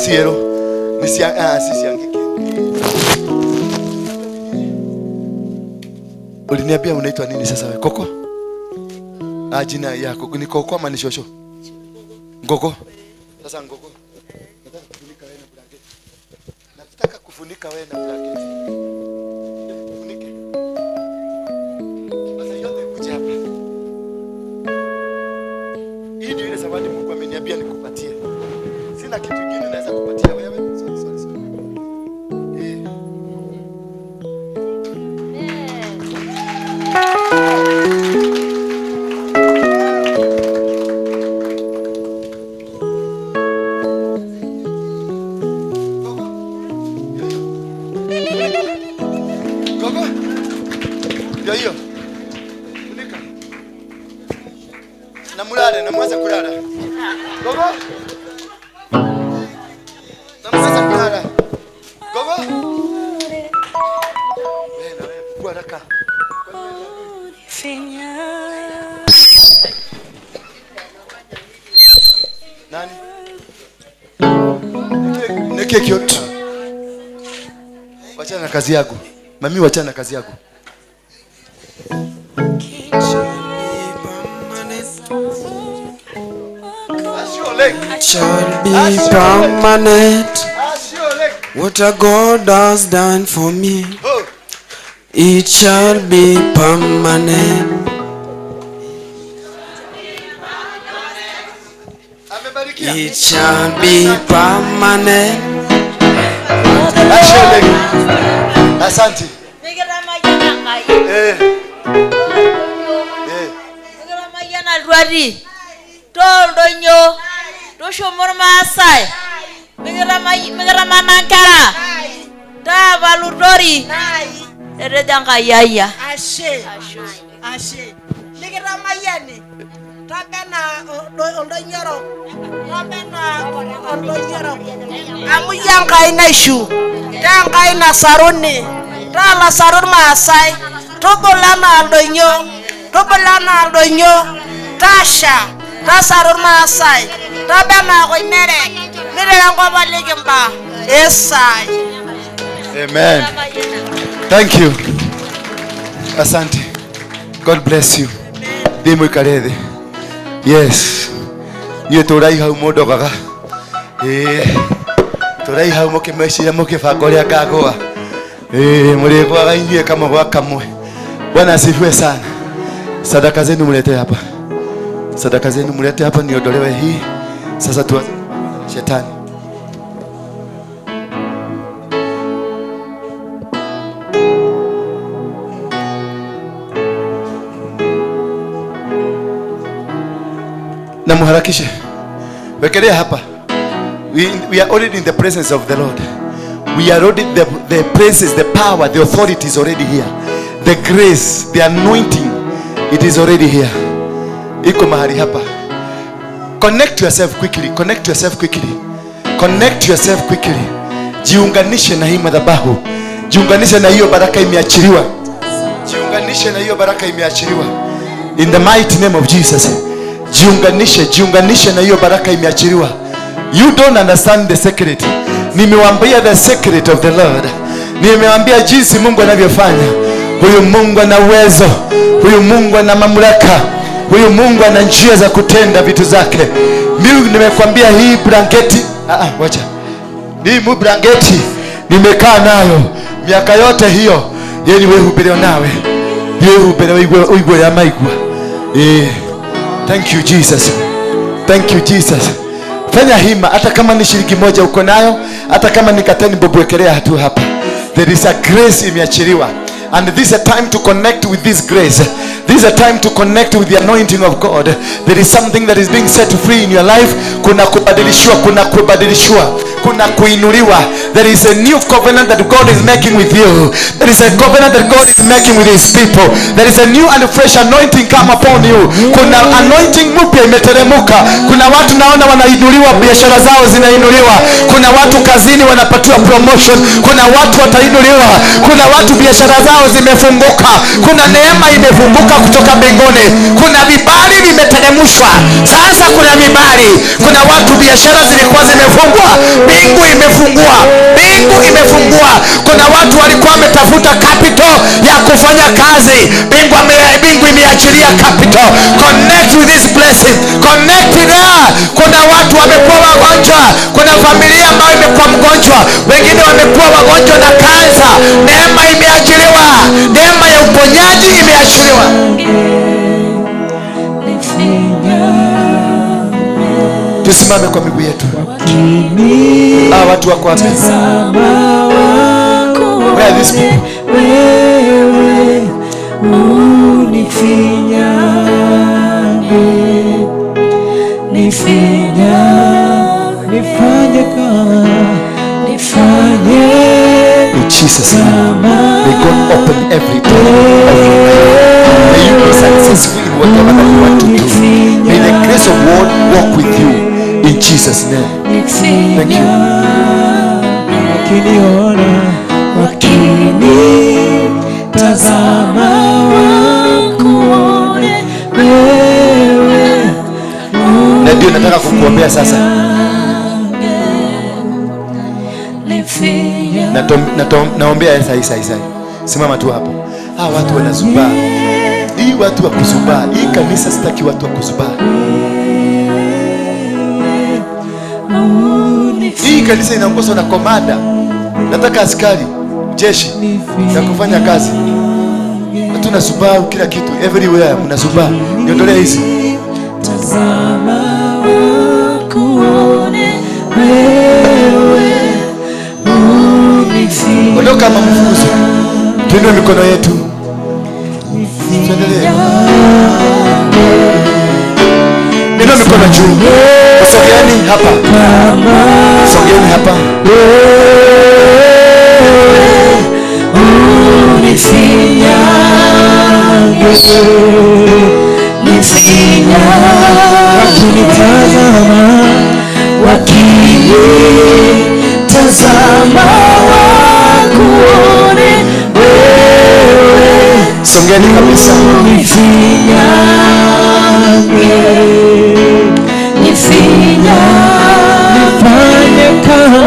Si ero. Sisiangike. Uliniambia unaitwa nini sasa wewe? Koko? Jina yako ni Koko ama ni Shosho? Ngogo. Sasa Ngogo. Nataka kufunika wewe na blanketi. Kufunike. Sasa yote kuja hapa. Hii ndio ile zawadi Mungu ameniambia nikupatie. Sina kitu kingine naweza kupatia wewe. Sorry. Yo. Funika. Namwaza kulala. Gogo. Namwaza kulala. Gogo. Wewe kwa haraka. Nani? Neke kioto. Wachana na kazi yako. Mami, wachana na kazi yako. It shall be permanent. What a God has done for me, it shall be permanent. It shall be permanent. Asante. Toldonyo Toshomor Masai Migramanankara Ta Valudori Eredanga Yaya Ashe Migramayani Tabena Oldonyoro Tabena Oldonyoro Amuyanga Inashu Tanga Ina Saruni Tala Sarun Masai Tobolana Aldonyo Tasha Tasarun Masai Tabana Goimere Mirangova Ligamba Esai. Amen. Thank you. Asante. God bless you. Dimu ikarede. Yes. Niye torai hau modo gaga. Torai hau moke meshi ya moke fakoria kagoa. Mure kwa gainye kama kwa kamwe. Bwana asifiwe sana. Sadaka zenu mlete hapa. Sadaka zenu mlete hapa niondolewe hii. Sasa tuanze shetani. Na muharakishe. Wekelea hapa. We are already in the presence of the Lord. We are already the presence, the power, the authority is already here. The grace, the anointing, it is already here. Iko mahali hapa. Connect yourself quickly. Connect yourself quickly. Connect yourself quickly. Jiunganishe na hii madhabahu. Jiunganishe na hiyo baraka imeachiliwa. Jiunganishe na hiyo baraka imeachiliwa. In the mighty name of Jesus. Jiunganishe na hiyo baraka imeachiliwa. You don't understand the secret. Nimewaambia the secret of the Lord. Nimewaambia jinsi Mungu anavyofanya. Huyu Mungu ana uwezo. Huyu Mungu ana mamlaka. Huyu Mungu ana njia za kutenda vitu zake. Mimi nimekwambia hii blanketi, wacha. Hii blanketi nimekaa nayo miaka yote hiyo. yeni wehubire nawe yehubire uigwe ya maigwa. Thank you Jesus, thank you Jesus. Fanya hima, hata kama ni shilingi moja uko nayo, hata kama ni kateni bobu wekelea hatu hapa. There is a grace imeachiliwa, and this is a time to connect with this grace. This is a time to connect with the anointing of God. There is something that is being set free in your life. Kuna kubadilishwa, kuna kuinuliwa. There is a new covenant that God is making with you. There is a covenant that God is making with his people. There is a new and fresh anointing come upon you. Kuna anointing mpya imeteremuka. Kuna watu naona wanainuliwa, biashara zao zinainuliwa. Kuna watu kazini wanapatiwa promotion. Kuna watu watainuliwa. Kuna watu biashara zao zimefunguka. Kuna neema imefunguka kutoka mbinguni. Kuna vibali vimeteremshwa. Sasa kuna vibali. Kuna watu biashara zilikuwa zimefungwa, mbingu imefungua, mbingu imefungua. Kuna watu walikuwa wametafuta capital ya kufanya kazi, mbingu imeachilia capital. Connect with this blessing, connect there. Kuna watu wamekuwa wagonjwa, kuna familia ambayo imekuwa mgonjwa, wengine wamekuwa wagonjwa na kansa. Neema imeachiliwa, neema ya uponyaji imeachiliwa. Tusimame kwa miguu yetu. Watu wako wapi? Where are these people? Wewe unifinyange, nifanye kama nifanye. In Jesus' name, may God open every door of your life. May you be successful in whatever that you want to do. May the grace of God walk with you. In Jesus' name. Thank you. Na ndio nataka kukuombea sasa. Naombea sasa. Simama tu hapo. Watu wanazubaa. Hii watu wa kuzubaa. Hii kanisa sitaki watu wa kuzubaa. Hii kanisa inaongozwa na komanda. Nataka askari, jeshi ya kufanya kazi. Hatuna subaa kila kitu. Everywhere mnasubaa. Niondolee hizi. Ondoka kama mfukuzo. Tuinue mikono yetu. Tuendelee. Inua mikono juu. Sogeeni hapa. Sogeeni hapa. Wakinitazama wakuone wewe. Songeni kabisa. Nifanye kama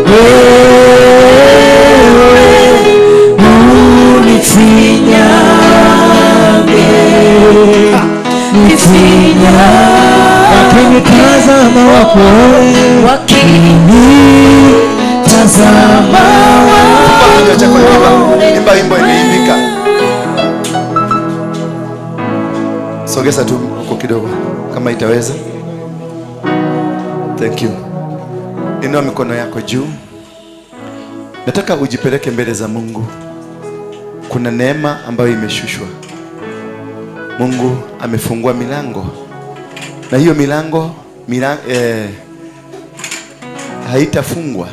wewe, unifinyange, wakinitazama wakuone, wakinitazama wakuone. Imba wimbo imeimbika. Sogeza tu huko kidogo kama itaweza. Thank you. Inua mikono yako juu. Nataka ujipeleke mbele za Mungu. Kuna neema ambayo imeshushwa. Mungu amefungua milango. Na hiyo milango haitafungwa.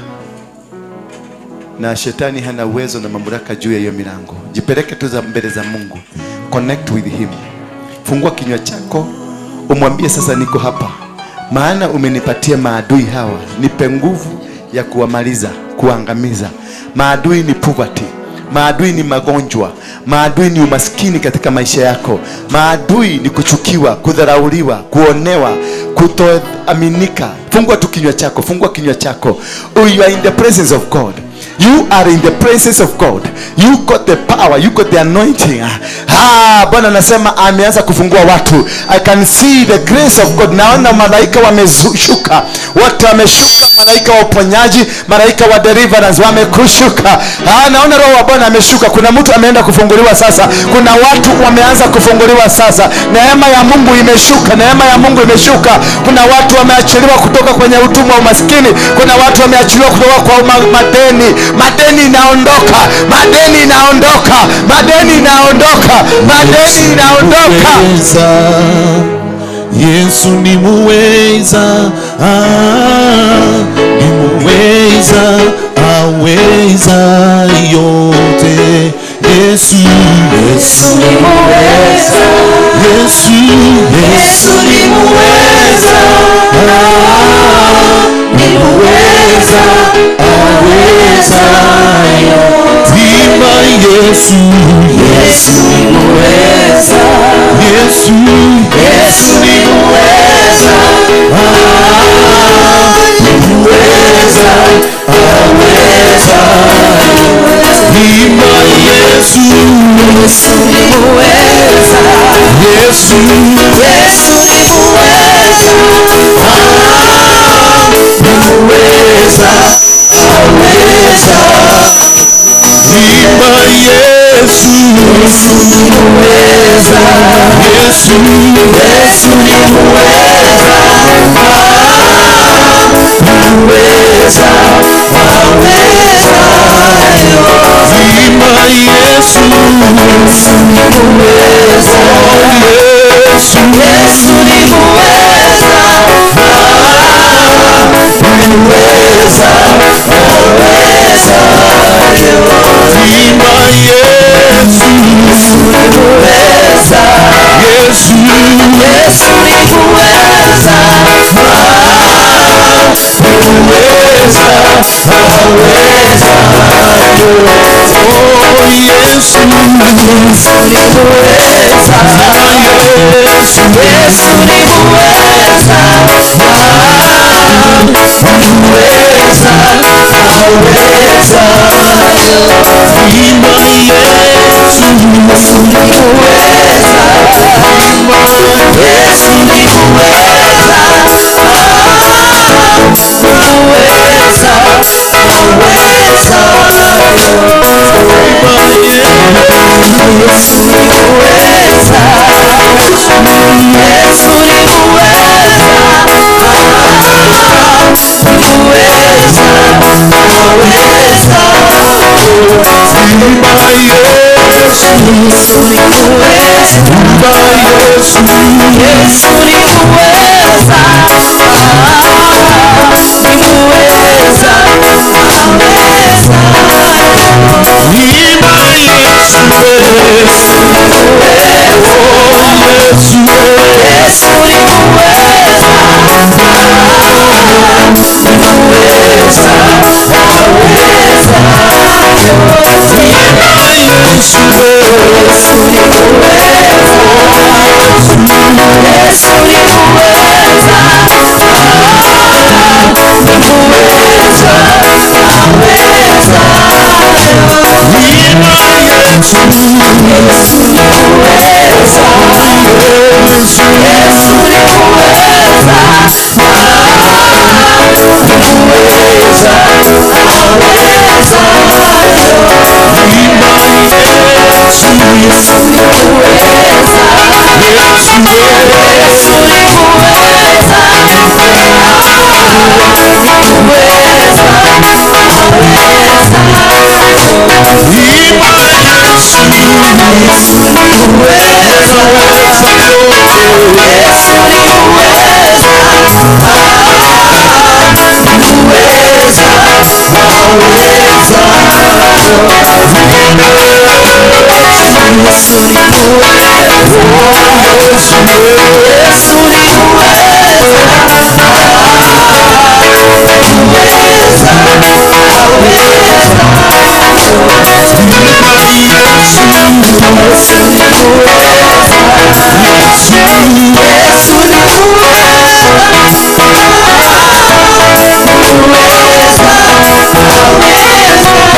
Na shetani hana uwezo na mamlaka juu ya hiyo milango. Jipeleke tu za mbele za Mungu. Connect with him. Fungua kinywa chako, umwambie sasa niko hapa. Maana umenipatia maadui hawa. Nipe nguvu ya kuwamaliza, kuangamiza. Maadui ni poverty. Maadui ni magonjwa. Maadui ni umaskini katika maisha yako. Maadui ni kuchukiwa, kudharauliwa, kuonewa, kutoaminika. Fungua tu kinywa chako, fungua kinywa chako. You are in the presence of God. You are in the presence of God. You got the power, you got the anointing. Bwana anasema ameanza kufungua watu. I can see the grace of God. Naona malaika wameshuka. Watu wameshuka, malaika wa uponyaji, malaika wa deliverance wamekushuka. Naona roho wa Bwana ameshuka. Kuna mtu ameenda kufunguliwa sasa. Kuna watu wameanza kufunguliwa sasa. Neema ya Mungu imeshuka. Neema ya Mungu imeshuka. Kuna watu wameachiliwa kutoka kwenye utumwa wa umaskini. Kuna watu wameachiliwa kutoka kwa madeni. Madeni inaondoka. Madeni inaondoka. Madeni inaondoka. Madeni inaondoka. Yesu ni muweza, ni muweza, aweza yote. Yesu, Yesu ni muweza, Yesu, Yesu ni muweza, ni muweza, aweza yote. Yesu, Yesu ni muweza, Yesu, Yesu ni muweza, ni muweza, aweza. Ima Yesu, Yesu ni muweza, Yesu, Yesu ni muweza, ni muweza, aweza. Ima Yesu, Yesu ni muweza, Yesu, Yesu ni muweza, muweza, aweza. Ima Yesu, Yesu ni muweza, Yesu, Yesu ni muweza, muweza, aweza. Ima Yesu, Yesu ni muweza, Yesu, Yesu ni muweza, muweza, aweza. Oh Yesu, Yesu ni muweza, Yesu, Yesu ni muweza, muweza, aweza. Ima Yesu, Yesu ni muweza, Yesu ni muweza, muweza, aweza. Yesu ni muweza, Yesu ni muweza, muweza, aweza. Ima Yesu, Yesu ni muweza, Yesu, Yesu ni muweza, ni muweza, aweza. Ima Yesu, Yesu ni muweza, Yesu, Yesu ni muweza, muweza, aweza. Ima Yesu, Yesu ni muweza, Yesu ni muweza, muweza, aweza. Ima Yesu, Yesu ni muweza, Yesu, Yesu ni muweza, muweza, aweza. Ima Yesu, Yesu ni muweza, Yesu, Yesu ni muweza, muweza, aweza. Ima Yesu, Yesu ni muweza, aweza yote. Yesu ni muweza, muweza, aweza. Yesu ni muweza, Yesu ni muweza, muweza, aweza. Ima Yesu, Yesu ni muweza, Yesu, Yesu ni muweza, muweza, aweza.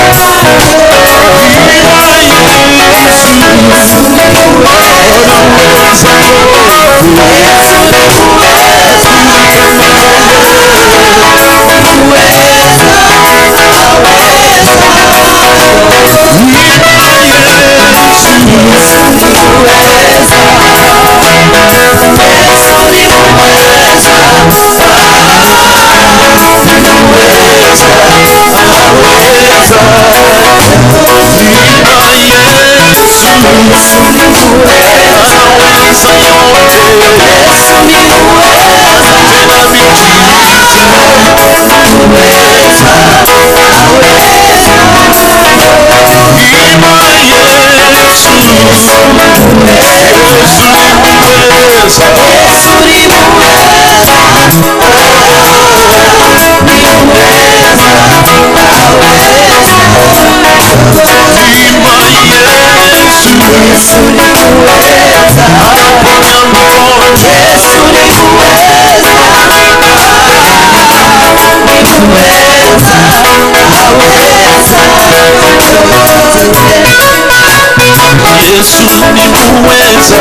Yesu ni muweza,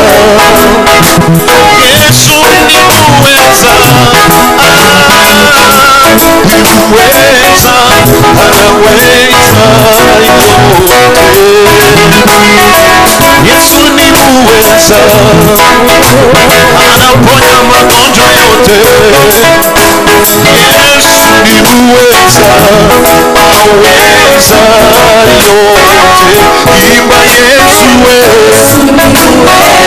Yesu ni muweza, muweza, anaweza yote. Yesu ni muweza, anaponya magonjwa yote. Yesu ni muweza, aweza yote. Imba Yesu wewe, imba Yesu,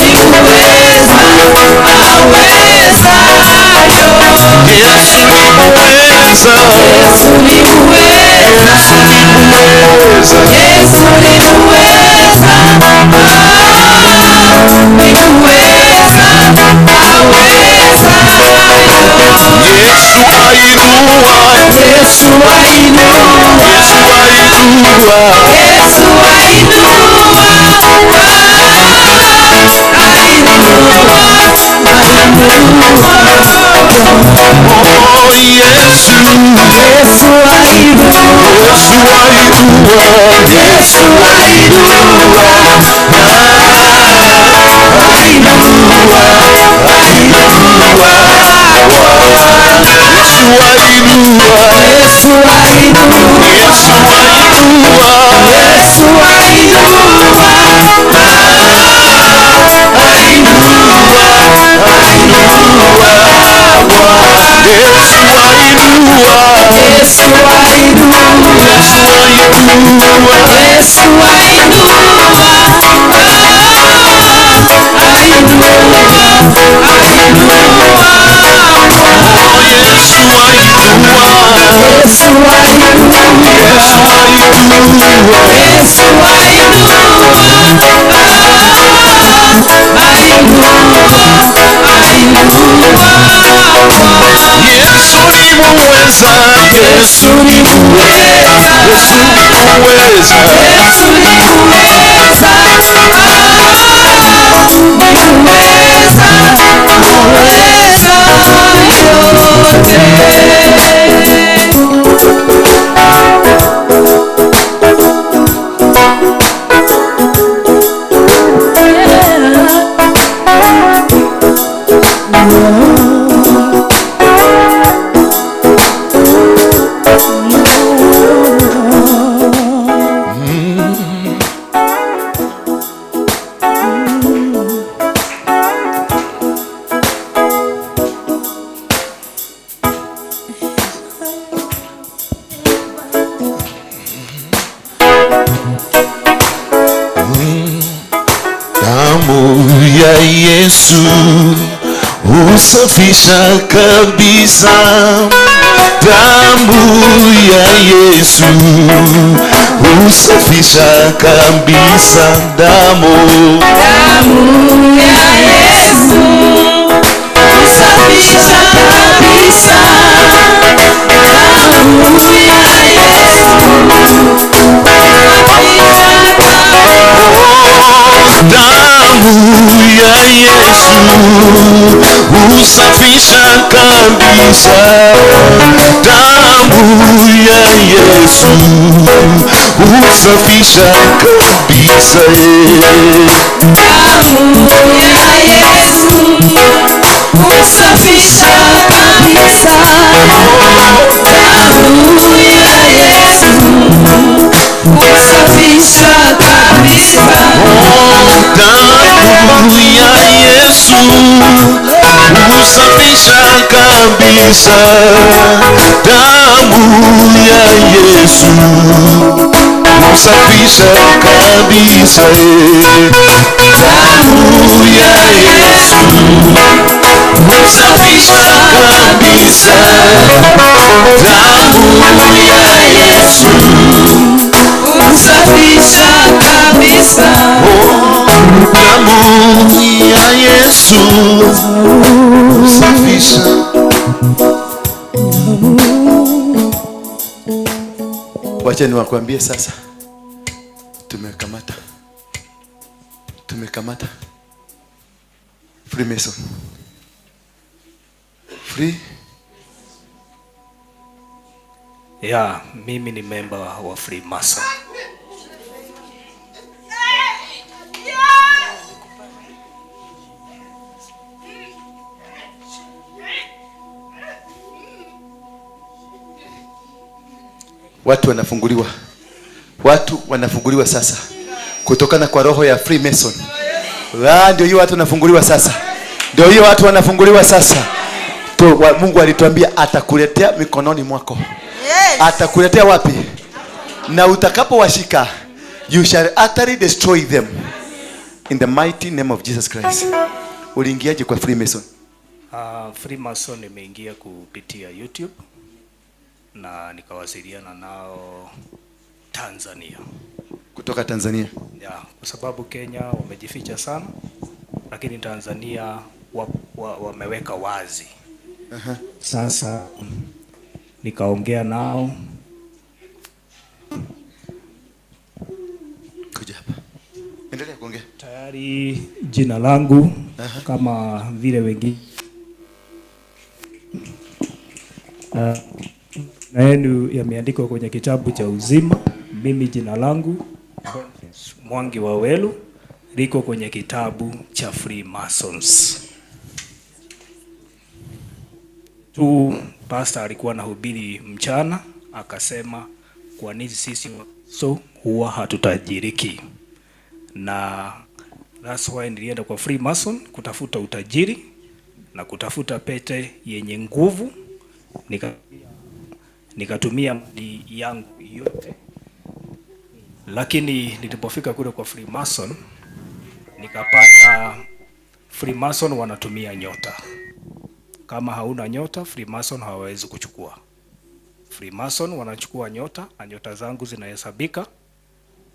Yesu ni muweza, husafisha kabisa. Damu ya Yesu husafisha kabisa. Damu ya Yesu husafisha kabisa. Damu ya Yesu husafisha kabisa. Damu ya Yesu husafisha kabisa. Damu ya Yesu husafisha kabisa. Damu ya Yesu husafisha kabisa. Damu ya Yesu husafisha kabisa. Damu ya Yesu husafisha kabisa. Damu ya Yesu husafisha kabisa. Damu ya Yesu husafisha kabisa. Damu ya Yesu husafisha. Wacha niwakwambie sasa, tumekamata Freemason. Free ya mimi ni member wa Freemason. watu wanafunguliwa sasa kutokana kwa roho ya Freemason. Ndio hiyo watu wanafunguliwa sasa. Mungu alituambia atakuletea mikononi mwako. Yes. Atakuletea wapi? Na utakapowashika, you shall utterly destroy them in the mighty name of Jesus Christ. Uliingiaje kwa Freemason? Freemason nimeingia kupitia YouTube na nikawasiliana nao Tanzania. Kutoka Tanzania. Ya, kwa sababu Kenya wamejificha sana, lakini Tanzania wameweka wazi. Sasa nikaongea nao. Kuja hapa. Endelea kuongea. Tayari jina langu kama vile wengine na yenu yameandikwa kwenye kitabu cha uzima. Mimi jina langu Mwangi wa Welu liko kwenye kitabu cha Freemasons. Pastor alikuwa anahubiri mchana akasema kwa nini sisi huwa hatutajiriki, na that's why nilienda kwa Freemason kutafuta utajiri na kutafuta pete yenye nguvu. Nikatumia mali yangu yote, lakini nilipofika kule kwa Freemason nikapata Freemason wanatumia nyota. Kama hauna nyota, Freemason hawawezi kuchukua. Freemason wanachukua nyota na nyota zangu zinahesabika,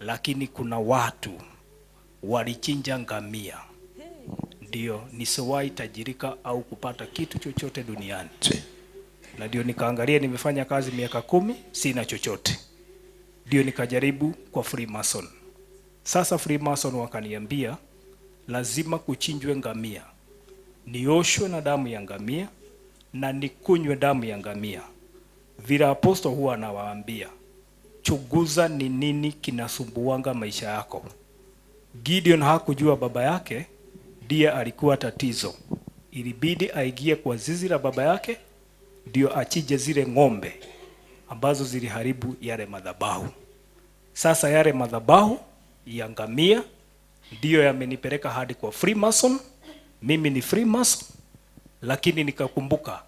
lakini kuna watu walichinja ngamia ndio nisiwahi tajirika au kupata kitu chochote duniani. Na ndio nikaangalia, nimefanya kazi miaka 10 sina chochote. Ndio nikajaribu kwa Freemason. Sasa Freemason wakaniambia lazima kuchinjwe ngamia, nioshwe na damu ya ngamia na nikunywe damu ya ngamia. Vile apostle huwa anawaambia, chuguza ni nini kinasumbuanga maisha yako. Gideon hakujua baba yake ndiye alikuwa tatizo. Ilibidi aingie kwa zizi la baba yake ndio achije zile ng'ombe ambazo ziliharibu yale madhabahu. Sasa yale madhabahu ya ngamia ndio yamenipeleka hadi kwa Freemason. Mimi ni Freemason, lakini nikakumbuka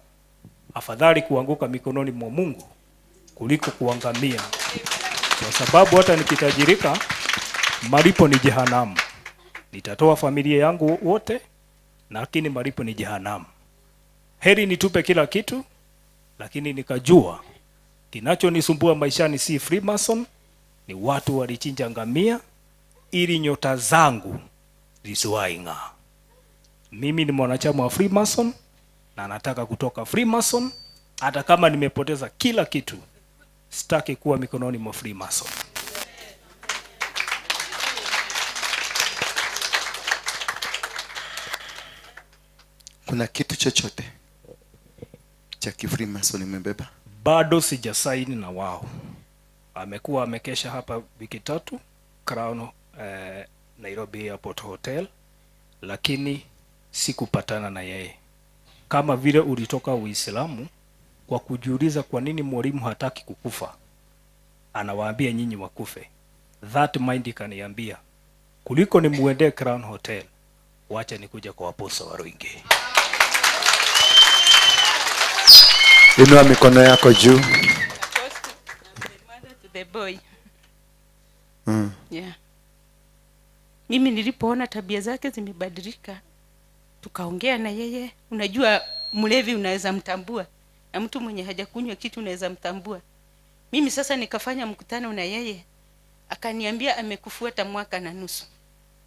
afadhali kuanguka mikononi mwa Mungu kuliko kuangamia, kwa sababu hata nikitajirika malipo ni jehanamu. Nitatoa familia yangu wote, lakini malipo ni jehanamu. Heri nitupe kila kitu, lakini nikajua kinachonisumbua maishani si Freemason, ni watu walichinja ngamia ili nyota zangu zisiwahi ng'aa. Mimi ni mwanachama wa Freemason na nataka kutoka Freemason, hata kama nimepoteza kila kitu. Sitaki kuwa mikononi mwa Freemason. Kuna kitu chochote cha Freemason umebeba? Bado sijasaini na wao. Amekuwa amekesha hapa wiki 3 Crown Nairobi Airport Hotel, lakini sikupatana na yeye. Kama vile ulitoka Uislamu kwa kujiuliza kwa nini mwalimu hataki kukufa, anawaambia nyinyi wakufe. That mind kaniambia kuliko ni muende Crown Hotel, wacha nikuja kwa Apostle Waruinge. Inua mikono yako juu. The boy. Yeah. Mimi nilipoona tabia zake zimebadilika, tukaongea na yeye. Unajua mlevi unaweza mtambua, na mtu mwenye hajakunywa kitu unaweza mtambua. Mimi sasa nikafanya mkutano na yeye, akaniambia amekufuata 1.5 mwaka.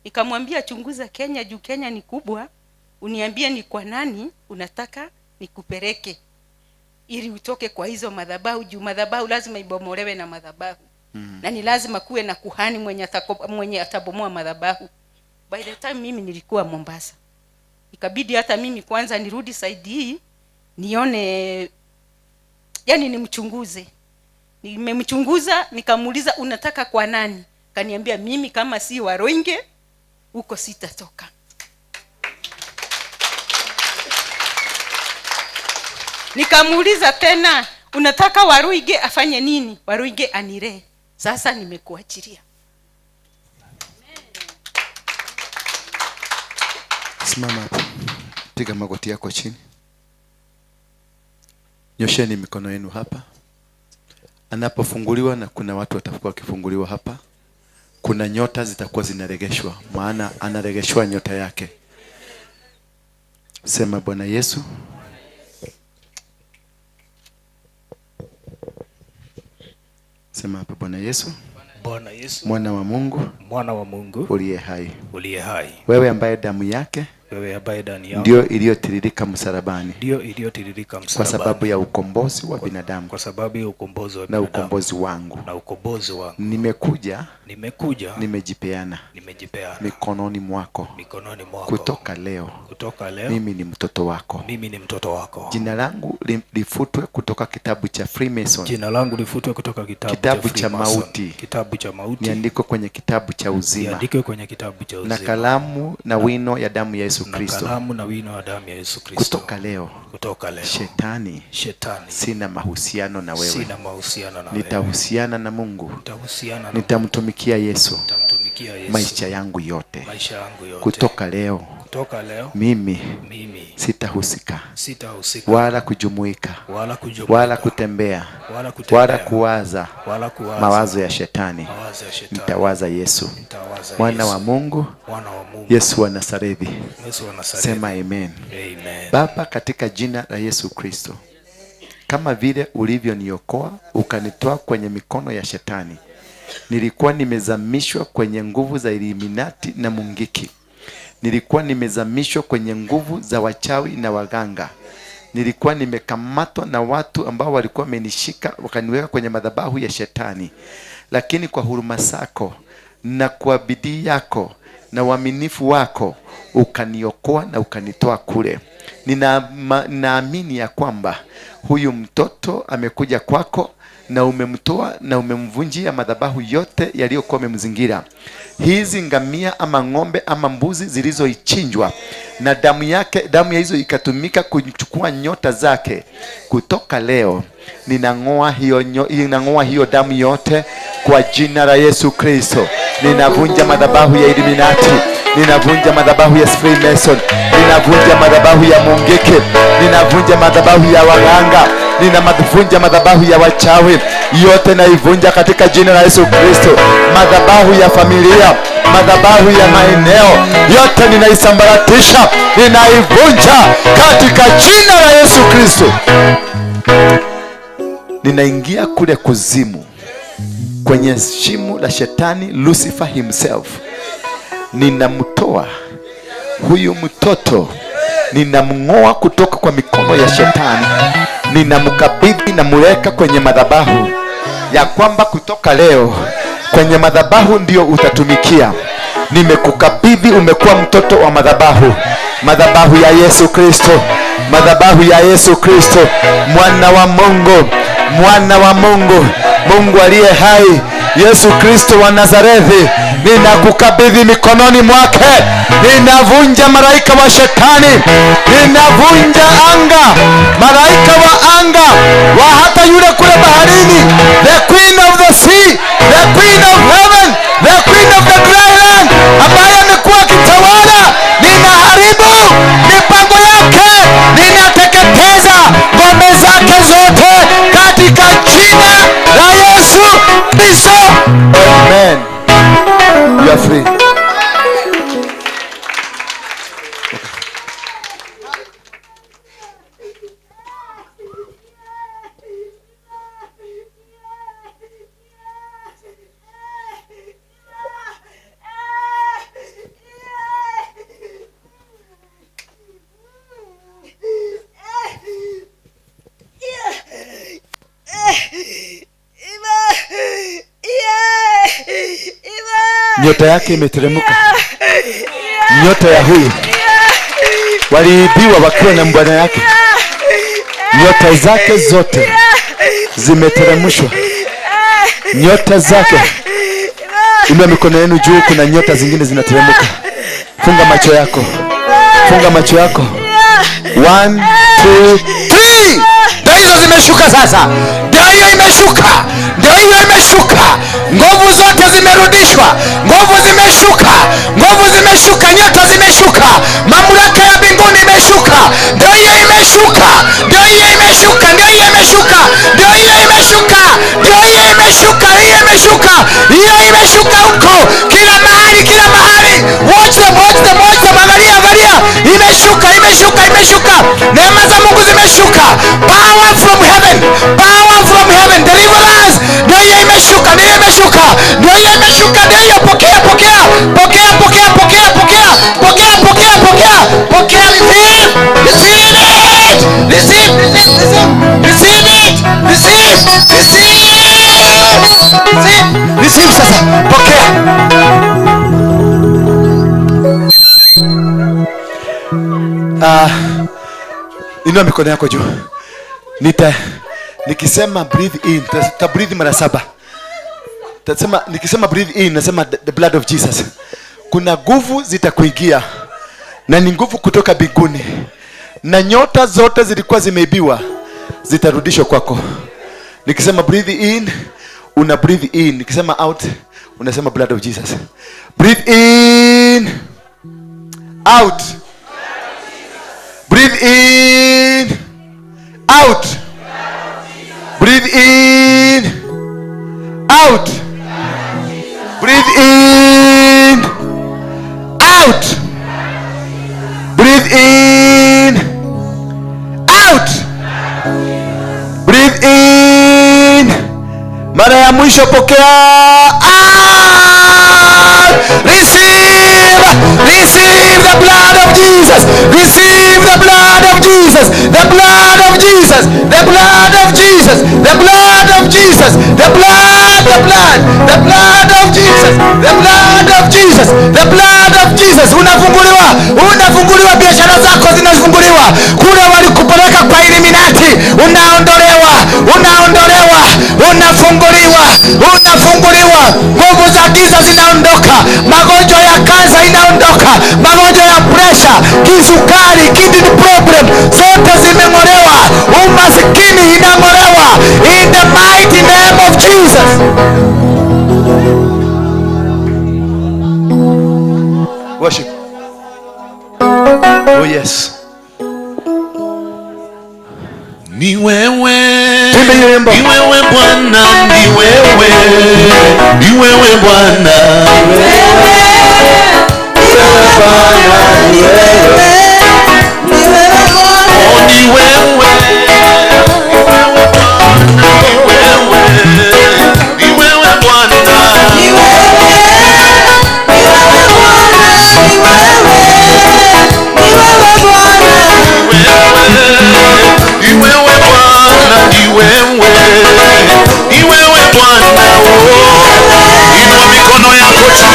Nikamwambia chunguza Kenya, juu Kenya ni kubwa, uniambie ni kwa nani unataka nikupeleke ili utoke kwa hizo madhabahu, juu madhabahu lazima ibomolewe na madhabahu. Na ni lazima kuwe na kuhani mwenye atabomoa madhabahu. By the time mimi nilikuwa Mombasa, ikabidi hata mimi kwanza nirudi side hii nione, yani nimchunguze. Nimemchunguza, nikamuuliza unataka kwa nani? Kaniambia mimi kama si Waruinge huko sitatoka. Nikamuuliza tena unataka Waruinge afanye nini? Waruinge anire. Sasa nimekuachilia. Simama hapo. Piga magoti yako chini. Nyosheni mikono yenu hapa. Anapofunguliwa, na kuna watu watakuwa wakifunguliwa hapa, kuna nyota zitakuwa zinaregeshwa, maana anaregeshwa nyota yake. Sema Bwana Yesu, sema hapa Bwana Yesu, Bwana Yesu, mwana wa Mungu uliye hai. Wewe ambaye damu yake ndio iliyotiririka msalabani kwa sababu ya ukombozi wa binadamu, na ukombozi wangu. Nimekuja nimejipeana mikononi mwako. Kutoka leo mimi ni mtoto wako. Jina langu lifutwe kutoka kitabu cha Freemason, kitabu cha mauti, niandikwe kwenye kitabu cha uzima, na kalamu na wino ya damu ya Yesu Kristo. Kutoka leo shetani sina mahusiano na wewe. Nitahusiana na Mungu, nitamtumikia Yesu maisha yangu yote. Kutoka leo mimi sitahusika wala kujumuika wala kutembea wala kuwaza mawazo ya shetani. Nitawaza Yesu, mwana wa Mungu, Yesu wa Nazareti. Sema amen. Baba, katika jina la Yesu Kristo, kama vile ulivyoniokoa ukanitoa kwenye mikono ya shetani, nilikuwa nimezamishwa kwenye nguvu za Illuminati na Mungiki. Nilikuwa nimezamishwa kwenye nguvu za wachawi na waganga. Nilikuwa nimekamatwa na watu ambao walikuwa wamenishika wakaniweka kwenye madhabahu ya shetani. Lakini kwa huruma zako na kwa bidii yako na uaminifu wako ukaniokoa na ukanitoa kule. Ninaamini ya kwamba huyu mtoto amekuja kwako na umemtoa na umemvunjia madhabahu yote yaliyokuwa yamemzingira. Hizi ngamia ama ng'ombe ama mbuzi zilizoichinjwa na damu yake, damu ya hizo ikatumika kuchukua nyota zake. Kutoka leo ninang'oa hiyo damu yote kwa jina la Yesu Kristo. Ninavunja madhabahu ya Illuminati, ninavunja madhabahu ya Freemason, ninavunja madhabahu ya Mungiki, ninavunja madhabahu ya waganga, ninavunja madhabahu ya wachawi yote naivunja katika jina la Yesu Kristo. Madhabahu ya familia, madhabahu ya maeneo, yote ninaisambaratisha, ninaivunja katika jina la Yesu Kristo. Ninaingia kule kuzimu, kwenye shimo la shetani Lucifer himself. Ninamtoa huyu mtoto, ninamng'oa kutoka kwa mikono ya shetani, ninamkabidhi na muweka kwenye madhabahu, ya kwamba kutoka leo kwenye madhabahu ndio utatumikia. Nimekukabidhi, umekuwa mtoto wa madhabahu, madhabahu ya Yesu Kristo, madhabahu ya Yesu Kristo, mwana wa Mungu, mwana wa Mungu, Mungu aliye hai, Yesu Kristo wa Nazareti. Ninakukabidhi mikononi mwake. Ninavunja malaika wa shetani, ninavunja anga, malaika wa anga, wa hata yule kule baharini, the queen of the sea, the queen of heaven, the queen of the dry land, ambaye amekuwa kitawala. Ninaharibu mipango yake, ninateketeza ngome zake zote katika jina la Yesu Kristo. Amen. You are free. Nyota yake imeteremka. Nyota ya huyu waliibiwa wakiwa na mbwana yake. Nyota zake zote zimeteremshwa. Nyota zake. Inua mikono yenu juu, kuna nyota zingine zinateremka. Funga macho yako. Funga macho yako. 1, 2, 3. Ndio hizo zimeshuka sasa. Ndio hiyo imeshuka. Ndio hiyo imeshuka. Nguvu zote zimerudishwa. Nguvu zimeshuka. Nguvu zimeshuka. Nyota zimeshuka. Mamlaka ya mbinguni imeshuka. Ndio hiyo imeshuka. Ndio hiyo imeshuka. Ndio hiyo imeshuka. Ndio hiyo imeshuka. Ndio hiyo imeshuka. Hiyo imeshuka. Hiyo imeshuka huko. Kila mahali, kila mahali. Watch them, watch them, watch them. Angalia, angalia. Imeshuka, imeshuka, imeshuka. Neema za Mungu zimeshuka. Power from heaven. Power from heaven. Deliverance. Ndio hiyo imeshuka. Ndio imeshuka. Ndio hiyo imeshuka. Ndio hiyo. Pokea, pokea. Pokea, pokea, pokea, pokea. Pokea, pokea, pokea. Pokea, receive. Receive it. Receive, receive, receive. Receive it. Receive. Receive. Receive. Receive sasa. Pokea. Inua mikono yako juu. Nikisema breathe in, ta breathe mara 7. Tasema nikisema breathe in, nasema the blood of Jesus. Kuna nguvu zitakuingia. Na ni nguvu kutoka mbinguni. Na nyota zote zilikuwa zimeibiwa zitarudishwa kwako. Nikisema breathe in, una breathe in. Nikisema out, unasema blood of Jesus. Breathe in, out. Breathe in, out. Breathe in, out. Breathe in, out. Breathe in, out. Breathe in. Mara ya mwisho pokea. Receive, receive the blood of Jesus. Receive the blood of Jesus. The blood of Jesus. The blood of Jesus. The blood of Jesus. The blood, the blood, the blood of Jesus. The blood of Jesus. The blood of Jesus. Unafunguliwa, unafunguliwa, biashara zako zinafunguliwa. Kule walikupeleka kwa Illuminati, unaondolewa, unaondolewa, unafunguliwa, unafunguliwa. Nguvu za giza zinaondoka. Magonjwa ya kansa inaondoka. Magonjwa ya pressure, kisukari, kidney problem, zote zimeng'olewa. Umasikini inang'olewa. In the mighty name of Jesus. Worship. Oh yes. Ni wewe, Imbe hiyo wimbo. ni wewe Bwana, ni wewe, ni wewe Bwana, Ni wewe Bwana, ni wewe. oh ni wewe, ni wewe Bwana, iwewe Bwana, inua mikono yako juu.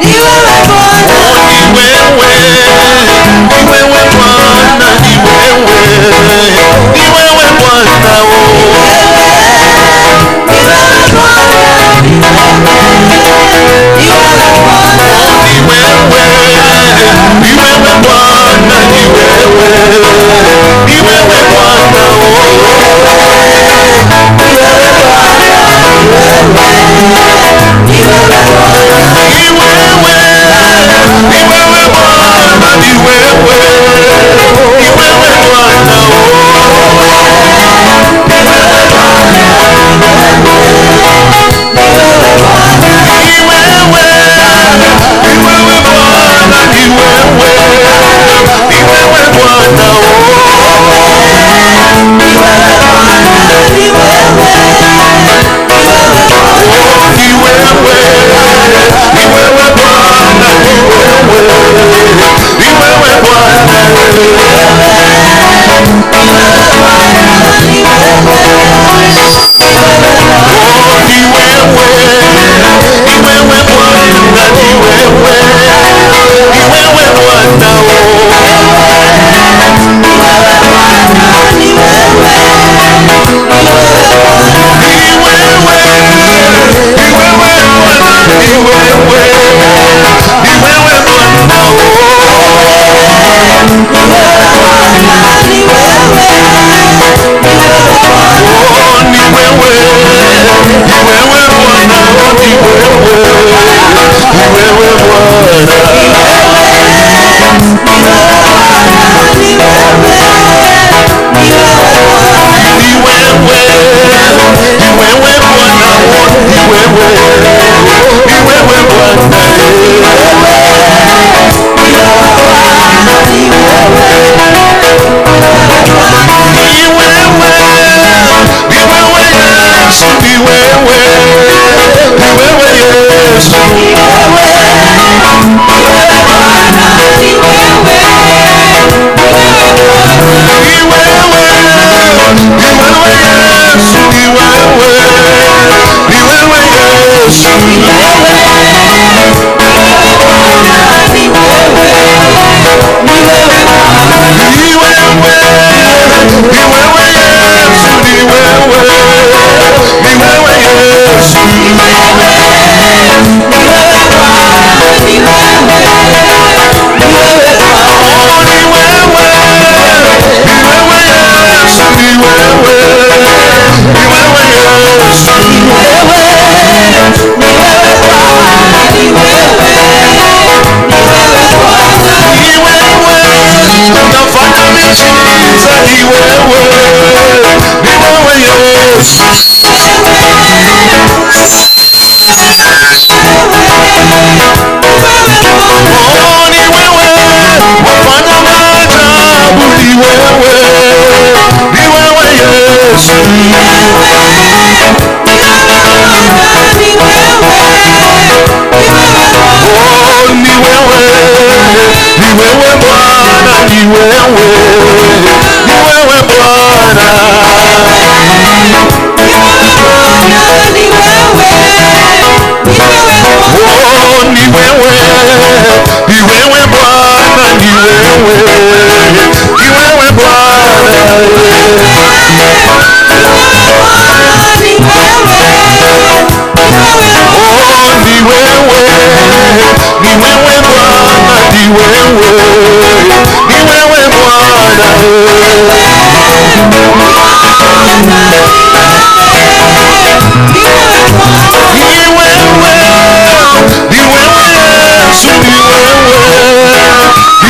Iwewe Bwana,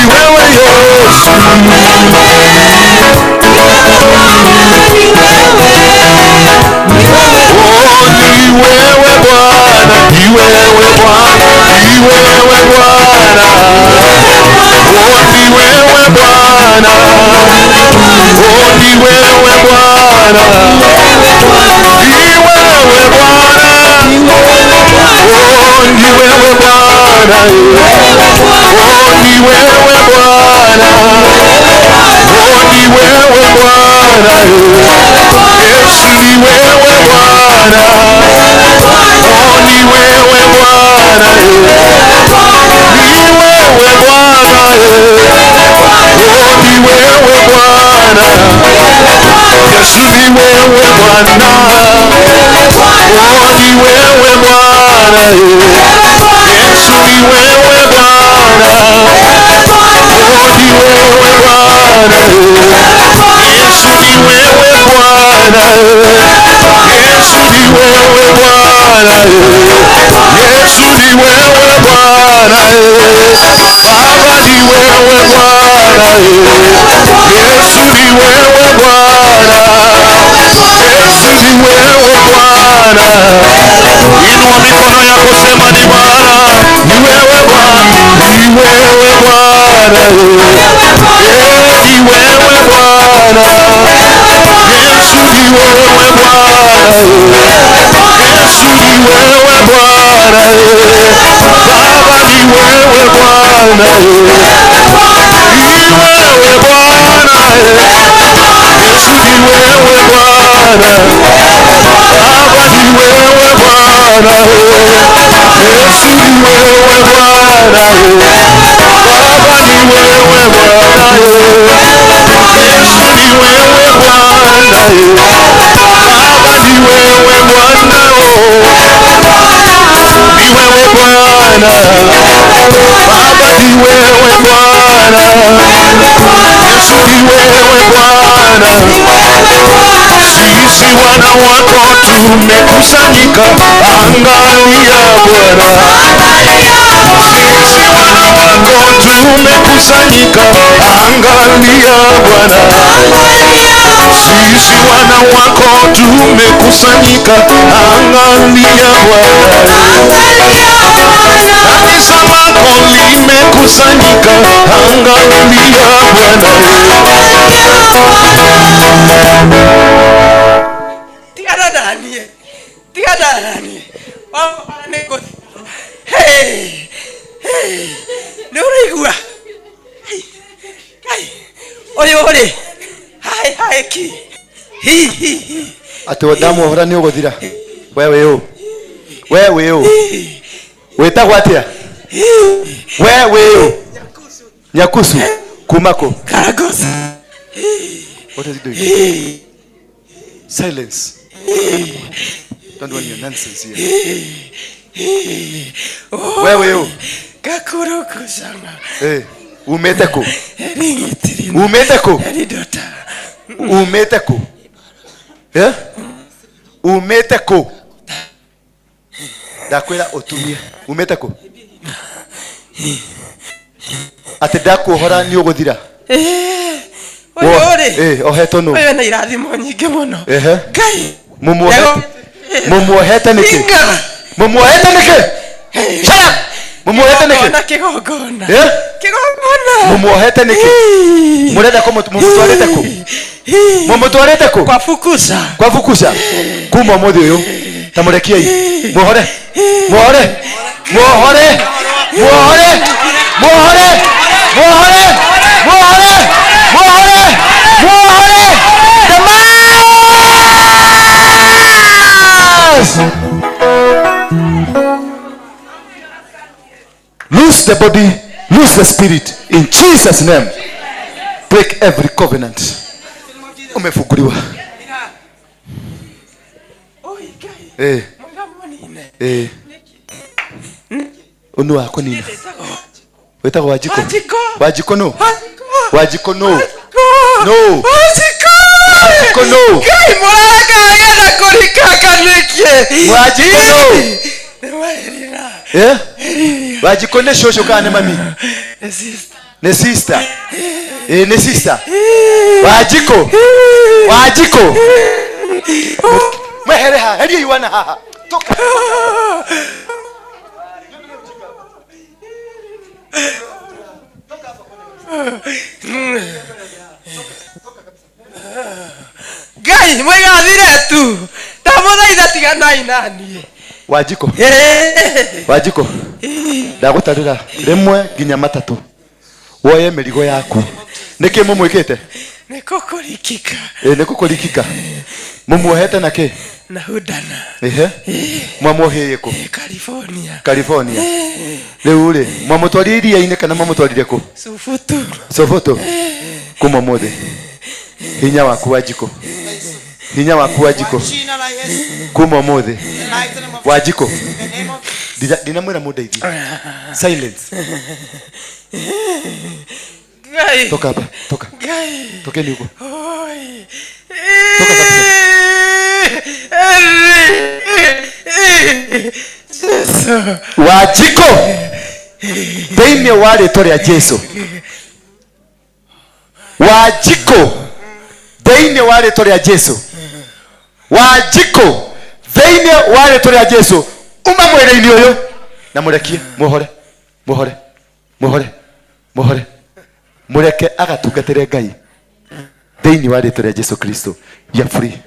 Yesu ati wadamu ohora ni uguthira wewe yo wetagwo atia wewe nyakusu kumako Karagosa. what is he doing? Silence. Don't want your nonsense here. Wewe yo Kakuruku sana. Umeteko umeteko ndakwira utumie umeteko ati ndakuhora ni uguthira Oye oheto no oye na irathimo nyingi muno Ngai mumuohete niki na kigongona mumuohete niki murenda ko mumutwarete ko kwa fukusa kuma muthi uyu tamurekiei muhore Lose the body, lose the spirit in Jesus' name. Break every covenant. Umefunguliwa. Unu wako nini? Wetako wajiko no. Wajiko no. Kai moraka agenda kurikaka nikie. Wajiko no. Wajiko ne shosho kana mami. Ne sister. Ne sister. Wajiko. Mehere ha, hadi yuana ha. Toka. Gai Ngai mwigathire tu. Ndamuthaitha tiganai nani. Wajiko. Wajiko. Ndagutarira rimwe nginya matatu. Woye mirigo yaku. Niki mumwikite? Nikukurikika. Nikukurikika. Mumuohete naki? Na hudana. Mwamuoheye ku? California. California. Riu ri mwamutwaririe ine kana mwamutwarire ku? Sofoto. Sofoto. Kuma mothe. Hinya waku Wajiko. Hinya waku Wajiko. Kuma mothe. Wajiko. Dinamwira mudaithie. Silence. Gai. Toka hapa, toka. Gai. Tokeni huko. Oi. Toka kabisa. Wajiko. Thĩinĩ wa rĩtwa rĩa Jesũ. Wajiko. Thĩinĩ wa rĩtwa rĩa Jesũ. Wajiko. Thĩinĩ wa rĩtwa rĩa Jesũ. Uma mwĩrĩ-inĩ ũyũ na mũrekie muhore. Muhore. Muhore. Muhore. Mureke agatungatĩre Ngai. Thĩinĩ wa rĩtwa rĩa Jesũ Kristo. Ya free.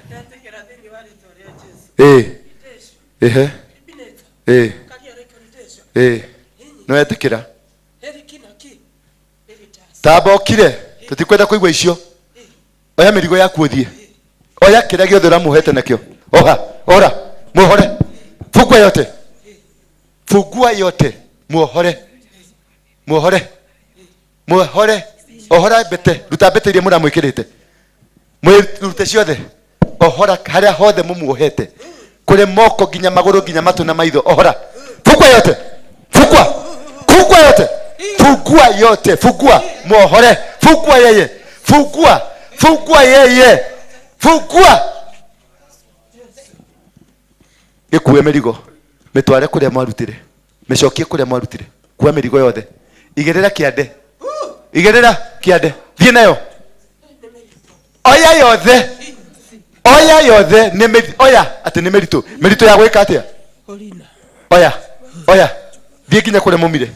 No etikira. Tabokire. Tutikwenda kuigwa icio. Oya mirigo yaku uthie. Oya kĩrĩa gĩothe ũramuhete nakĩo. Oha, ora, muhore. Fungua yote. Fungua yote. Muhore. Muhore. Muhore. Ohora bete. Ruta bete iria mũramwĩkĩrĩte. Mwĩrute ciothe. Ohora harĩa hothe mũmuohete. Kule moko ginya maguru ginya matu na maitho. Ohora. Fungua yote. Fungua. Fungua yote. Fungua yote. Fungua. Muhore. Fungua yeye. Fungua. Fungua yeye. Fungua. Gikuwe merigo. Metware kuria mwarutire. Mecokie kuria mwarutire. Kuwa merigo yothe. Igerera kiande. Igerera kiande. Thie nayo. Oya yothe. Oya yothe oya ati ni meritu. Meritu ya gwika atia? Oya. Oya. Thie kinya kure mumire.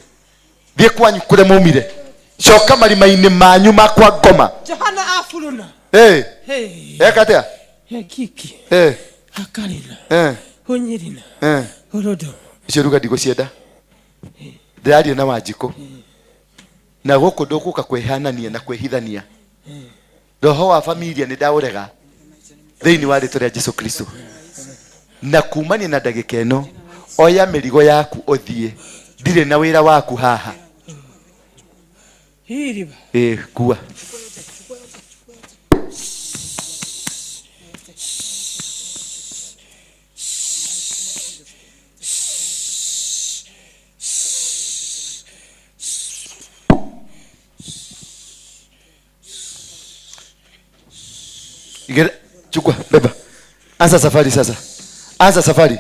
Thie kwanyu kure mumire. Coka marima-inĩ manyu makwa ngoma. Johana afuruna. Eka atia? Kiki. Akarina. Hunyirina. Orodo. Icio ruga ndigũcienda. Ndĩraria na Wanjikũ. Na gũkũ ndũgũka kwĩhanania na kwĩhithania. Roho wa familia nĩ ndaũrega. Thĩinĩ wa rĩtwa rĩa Jesũ Kristo. Na kumania na ndagĩka ĩno, oya mĩrigo yaku ũthiĩ. Ndirĩ na wĩra waku haha. Hiriba. Kuwa. Chukua, beba. Anza safari sasa. Anza safari.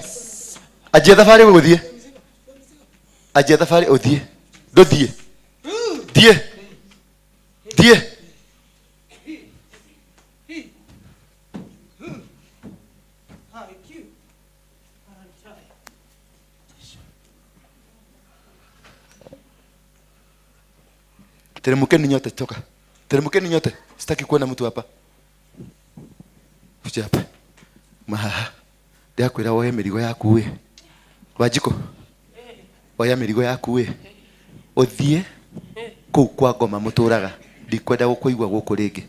Ajia safari wewe udhie. Ajia safari udhie. Do dhie. Dhie. Dhie. Teremkeni nyote toka. Teremkeni nyote. Sitaki kuona mtu hapa. Kuja hapa. Mahaha. Ndakwira woye mirigo yaku we. Wanjikũ. Oya mirigo yaku we. Uthie kuu kwa ngoma muturaga. Ndikwenda gũkũigua gũkũ rĩngĩ.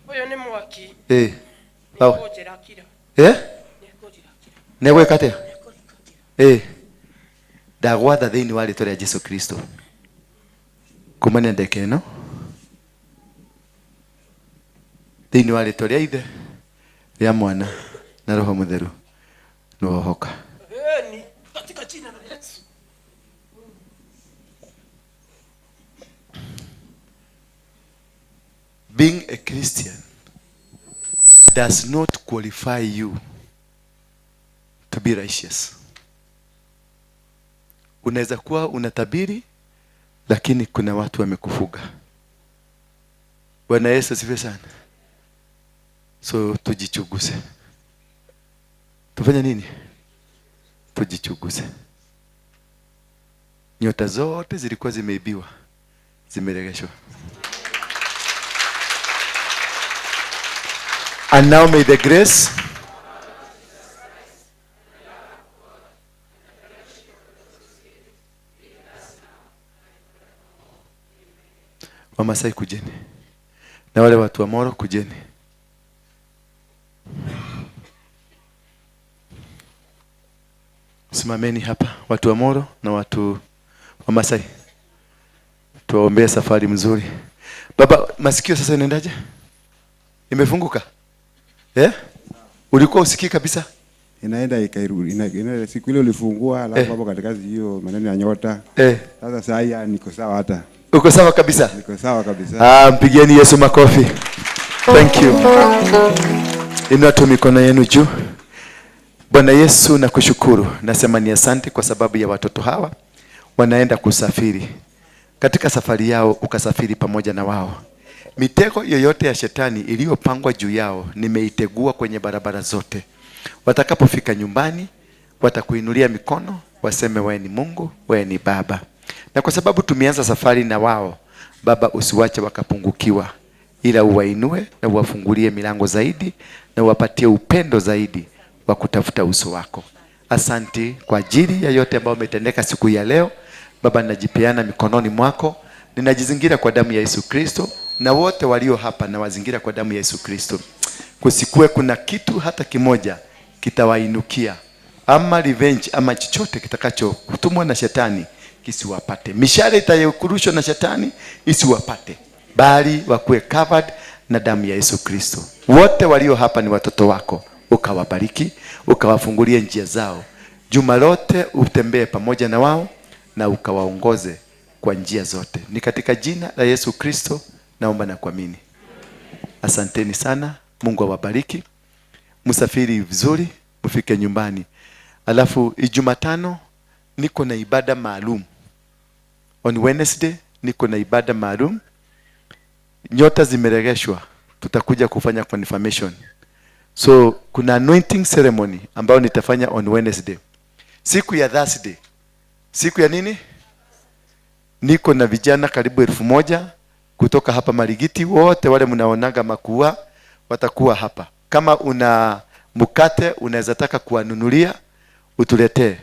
Uyu ni mwaki. Baba. Negwĩka atĩa? Ndagwatha thĩinĩ wa rĩtwa rĩa Jesũ Kristo. Kumania ndeke ĩno. Thĩinĩ wa rĩtwa rĩa Ithe, rĩa Mwana na Roho Mũtheru. Nĩwohoka. Katika jina la Yesu. Being a Christian does not qualify you to be righteous. Unaweza kuwa unatabiri lakini kuna watu wamekufuga. Bwana Yesu asifiwe sana. So tujichunguze. Tufanye nini? Tujichunguze. Nyota zote zilikuwa zimeibiwa, zimeregeshwa. And now may the grace Wamasai kujeni. Na wale watu wa Moro kujeni. Simameni hapa watu wa Moro na watu wa Masai. Tuwaombee safari mzuri. Baba, masikio sasa inaendaje? Imefunguka? Ulikuwa usikii kabisa? Inaenda ikairudi. Inaenda siku ile ulifungua alafu hapo katika hiyo maneno ya nyota. Sasa saa niko sawa hata. Uko sawa kabisa? Niko sawa kabisa. Mpigieni Yesu makofi. Thank you. Inua tu mikono yenu juu. Bwana Yesu, nakushukuru. Nasema ni asante kwa sababu ya watoto hawa wanaenda kusafiri. Katika safari yao ukasafiri pamoja na wao. Mitego yoyote ya shetani iliyopangwa juu yao nimeitegua kwenye barabara zote. Watakapofika nyumbani watakuinulia mikono, waseme wewe ni Mungu, wewe ni Baba. Na kwa sababu tumeanza safari na wao, Baba, usiwache wakapungukiwa, ila uwainue na uwafungulie milango zaidi na uwapatie upendo zaidi wa kutafuta uso wako. Asante kwa ajili ya yote ambayo umetendeka siku ya leo. Baba, ninajipeana mikononi mwako. Ninajizingira kwa damu ya Yesu Kristo, na wote walio hapa na wazingira kwa damu ya Yesu Kristo. Kusikue kuna kitu hata kimoja kitawainukia, ama revenge ama chochote kitakacho kutumwa na shetani kisiwapate. Mishale itayokurushwa na shetani isiwapate, bali wakuwe covered na damu ya Yesu Kristo. Wote walio hapa ni watoto wako. Ukawabariki, ukawafungulie njia zao. Juma lote utembee pamoja na wao na ukawaongoze kwa njia zote. Ni katika jina la Yesu Kristo naomba na kuamini. Asanteni sana. Mungu awabariki. Msafiri vizuri, mfike nyumbani. Alafu Jumatano niko na ibada maalum. On Wednesday niko na ibada maalum. Nyota zimeregeshwa. Tutakuja kufanya confirmation. So kuna anointing ceremony ambayo nitafanya on Wednesday. Siku ya Thursday. Siku ya nini? Niko na vijana karibu 1000 kutoka hapa Marigiti. Wote wale mnaonaga makua watakuwa hapa. Kama una mkate unaweza taka kuwanunulia, utuletee.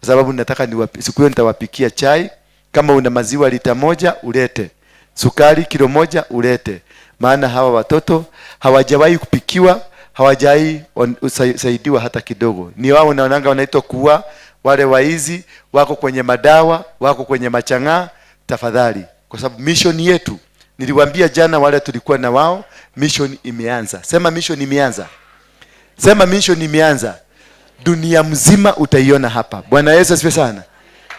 Kwa sababu nataka siku hiyo nitawapikia chai. Kama una maziwa lita 1 ulete. Sukari kilo 1 ulete. Maana hawa watoto hawajawahi kupikiwa, hawajawahi saidiwa hata kidogo. Ni wao unaonanga wanaitwa kuwa, wale waizi wako kwenye madawa, wako kwenye machang'aa. Tafadhali, kwa sababu mission yetu, niliwaambia jana wale tulikuwa na wao, mission imeanza. Sema mission imeanza. Sema mission imeanza. Dunia mzima utaiona hapa. Bwana Yesu asifiwe sana.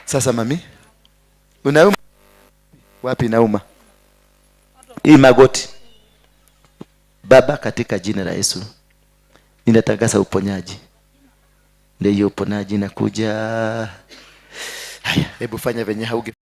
Sasa mami, unauma wapi? Nauma hii magoti. Baba, katika jina la Yesu ninatangaza uponyaji. Ndio uponyaji nakuja. Haya, hebu fanya venye hauge.